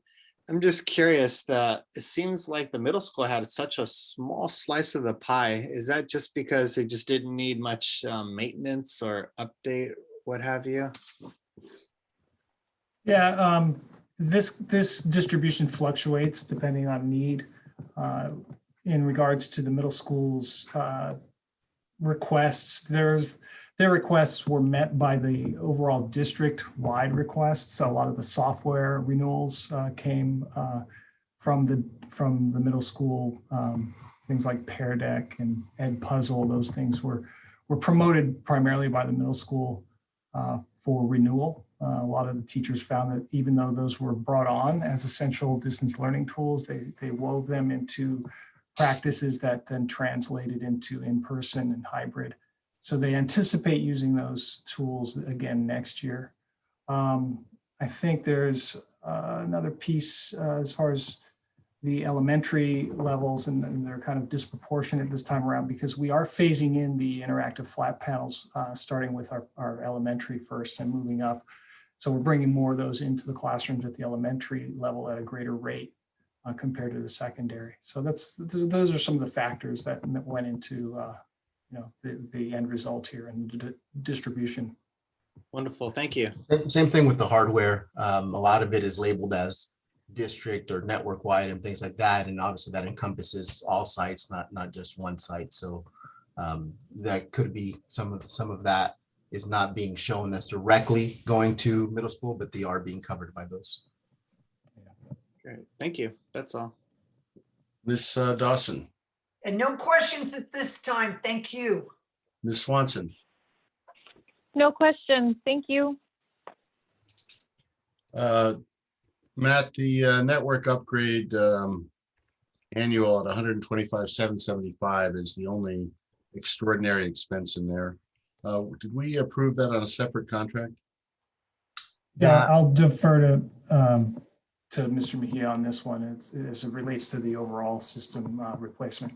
I'm just curious that it seems like the middle school had such a small slice of the pie. Is that just because it just didn't need much maintenance or update, what have you? Yeah, this distribution fluctuates depending on need. In regards to the middle school's requests, their requests were met by the overall district-wide requests. So a lot of the software renewals came from the middle school. Things like Pear Deck and Ed Puzzle, those things were promoted primarily by the middle school for renewal. A lot of the teachers found that even though those were brought on as essential distance learning tools, they wove them into practices that then translated into in-person and hybrid. So they anticipate using those tools again next year. I think there's another piece as far as the elementary levels, and they're kind of disproportionate this time around because we are phasing in the interactive flat panels, starting with our elementary first and moving up. So we're bringing more of those into the classrooms at the elementary level at a greater rate compared to the secondary. So those are some of the factors that went into the end result here and the distribution. Wonderful, thank you. Same thing with the hardware. A lot of it is labeled as district or network wide and things like that. And obviously that encompasses all sites, not just one site. So that could be some of that is not being shown as directly going to middle school, but they are being covered by those. Great, thank you. That's all. Ms. Dawson, And no questions at this time. Thank you. Ms. Swanson, No question. Thank you. Matt, the network upgrade annual at 125,775 is the only extraordinary expense in there. Did we approve that on a separate contract? Yeah, I'll defer to Mr. Mejia on this one as it relates to the overall system replacement.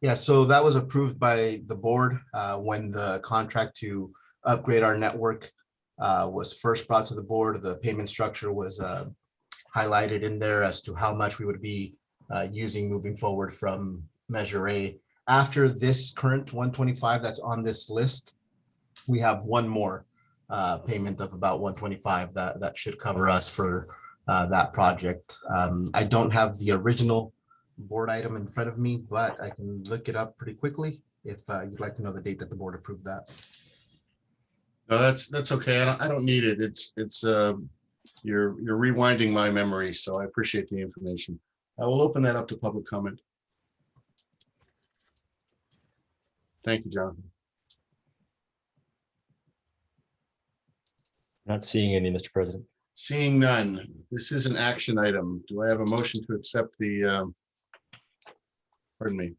Yeah, so that was approved by the board when the contract to upgrade our network was first brought to the board. The payment structure was highlighted in there as to how much we would be using moving forward from Measure A. After this current 125 that's on this list, we have one more payment of about 125 that should cover us for that project. I don't have the original board item in front of me, but I can look it up pretty quickly if you'd like to know the date that the board approved that. No, that's okay. I don't need it. It's you're rewinding my memory, so I appreciate the information. I will open that up to public comment. Thank you, Jonathan. Not seeing any, Mr. President. Seeing none, this is an action item. Do I have a motion to accept the, pardon me,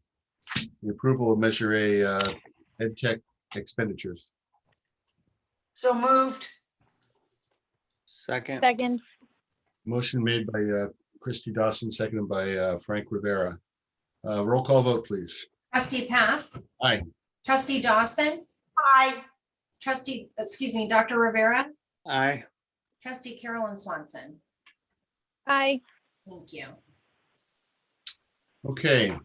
the approval of Measure A ed tech expenditures? So moved. Second. Second. Motion made by Christy Dawson, seconded by Frank Rivera. Roll call vote, please. Trustee Path, Aye. trustee Dawson, Aye. Dr. Rivera, Aye. trustee Carolyn Swanson. Aye. Thank you. Okay.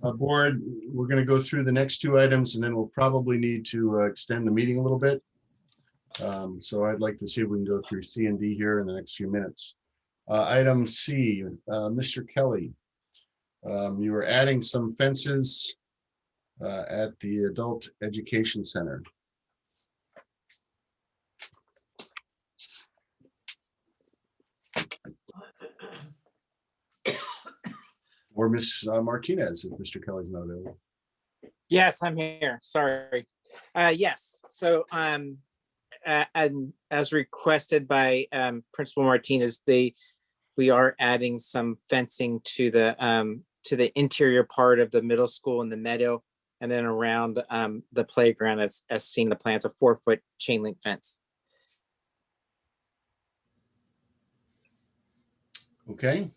Board, we're going to go through the next two items and then we'll probably need to extend the meeting a little bit. So I'd like to see if we can go through C and D here in the next few minutes. Item C, Mr. Kelly, you were adding some fences at the Adult Education Center. Or Ms. Martinez, if Mr. Kelly's not available. Yes, I'm here. Sorry. Yes. So and as requested by Principal Martinez, we are adding some fencing to the interior part of the middle school in the meadow, and then around the playground as seen in the plans, a 4-foot chain link fence. Okay.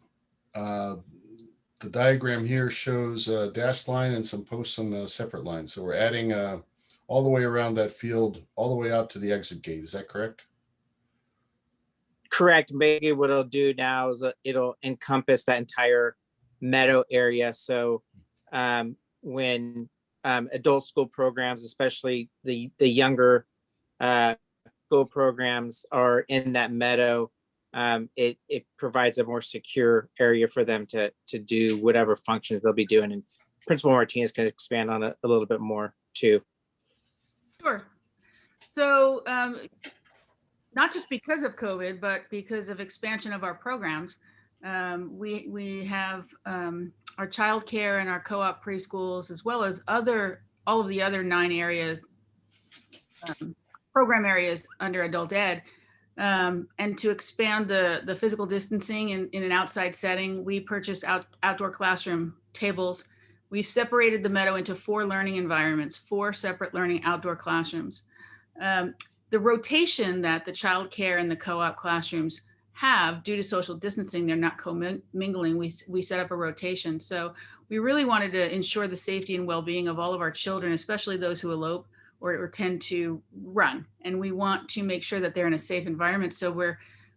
The diagram here shows a dashed line and some posts on a separate line. So we're adding all the way around that field, all the way out to the exit gate. Is that correct? Correct. Maybe what it'll do now is it'll encompass that entire meadow area. So when adult school programs, especially the younger school programs, are in that meadow, it provides a more secure area for them to do whatever functions they'll be doing. And Principal Martinez can expand on it a little bit more too. Sure. So not just because of COVID, but because of expansion of our programs, we have our childcare and our co-op preschools, as well as all of the other 9 areas, program areas under adult ed. And to expand the physical distancing in an outside setting, we purchased outdoor classroom tables. We separated the meadow into 4 learning environments, 4 separate learning outdoor classrooms. the rotation that the childcare and the co-op classrooms have due to social distancing, they're not co-mingling. We set up a rotation. So we really wanted to ensure the safety and well-being of all of our children, especially those who elope or tend to run. And we want to make sure that they're in a safe environment. So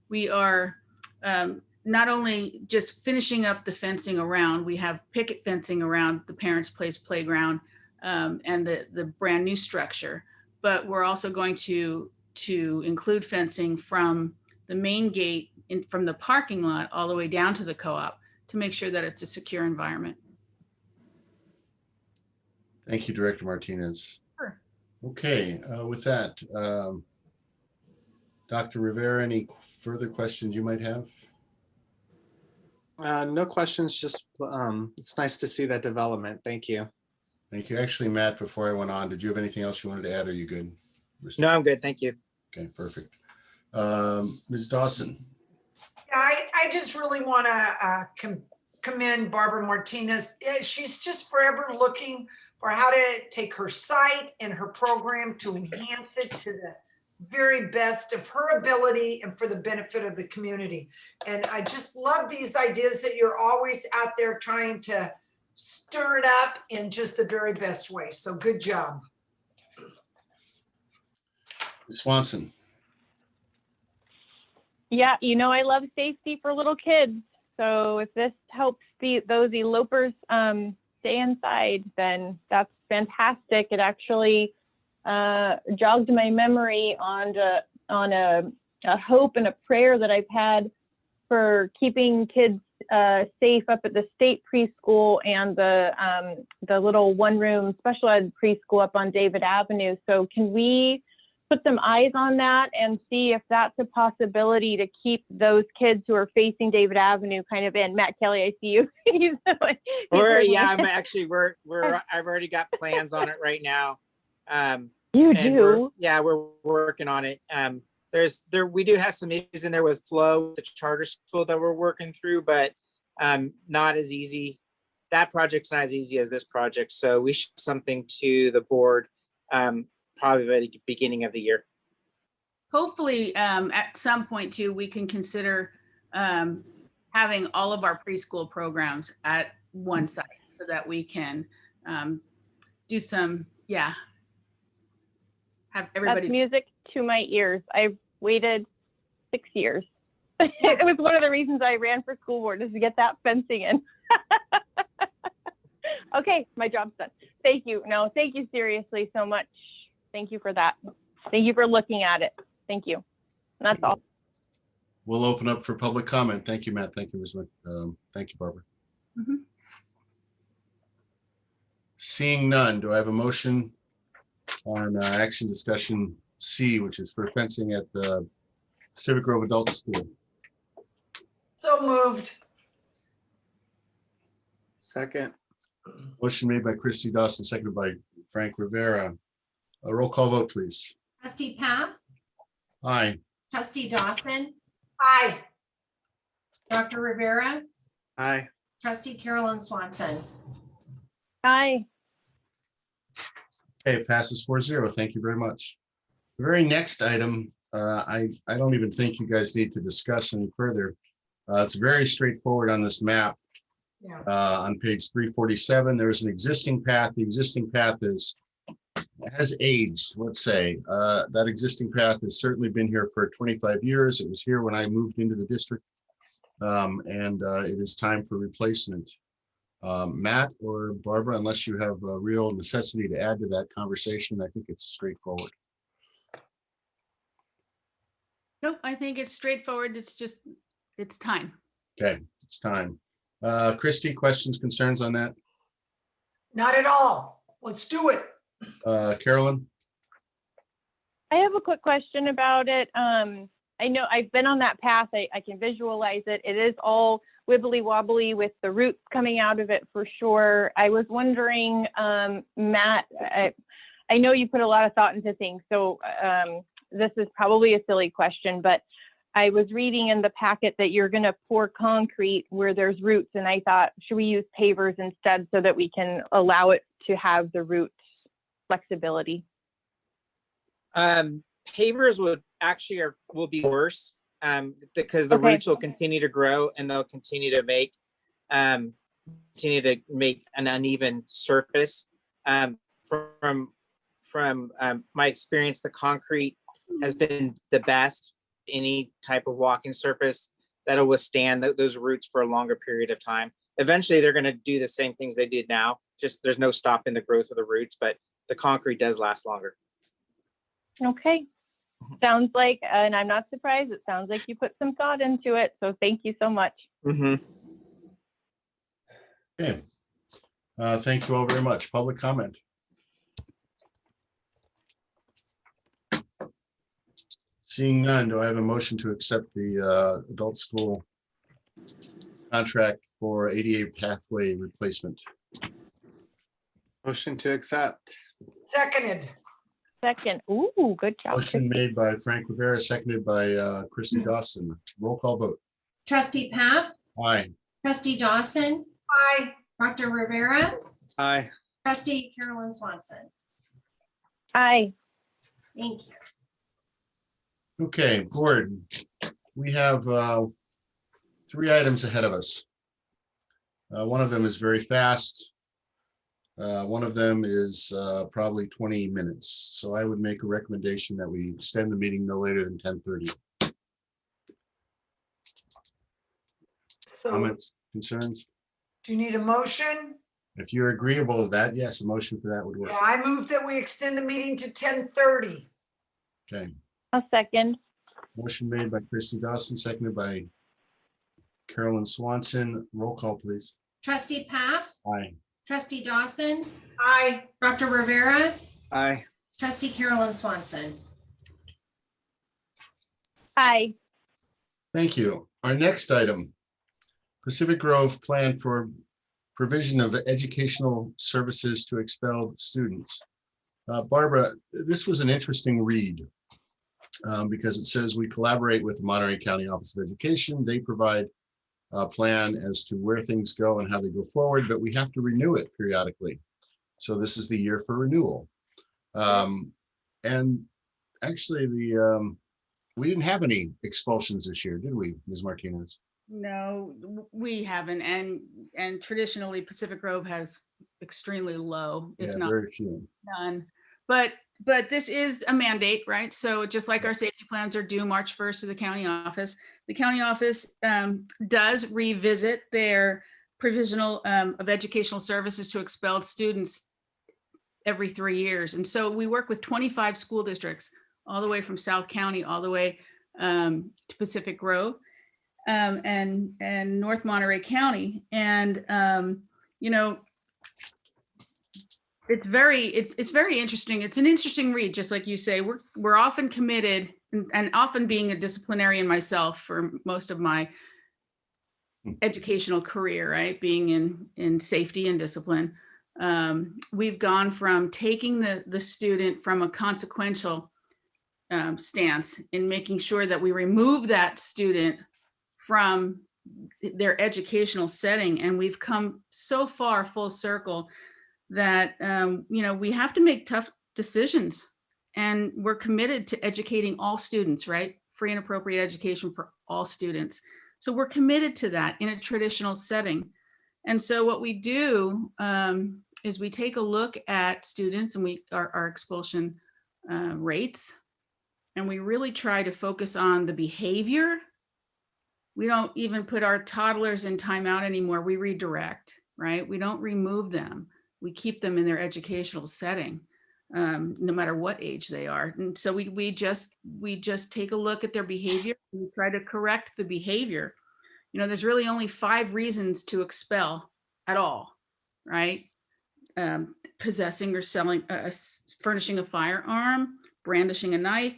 we are not only just finishing up the fencing around, we have picket fencing around the Parents' Place playground and the brand new structure, but we're also going to include fencing from the main gate from the parking lot all the way down to the co-op to make sure that it's a secure environment. Thank you, Director Martinez. Sure. Okay, with that, Dr. Rivera, any further questions you might have? No questions, just it's nice to see that development. Thank you. Thank you. Actually, Matt, before I went on, did you have anything else you wanted to add? Are you good? No, I'm good. Thank you. Okay, perfect. Ms. Dawson. Yeah, I just really want to commend Barbara Martinez. Yeah, she's just forever looking for how to take her site and her program to enhance it to the very best of her ability and for the benefit of the community. And I just love these ideas that you're always out there trying to stir it up in just the very best way. So good job. Ms. Swanson. Yeah, you know, I love safety for little kids. So if this helps those elopers stay inside, then that's fantastic. It actually jogged my memory on a hope and a prayer that I've had for keeping kids safe up at the state preschool and the little one-room special ed preschool up on David Avenue. So can we put some eyes on that and see if that's a possibility to keep those kids who are facing David Avenue kind of in? Matt Kelly, I see you. I've already got plans on it right now. You do? We're working on it. We do have some issues in there with flow, the charter school that we're working through, but not as easy. That project's not as easy as this project. So we should have something to the board probably by the beginning of the year. Hopefully, at some point too, we can consider having all of our preschool programs at one site so that we can do some, have everybody. That's music to my ears. I've waited 6 years. It was one of the reasons I ran for school board, is to get that fencing in. Okay, my job's done. Thank you. No, thank you seriously so much. Thank you for that. Thank you for looking at it. Thank you. And that's all. We'll open up for public comment. Thank you, Matt. Thank you, Ms. Thank you, Barbara. Mm-hmm. Seeing none, do I have a motion on action discussion C, which is for fencing at the Civic Grove Adult School? So moved. Second. Motion made by Christy Dawson, seconded by Frank Rivera. A roll call vote, please. Trustee Path, Aye. Trustee Dawson, Aye. Dr. Rivera, Aye. Trustee Carolyn Swanson. Aye. Okay, it passes 4-0. Thank you very much. The very next item, I don't even think you guys need to discuss any further. It's very straightforward on this map. On page 347, there's an existing path. The existing path has aged, let's say. That existing path has certainly been here for 25 years. It was here when I moved into the district, and it is time for replacement. Matt or Barbara, unless you have a real necessity to add to that conversation, I think it's straightforward. Nope, I think it's straightforward. It's time. Okay, it's time. Christy, questions, concerns on that? Not at all. Let's do it. Carolyn? I have a quick question about it. I know I've been on that path. I can visualize it. It is all wibbly wobbly with the roots coming out of it for sure. I was wondering, Matt, I know you put a lot of thought into things, so this is probably a silly question, but I was reading in the packet that you're going to pour concrete where there's roots, and I thought, should we use pavers instead so that we can allow it to have the root flexibility? pavers will be worse because the Okay. roots will continue to grow and they'll continue to make an uneven surface. From my experience, the concrete has been the best, any type of walking surface that'll withstand those roots for a longer period of time. Eventually, they're going to do the same things they did now. Just there's no stopping the growth of the roots, but the concrete does last longer. Okay. Sounds like, and I'm not surprised, it sounds like you put some thought into it. So thank you so much. Okay. Thank you all very much. Public comment. Seeing none, do I have a motion to accept the adult school contract for ADA pathway replacement? Motion to accept. Seconded. Second. Ooh, good job. Motion made by Frank Rivera, seconded by Christy Dawson. Roll call vote. Trustee Path, Aye. trustee Dawson, Aye. Dr. Rivera, Aye. trustee Carolyn Swanson. Aye. Thank you. Okay, board. We have 3 items ahead of us. One of them is very fast. One of them is probably 20 minutes. So I would make a recommendation that we extend the meeting no later than 10:30. So Comments, concerns? do you need a motion? If you're agreeable with that, yes, a motion for that would work. Yeah, I move that we extend the meeting to 10:30. Okay, A second. motion made by Christy Dawson, seconded by Carolyn Swanson. Roll call, please. Trustee Path, Aye. trustee Dawson, Aye. Dr. Rivera, Aye. trustee Carolyn Swanson. Aye. Thank you. Our next item, Pacific Grove plan for provision of educational services to expelled students. Barbara, this was an interesting read because it says we collaborate with the Monterey County Office of Education. They provide a plan as to where things go and how they go forward, but we have to renew it periodically. So this is the year for renewal. And actually, we didn't have any expulsions this year, did we, Ms. Martinez? No, we haven't. And traditionally Pacific Grove has extremely low, if Yeah, not very few. none. But this is a mandate, right? So just like our safety plans are due March 1st to the county office does revisit their provisional of educational services to expelled students every 3 years. And so we work with 25 school districts, all the way from South County, all the way to Pacific Grove. And North Monterey County. And, you know, it's very interesting. It's an interesting read, just like you say. We're often committed, and often being a disciplinarian myself for most of my educational career, right? Being in safety and discipline. We've gone from taking the student from a consequential stance in making sure that we remove that student from their educational setting. And we've come so far full circle that, you know, we have to make tough decisions, and we're committed to educating all students, right? Free and appropriate education for all students. So we're committed to that in a traditional setting. And so what we do is we take a look at students and our expulsion rates, and we really try to focus on the behavior. We don't even put our toddlers in timeout anymore. We redirect, right? We don't remove them. We keep them in their educational setting, no matter what age they are. And so we just take a look at their behavior and we try to correct the behavior. You know, there's really only 5 reasons to expel at all, right? Possessing or selling, furnishing a firearm, brandishing a knife,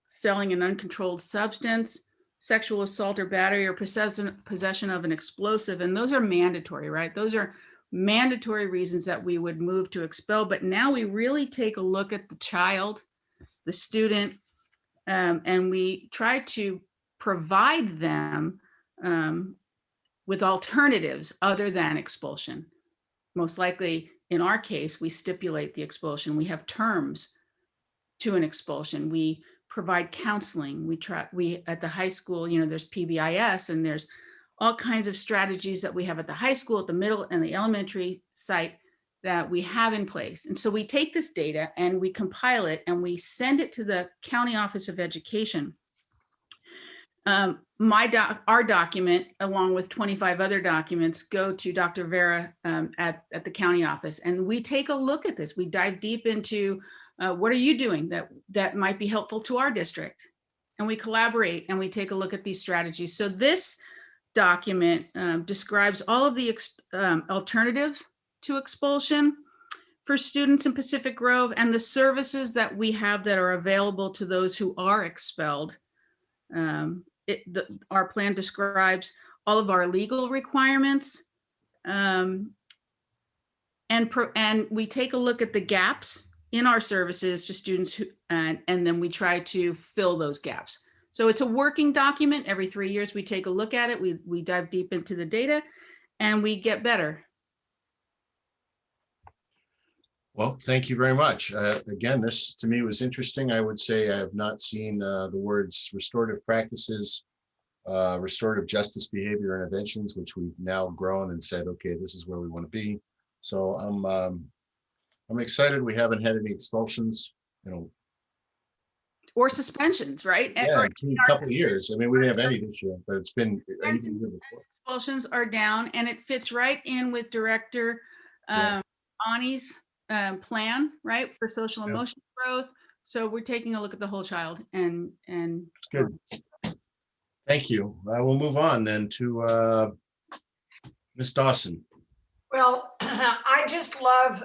selling an uncontrolled substance, sexual assault or battery, or possession of an explosive. And those are mandatory, right? Those are mandatory reasons that we would move to expel. But now we really take a look at the child, the student, and we try to provide them with alternatives other than expulsion. Most likely, in our case, we stipulate the expulsion. We have terms to an expulsion. We provide counseling. We at the high school, you know, there's PBIS and there's all kinds of strategies that we have at the high school, at the middle and the elementary site that we have in place. And so we take this data and we compile it and we send it to the County Office of Education. Our document, along with 25 other documents, go to Dr. Vera at the county office. And we take a look at this. We dive deep into what are you doing that might be helpful to our district? And we collaborate and we take a look at these strategies. So this document describes all of the alternatives to expulsion for students in Pacific Grove and the services that we have that are available to those who are expelled. Our plan describes all of our legal requirements, and we take a look at the gaps in our services to students who, and then we try to fill those gaps. So it's a working document. Every 3 years we take a look at it. We dive deep into the data and we get better. Well, thank you very much. Again, this to me was interesting. I would say I have not seen the words restorative practices, restorative justice behavior interventions, which we've now grown and said, okay, this is where we want to be. So I'm excited. We haven't had any expulsions, you know. Or suspensions, right? Yeah, in a couple of years. I mean, we didn't have any this year, but it's been even the year before. Expulsions are down, and it fits right in with Director Ani's plan, right, for social emotional growth. So we're taking a look at the whole child and good. Thank you. We'll move on then to Ms. Dawson. Well, I just love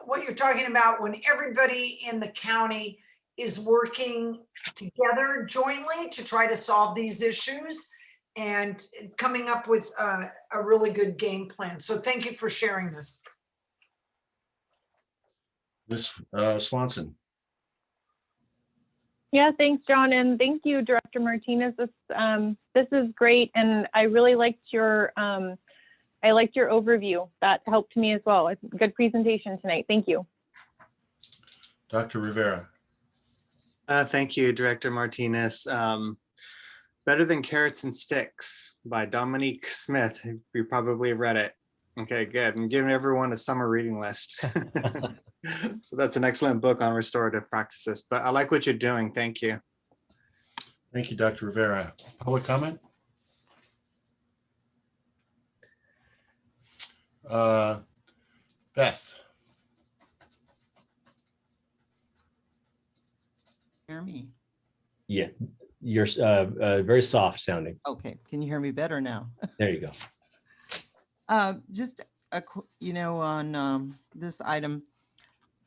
what you're talking about when everybody in the county is working together jointly to try to solve these issues and coming up with a really good game plan. So thank you for sharing this. Ms. Swanson. Yeah, thanks, John, and thank you, Director Martinez. This is great, and I really liked your overview. That helped me as well. It's a good presentation tonight. Thank you. Dr. Rivera. Thank you, Director Martinez. Better Than Carrots and Sticks by Dominique Smith. You probably read it. Okay, good. I'm giving everyone a summer reading list. So that's an excellent book on restorative practices, but I like what you're doing. Thank you. Thank you, Dr. Rivera. Public comment? Beth. Hear me? Yeah, you're very soft sounding. Okay, can you hear me better now? There you go. Just on this item,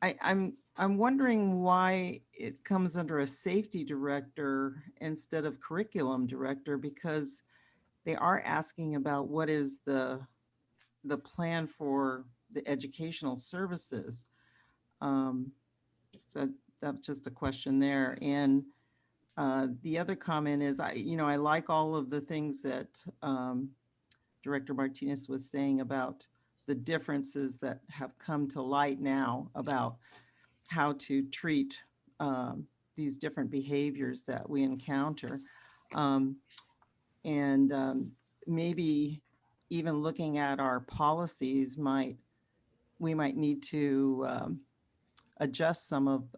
I'm wondering why it comes under a safety director instead of curriculum director, because they are asking about what is the plan for the educational services. So that's just a question there. And the other comment is, I like all of the things that Director Martinez was saying about the differences that have come to light now about how to treat these different behaviors that we encounter. Maybe even looking at our policies, we might need to adjust some of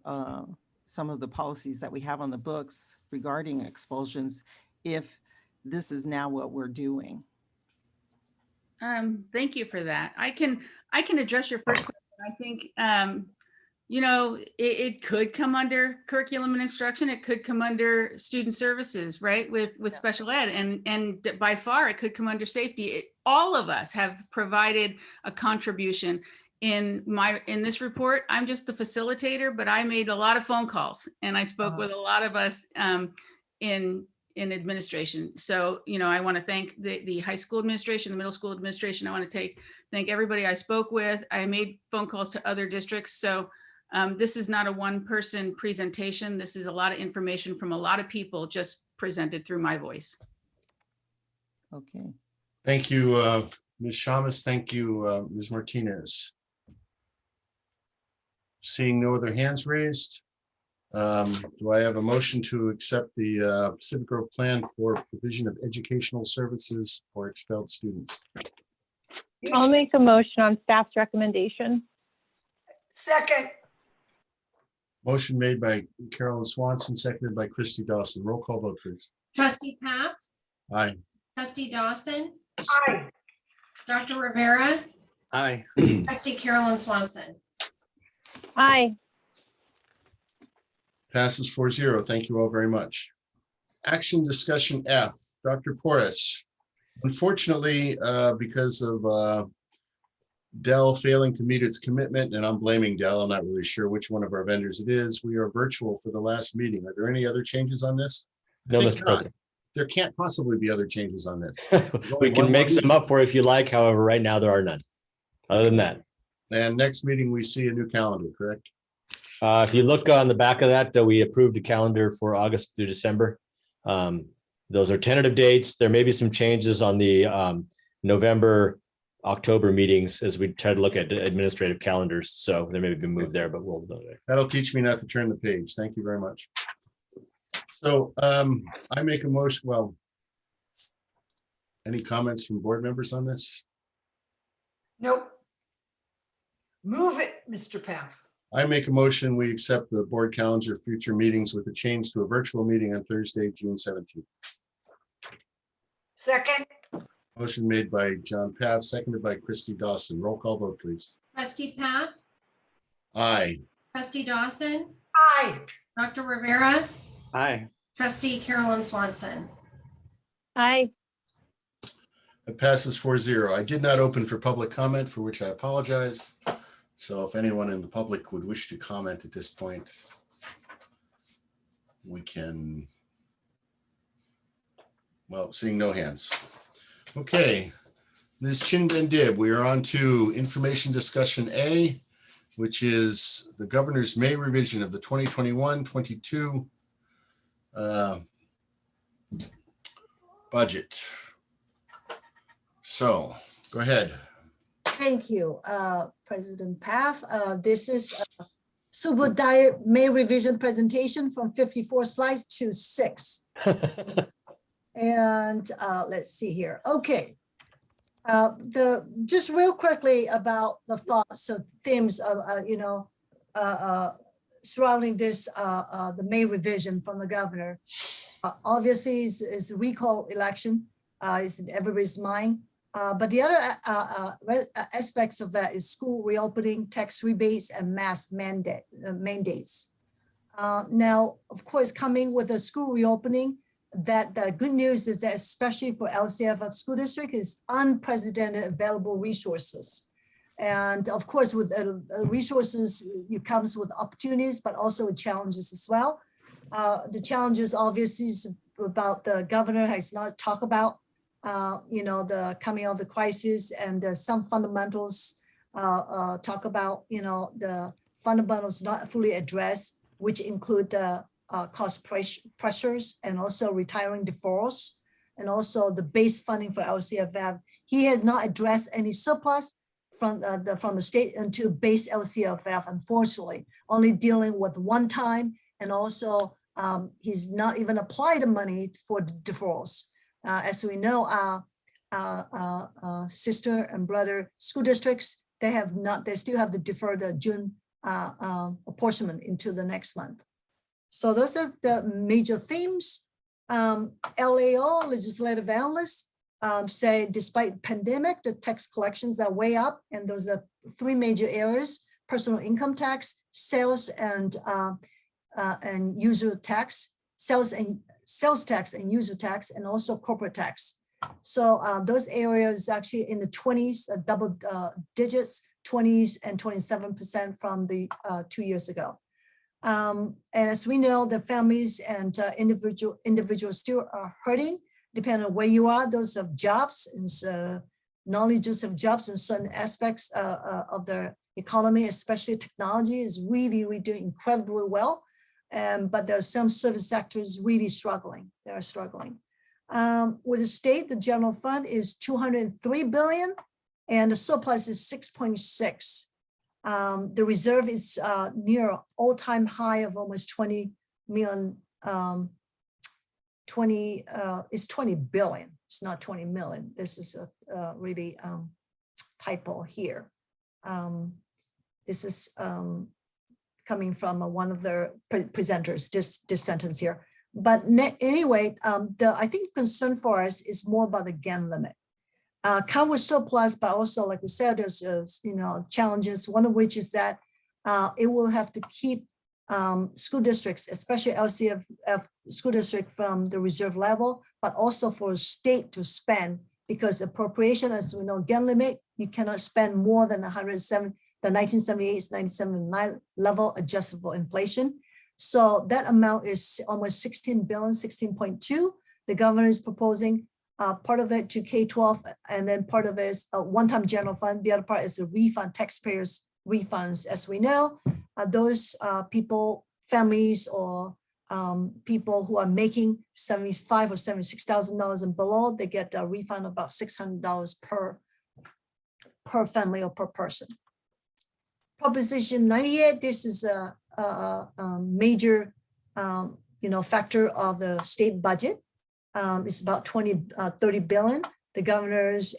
the policies that we have on the books regarding expulsions if this is now what we're doing. Thank you for that. I can address your first question. I think, it could come under curriculum and instruction. It could come under student services, right? With special ed, and by far it could come under safety. All of us have provided a contribution in this report. I'm just the facilitator, but I made a lot of phone calls and I spoke with a lot of us in administration. So, I want to thank the high school administration, the middle school administration. I want to thank everybody I spoke with. I made phone calls to other districts. So this is not a one-person presentation. This is a lot of information from a lot of people just presented through my voice. Okay. Thank you, Ms. Shamus. Thank you, Ms. Martinez. Seeing no other hands raised, Do I have a motion to accept the Pacific Grove Plan for provision of educational services for expelled students? I'll make a motion on staff's recommendation. Second, Motion made by Carolyn Swanson, seconded by Christy Dawson. Roll call vote, please. Trustee Paf, Aye. trustee Dawson, aye. Dr. Rivera, Aye. trustee Carolyn Swanson. Aye. Passes 4-0. Thank you all very much. Action discussion F, Dr. Porras. Unfortunately, because of Dell failing to meet its commitment, and I'm blaming Dell, I'm not really sure which one of our vendors it is, we are virtual for the last meeting. Are there any other changes on this? I No, think Mr. not. President. There can't possibly be other changes on this. We can make some up for if you like. However, right now there are none. Other than that, And next meeting, we see a new calendar, correct? if you look on the back of that, we approved a calendar for August through December. Those are tentative dates. There may be some changes on the November, October meetings as we try to look at administrative calendars. So there may be moved there, but we'll know there. That'll teach me not to turn the page. Thank you very much. So I make a motion, well, any comments from board members on this? Nope. Move it, Mr. Paf. I make a motion, we accept the board calendar for future meetings with a change to a virtual meeting on Thursday, June 17th. Second, Motion made by John Pav, seconded by Christy Dawson. Roll call vote, please. Trustee Paf, Aye. trustee Dawson, aye. Dr. Rivera, Aye. trustee Carolyn Swanson. Aye. It passes 4-0. I did not open for public comment, for which I apologize. So if anyone in the public would wish to comment at this point, we can, well, seeing no hands. Okay, Ms. Chin-Ben-Dib, we are on to information discussion A, which is the governor's May revision of the 2021-22 budget. So go ahead. Thank you, President Paf. This is a super diet May revision presentation from 54 slides to 6. And let's see here. Okay. Just real quickly about the thoughts or themes of, surrounding this, the May revision from the governor. Obviously, is a recall election. It's in everybody's mind. But the other aspects of that is school reopening, tax rebates, and mask mandates. Now, of course, coming with the school reopening, that the good news is that especially for LCFF school district is unprecedented available resources. And of course, with resources, it comes with opportunities, but also with challenges as well. The challenges obviously is about the governor has not talked about, the coming out of the crisis, and some fundamentals talk about, the fundamentals not fully addressed, which include the cost pressures and also retiring deferrals, and also the base funding for LCFF. He has not addressed any surplus from the state into base LCFF, unfortunately, only dealing with one time, and also he's not even applied the money for the deferrals. As we know, sister and brother school districts, they still have to defer the June apportionment into the next month. So those are the major themes. LAO, legislative analysts, say despite pandemic, the tax collections are way up, and those are 3 major areas: personal income tax, sales and user tax, sales tax and user tax, and also corporate tax. So those areas actually in the 20s, double digits, 20s and 27% from the 2 years ago. And as we know, the families and individuals still are hurting, depending on where you are. Those of jobs and knowledge of jobs in certain aspects of the economy, especially technology, is really doing incredibly well. But there are some service sectors really struggling. They are struggling. With the state, the general fund is $203 billion, and the surplus is 6.6. The reserve is near all-time high of almost 20 million. 20 billion. It's not 20 million. This is a really typo here. This is coming from one of the presenters, this sentence here. But anyway, I think concern for us is more about the GAN limit. Count with surplus, but also, like we said, there's challenges. One of which is that it will have to keep school districts, especially LCF school district, from the reserve level, but also for state to spend, because appropriation, as we know, GAN limit, you cannot spend more than 107, the 1978, 1979 level adjusted for inflation. So that amount is almost 16 billion, 16.2. The governor is proposing part of it to K-12, and then part of it is a one-time general fund. The other part is a refund, taxpayers refunds. As we know, those people, families, or people who are making $75,000 or $76,000 and below, they get a refund of about $600 per family or per person. Proposition 98, this is a major factor of the state budget. It's about 30 billion. The governor is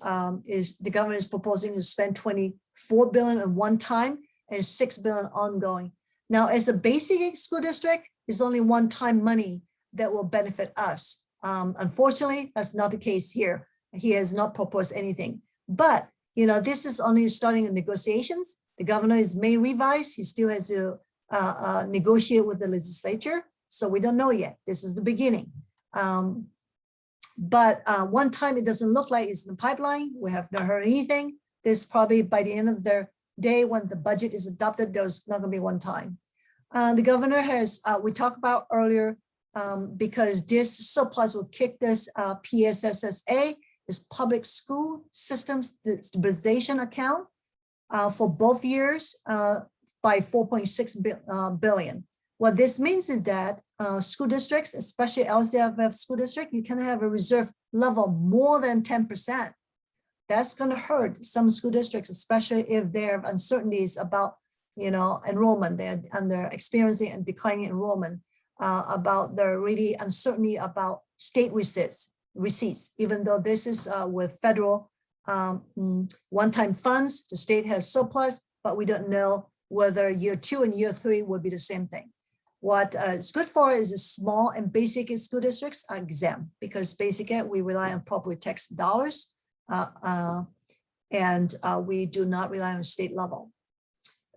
proposing to spend 24 billion at one time and 6 billion ongoing. Now, as a basic school district, it's only one-time money that will benefit us. Unfortunately, that's not the case here. He has not proposed anything. But this is only starting in negotiations. The governor may revise. He still has to negotiate with the legislature. So we don't know yet. This is the beginning. But one time, it doesn't look like it's in the pipeline. We have not heard anything. This probably by the end of the day, when the budget is adopted, there's not going to be one time. The governor has, we talked about earlier, because this surplus will kick this PSSSA, this public school systems stabilization account, for both years by 4.6 billion. What this means is that school districts, especially LCFF school district, you can have a reserve level more than 10%. That's going to hurt some school districts, especially if they have uncertainties about enrollment. They're experiencing and declining enrollment, about the really uncertainty about state receipts. Even though this is with federal one-time funds, the state has surplus, but we don't know whether year 2 and year 3 will be the same thing. What it's good for is small and basic school districts are exempt, because basic ed, we rely on property tax dollars, and we do not rely on state level.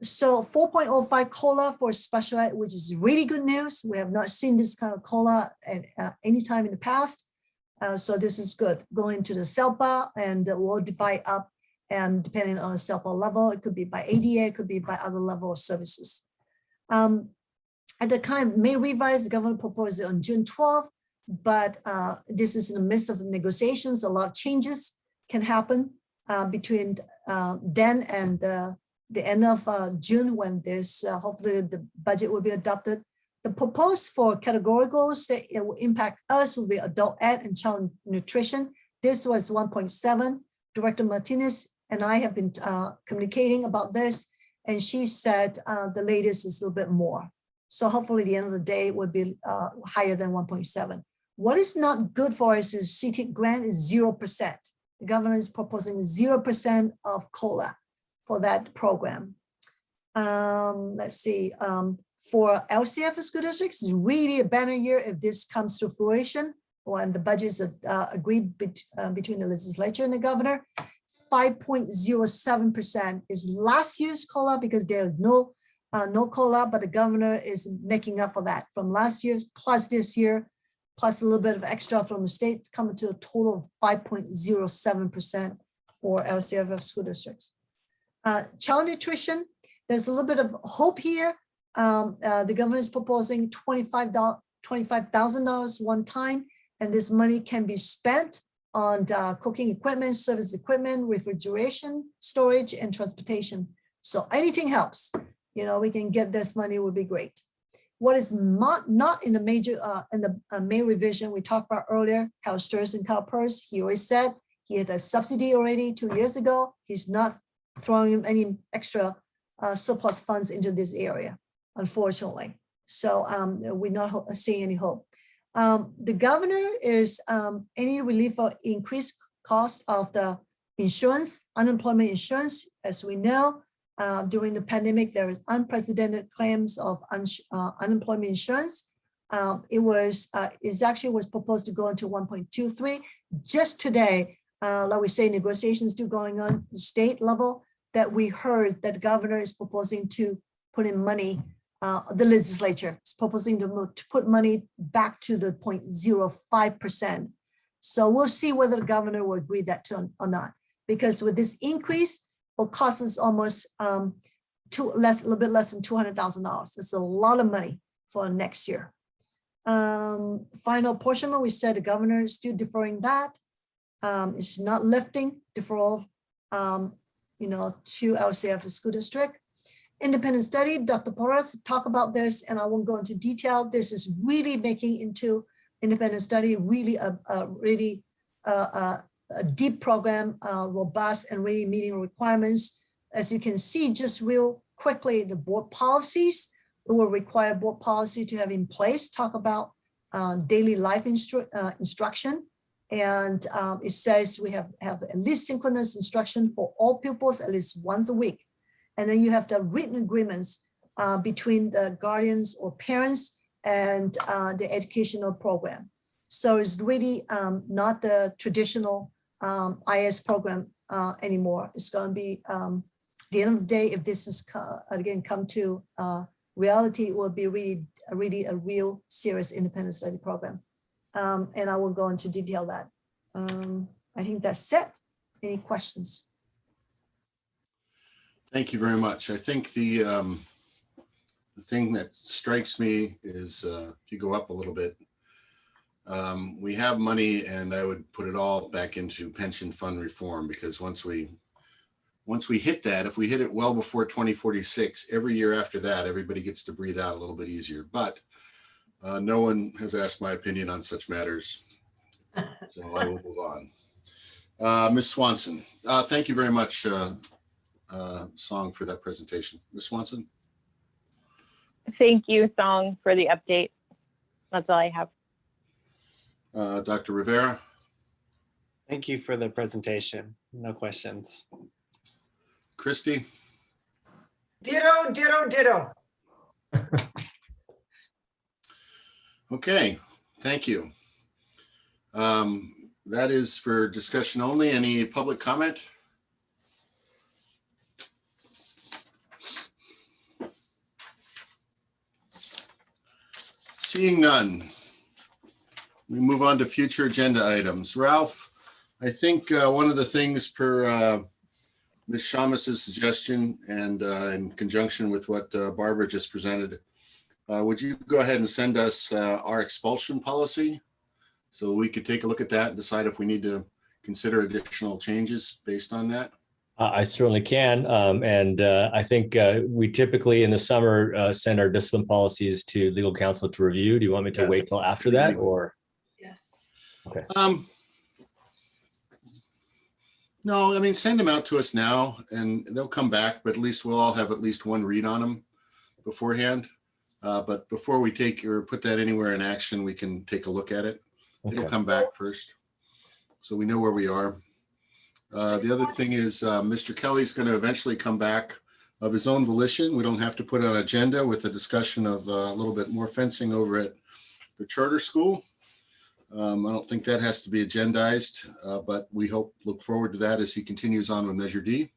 So 4.05 COLA for special ed, which is really good news. We have not seen this kind of COLA at any time in the past. So this is good. Going to the SELPA, and we'll divide up, and depending on the SELPA level, it could be by ADA, it could be by other level of services. At the time, may revise, the government proposed it on June 12th, but this is in the midst of negotiations. A lot of changes can happen between then and the end of June, when this, hopefully the budget will be adopted. The proposed for categoricals that it will impact us will be adult ed and child nutrition. This was 1.7. Director Martinez and I have been communicating about this, and she said the latest is a little bit more. So hopefully the end of the day would be higher than 1.7. What is not good for us is CT grant is 0%. The governor is proposing 0% of COLA for that program. Let's see, for LCF school districts, it's really a banner year if this comes to fruition, when the budget is agreed between the legislature and the governor. 5.07% is last year's COLA, because there's no COLA, but the governor is making up for that from last year's plus this year, plus a little bit of extra from the state, coming to a total of 5.07% for LCFF school districts. Child nutrition, there's a little bit of hope here. The governor is proposing $25,000 one time, and this money can be spent on cooking equipment, service equipment, refrigeration, storage, and transportation. So anything helps. We can get this money, would be great. What is not in the major, in the main revision we talked about earlier, Cal Stirs and Cal Pers, he always said he had a subsidy already 2 years ago. He's not throwing any extra surplus funds into this area, unfortunately. So we're not seeing any hope. The governor is any relief for increased cost of the insurance, unemployment insurance. As we know, during the pandemic, there was unprecedented claims of unemployment insurance. It actually was proposed to go into 1.23. Just today, like we say, negotiations still going on at the state level, that we heard that the governor is proposing to put in money, the legislature is proposing to put money back to the 0.05%. So we'll see whether the governor will agree that to or not, because with this increase, it will cost us almost a little bit less than $200,000. That's a lot of money for next year. Final portion, we said the governor is still deferring that. It's not lifting deferral, to LCF school district. Independent study, Dr. Porras talked about this, and I won't go into detail. This is really making into independent study really a deep program, robust and really meeting requirements. As you can see, just real quickly, the board policies, it will require board policy to have in place, talk about daily life instruction. And it says we have at least synchronous instruction for all pupils at least once a week. And then you have the written agreements between the guardians or parents and the educational program. So it's really not the traditional IS program anymore. It's going to be, at the end of the day, if this is again come to reality, it will be really a real serious independent study program. And I will go into detail that. I think that's it. Any questions? Thank you very much. I think the thing that strikes me is if you go up a little bit, we have money, and I would put it all back into pension fund reform, because once we hit that, if we hit it well before 2046, every year after that, everybody gets to breathe out a little bit easier. But no one has asked my opinion on such matters, so I will move on. Ms. Swanson, thank you very much, Song, for that presentation. Ms. Swanson? Thank you, Song, for the update. That's all I have. Dr. Rivera? Thank you for the presentation. No questions. Christy? Ditto, ditto, ditto. Okay, thank you. That is for discussion only. Any public comment? Seeing none, we move on to future agenda items. Ralph, I think one of the things per Ms. Shamus's suggestion and in conjunction with what Barbara just presented, would you go ahead and send us our expulsion policy so we could take a look at that and decide if we need to consider additional changes based on that? I certainly can. And I think we typically in the summer send our discipline policies to legal counsel to review. Do you want me to wait till after that, or? Yes. Okay. No, I mean, send them out to us now and they'll come back, but at least we'll all have at least one read on them beforehand. But before we take or put that anywhere in action, we can take a look at it. Okay. It'll come back first, so we know where we are. The other thing is Mr. Kelly's going to eventually come back of his own volition. We don't have to put it on agenda with a discussion of a little bit more fencing over at the charter school. I don't think that has to be agendized, but we look forward to that as he continues on with Measure D.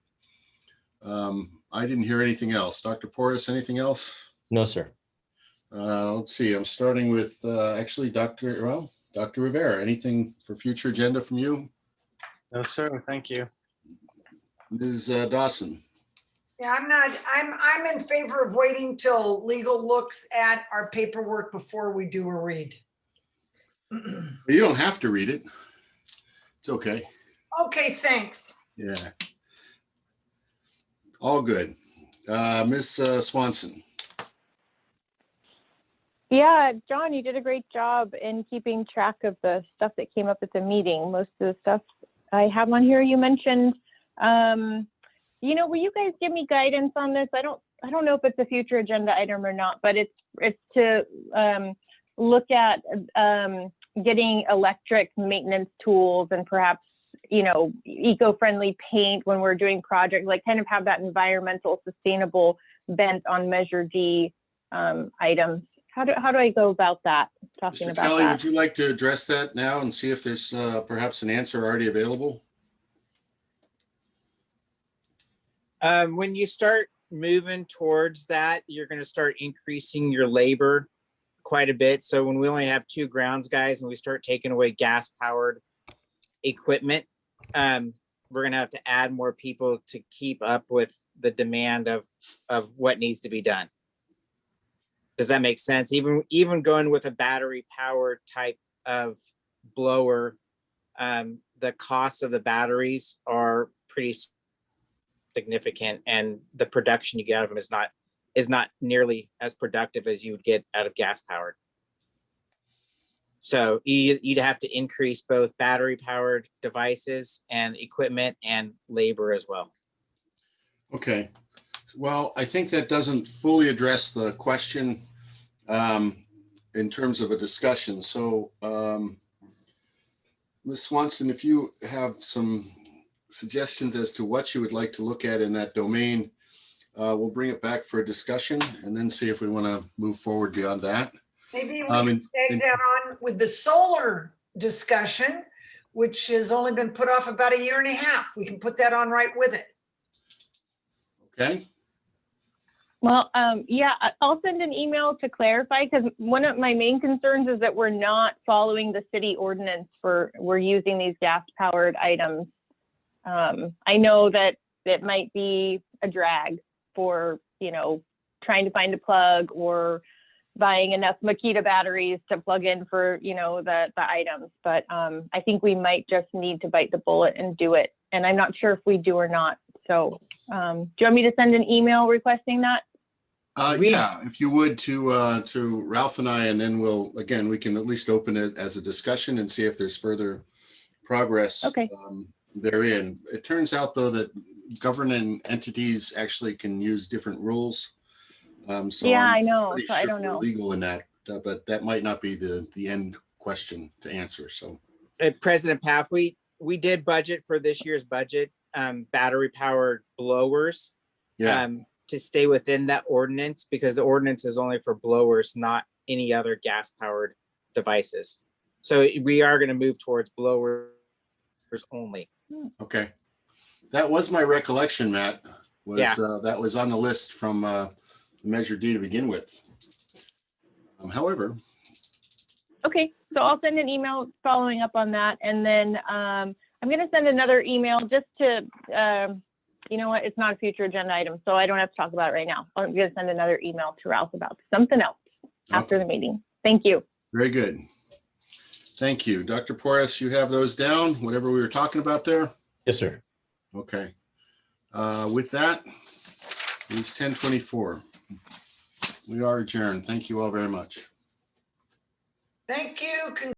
I didn't hear anything else. Dr. Porras, anything else? No, sir. Let's see. I'm starting with actually Dr. Rivera. Anything for future agenda from you? No, sir. Thank you. Ms. Dawson. Yeah, I'm in favor of waiting till legal looks at our paperwork before we do a read. You don't have to read it. It's okay. Okay, thanks. Yeah. All good. Ms. Swanson. Yeah, John, you did a great job in keeping track of the stuff that came up at the meeting. Most of the stuff I have on here, you mentioned will you guys give me guidance on this? I don't know if it's a future agenda item or not, but it's to look at getting electric maintenance tools and perhaps, eco-friendly paint when we're doing projects, like kind of have that environmental sustainable bent on Measure D items. How do I go about that? Talking Mr. about Kelly, that. would you like to address that now and see if there's perhaps an answer already available? When you start moving towards that, you're going to start increasing your labor quite a bit. So when we only have 2 grounds guys and we start taking away gas powered equipment, we're going to have to add more people to keep up with the demand of what needs to be done. Does that make sense? Even going with a battery powered type of blower, the cost of the batteries are pretty significant, and the production you get out of them is not nearly as productive as you would get out of gas powered. So you'd have to increase both battery powered devices and equipment and labor as well. Okay. Well, I think that doesn't fully address the question in terms of a discussion. So, Ms. Swanson, if you have some suggestions as to what you would like to look at in that domain, we'll bring it back for a discussion and then see if we want to move forward beyond that. Maybe we can take that on with the solar discussion, which has only been put off about 1.5 years. We can put that on right with it. Okay. Well, yeah, I'll send an email to clarify, because one of my main concerns is that we're not following the city ordinance we're using these gas powered items. I know that it might be a drag for, trying to find a plug or buying enough Makita batteries to plug in for, the items. But I think we might just need to bite the bullet and do it. And I'm not sure if we do or not. So do you want me to send an email requesting that? Yeah, if you would to Ralph and I, and then we can at least open it as a discussion and see if there's further progress therein. It turns out though that governing entities actually can use different rules. So yeah, I'm I know. pretty So sure I don't we're know. legal in that, but that might not be the end question to answer. So President Paff, we did budget for this year's budget, battery powered blowers. Yeah. To stay within that ordinance, because the ordinance is only for blowers, not any other gas powered devices. So we are going to move towards blowers only. Okay. That was my recollection, Matt, that was on the list from Measure D to begin with. However. Okay, so I'll send an email following up on that. And then I'm going to send another email just to, you know what, it's not a future agenda item, so I don't have to talk about it right now. I'm going to send another email to Ralph about something else after the meeting. Thank you. Very good. Thank you. Dr. Porras, you have those down, whatever we were talking about there? Yes, sir. Okay. With that, it's 10:24. We are adjourned. Thank you all very much. Thank you.